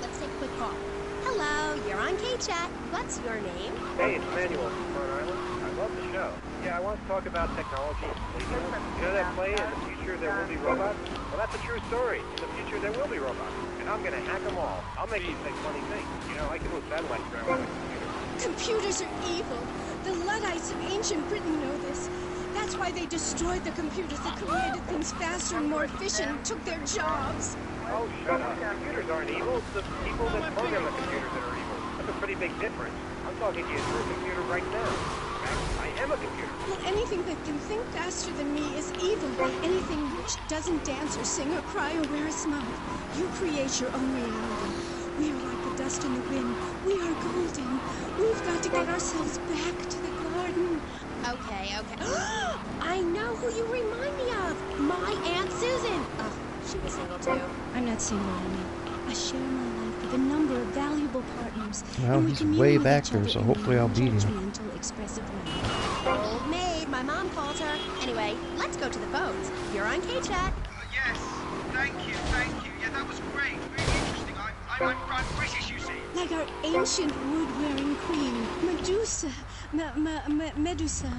Let's take a quick call. Hello, you're on K-Chat. What's your name?
Hey, it's Manuel from Rhode Island. I love the show. Yeah, I want to talk about technology. You know that play, In the Future There Will Be Robots? Well, that's a true story. In the future, there will be robots. And I'm going to hack them all. I'll make them say funny things. You know, I can move satellites around with a computer.
Computers are evil. The Luddites of ancient Britain know this. That's why they destroyed the computers that created things faster and more efficient and took their jobs.
Oh, shut up. Computers aren't evil. It's the people that program the computers that are evil. That's a pretty big difference. I'm talking to you through a computer right now. In fact, I am a computer.
Well, anything that can think faster than me is evil. Anything which doesn't dance or sing or cry or wear a smock. You create your own reality. We are like the dust in the wind. We are golden. We've got to get ourselves back to the garden.
Okay. I know who you remind me of. My Aunt Susan. Oh, she was single too.
I'm not single, Amy. I share my life with a number of valuable partners.
Well,
and we
he's
commune
way
with
back
each
there,
other
so
in a
hopefully I'll beat him.
non-judgmental, expressive way.
Old maid, my mom calls her. Anyway, let's go to the phones. You're on K-Chat.
Yes, thank you. Yeah, that was great. Really interesting. I'm British, you see.
Like our ancient wood-wearing queen, Medusa. Medusa.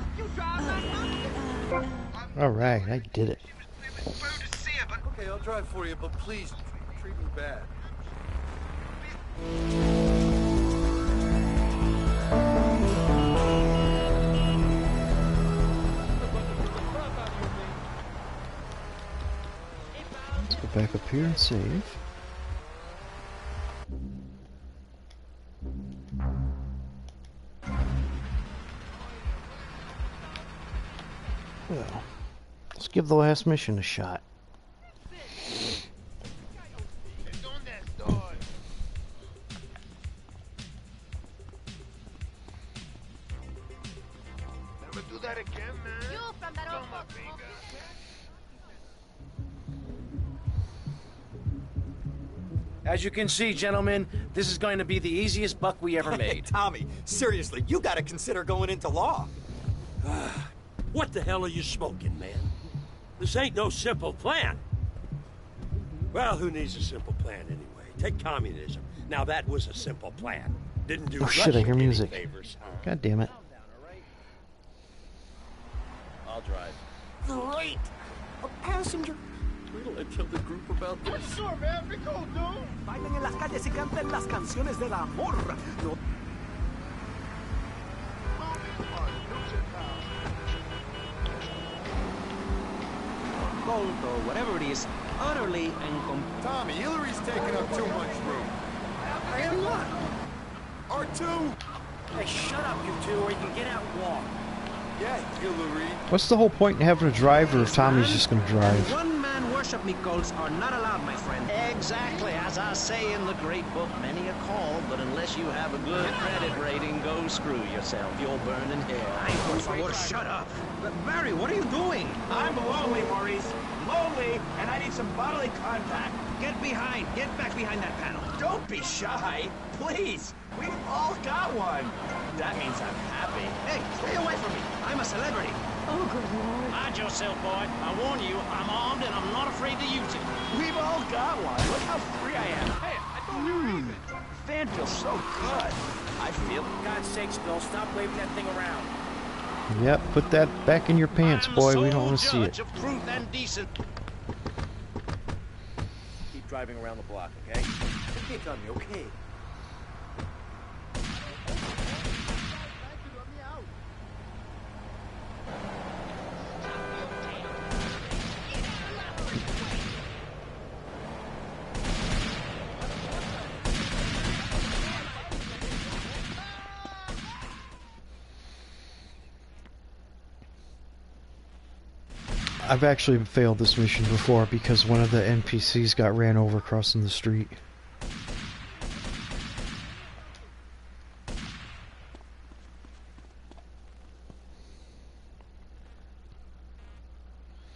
All right, I did it.
Okay, I'll drive for you, but please treat me bad.
Let's go back up here and save. Well, let's give the last mission a shot.
Never do that again, man.
You from that old
As you can see, gentlemen, this is going to be the easiest buck we ever
Hey,
made.
Tommy, seriously, you gotta consider going into law.
What the hell are you smoking, man? This ain't no simple plan. Well, who needs a simple plan anyway? Take communism. Now that was a simple plan. Didn't do
Oh shit,
Russia
I hear
any
music.
favors.
God damn it.
I'll drive. Great! A passenger. Wait till I tell the group about this.
Sure, man. Be cool, dude.
Bailen en las calles y canten las canciones del amor. No.
Bolt or whatever it is, utterly
Tommy, Hillary's taking up too much room.
And what?
R2!
Hey, shut up, you two, or you can get out and walk.
Yeah, Hillary.
What's the whole point in having a driver if Tommy's just gonna drive?
One-man worship me cults are not allowed, my friend.
Exactly. As I say in the great book, many a call, but unless you have a good credit rating, go screw yourself. You'll burn in hell.
Ay, por favor, shut up. Barry, what are you doing?
I'm lonely, Maurice. Lonely, and I need some bodily contact.
Get back behind that panel.
Don't be shy, please. We've all got one. That means I'm happy.
Hey, stay away from me. I'm a celebrity.
Oh, good lord.
Hide yourself, boy. I warn you, I'm armed and I'm not afraid to use it.
We've all got one. Look how free I am. Hey, I thought we were even. Fan feels so good. I feel.
God's sakes, Bill, stop waving that thing around.
Yep, put that back in your pants, boy. We don't want to see it.
Of truth and decent.
Keep driving around the block, okay? Okay, Tommy, okay.
I've actually failed this mission before because one of the NPCs got ran over crossing the street.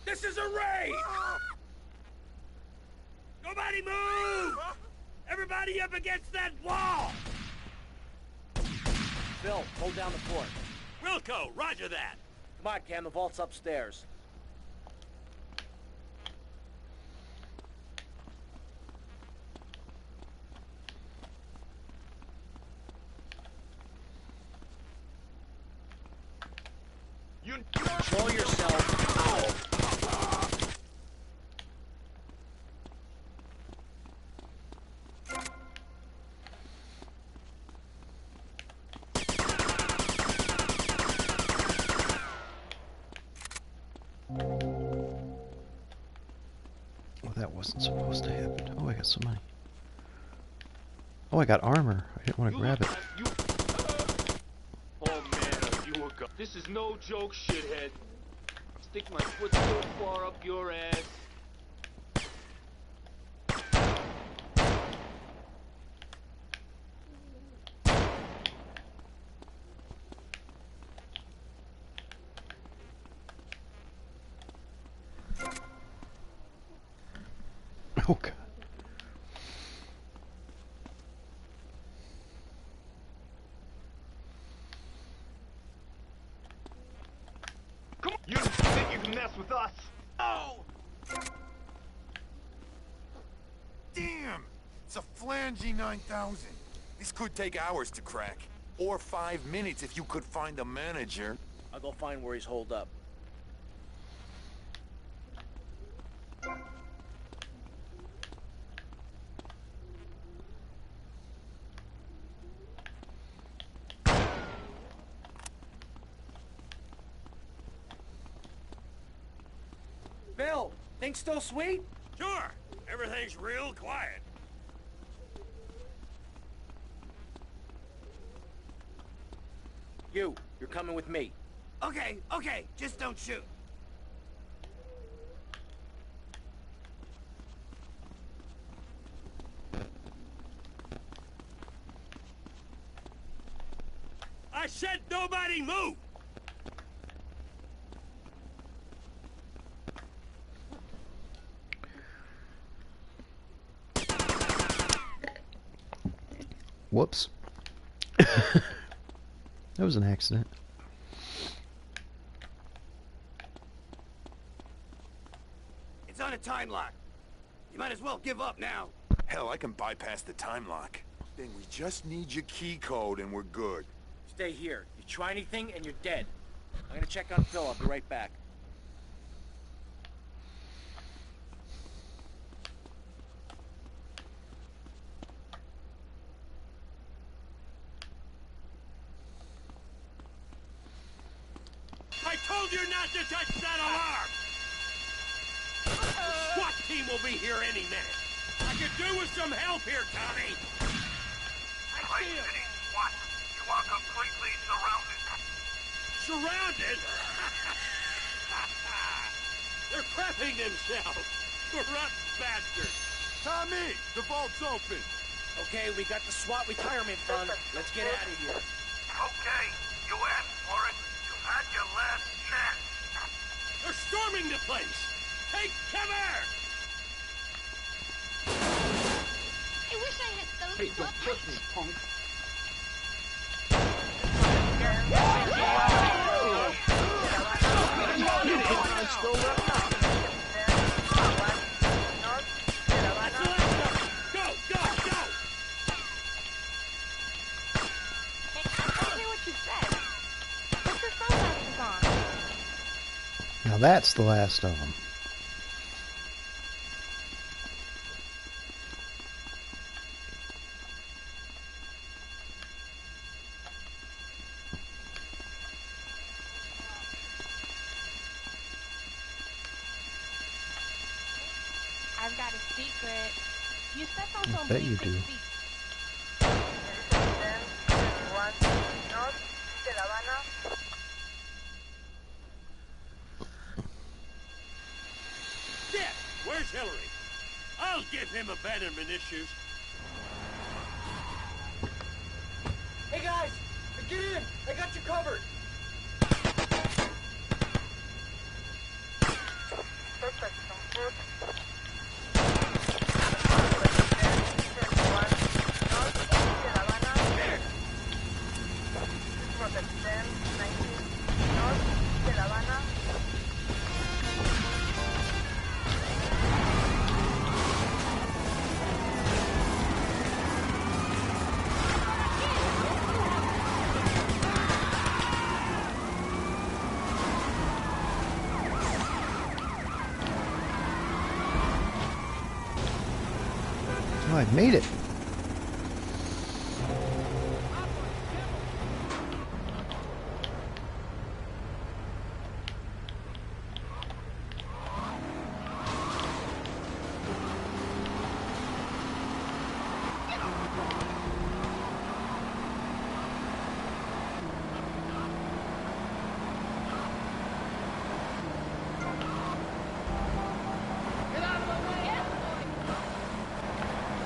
This is a raid! Nobody move! Everybody up against that wall!
Bill, hold down the fort.
Wilco, roger that.
Come on, Cam, the vault's upstairs. Control yourself. Ow!
Oh, that wasn't supposed to happen. Oh, I got some money. Oh, I got armor. I didn't want to grab it.
Oh man, you a go. This is no joke, shithead. Stick my foot so far up your ass.
Oh, God.
Come on! You think you can mess with us? Oh!
Damn! It's a Flangy 9000. This could take hours to crack. Or 5 minutes if you could find a manager.
I'll go find where he's holed up. Bill, things still sweet?
Sure. Everything's real quiet.
You're coming with me.
Okay, just don't shoot.
I said nobody move!
Whoops. That was an accident.
It's on a time lock. You might as well give up now.
Hell, I can bypass the time lock. Then we just need your key code and we're good.
Stay here. You try anything and you're dead. I'm gonna check on Phil. I'll be right back.
told you not to touch that alarm! The SWAT team will be here any minute. I could do with some help here, Tommy.
Vice City SWAT, you are completely surrounded.
Surrounded? They're crapping themselves. Corrupt bastards.
Tommy, the vault's open.
Okay, we got the SWAT retirement fund. Let's get out of here.
Okay, you asked for it. You've had your last chance.
They're storming the place. Take cover!
I wish I had those
Hey, don't push me, punk.
Now that's the last of them.
I've got a secret. You stepped on
I
some
bet you do.
Dick, where's Hillary? I'll give him abandonment issues.
Hey guys, get in! I got you covered!
Oh, I made it.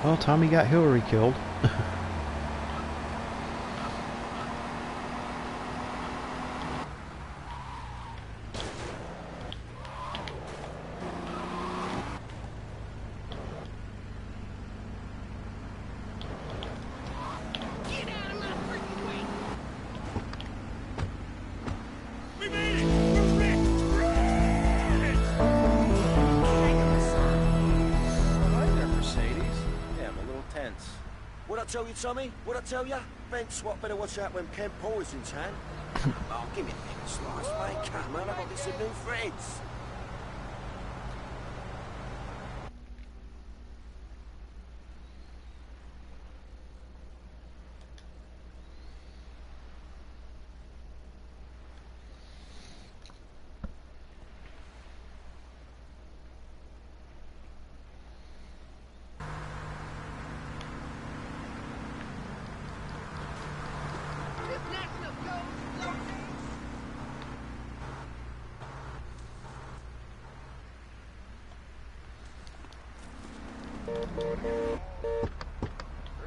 Well, Tommy got Hillary killed.
What'd I tell you, Tommy? What'd I tell you? Ben SWAT better watch out when Ken Poisen's in town. Oh, give me a big slice, mate. Come on, I've got me some new friends.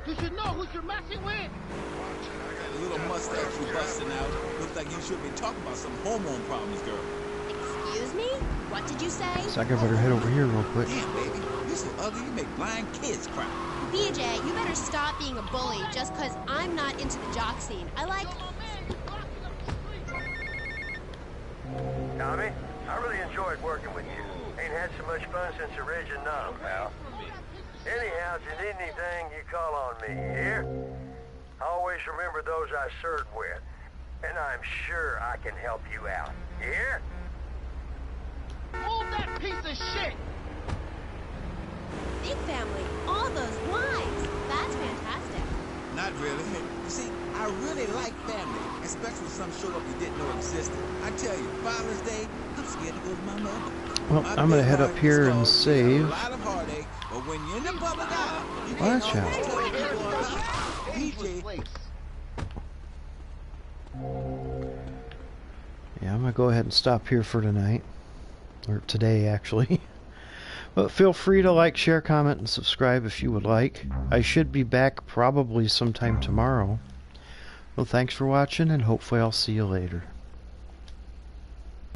You should know who you're messing with.
A little mustache you busting out. Looks like you should be talking about some hormone problems, girl.
Excuse me? What did you say?
So I better head over here real quick.
Damn, baby. You're so ugly you make blind kids cry.
BJ, you better stop being a bully just because I'm not into the jock scene. I like...
Tommy, I really enjoyed working with you. Ain't had so much fun since the Ridge and Nom, pal. Anyhow, if you need anything, you call on me, you hear? Always remember those I served with, and I'm sure I can help you out. You hear?
Move that piece of shit!
Big family, all those wives. That's fantastic.
Not really. You see, I really like family, especially when some show up you didn't know existed. I tell you, Father's Day, I'm scared to go to my mother.
Well, I'm gonna head up here and save.
A lot of heartache, but when you're in the public eye, you
Watch
can't
out.
always tell people about PJ.
Yeah, I'm gonna go ahead and stop here for tonight. Or today, actually. But feel free to like, share, comment, and subscribe if you would like. I should be back probably sometime tomorrow. Well, thanks for watching, and hopefully I'll see you later.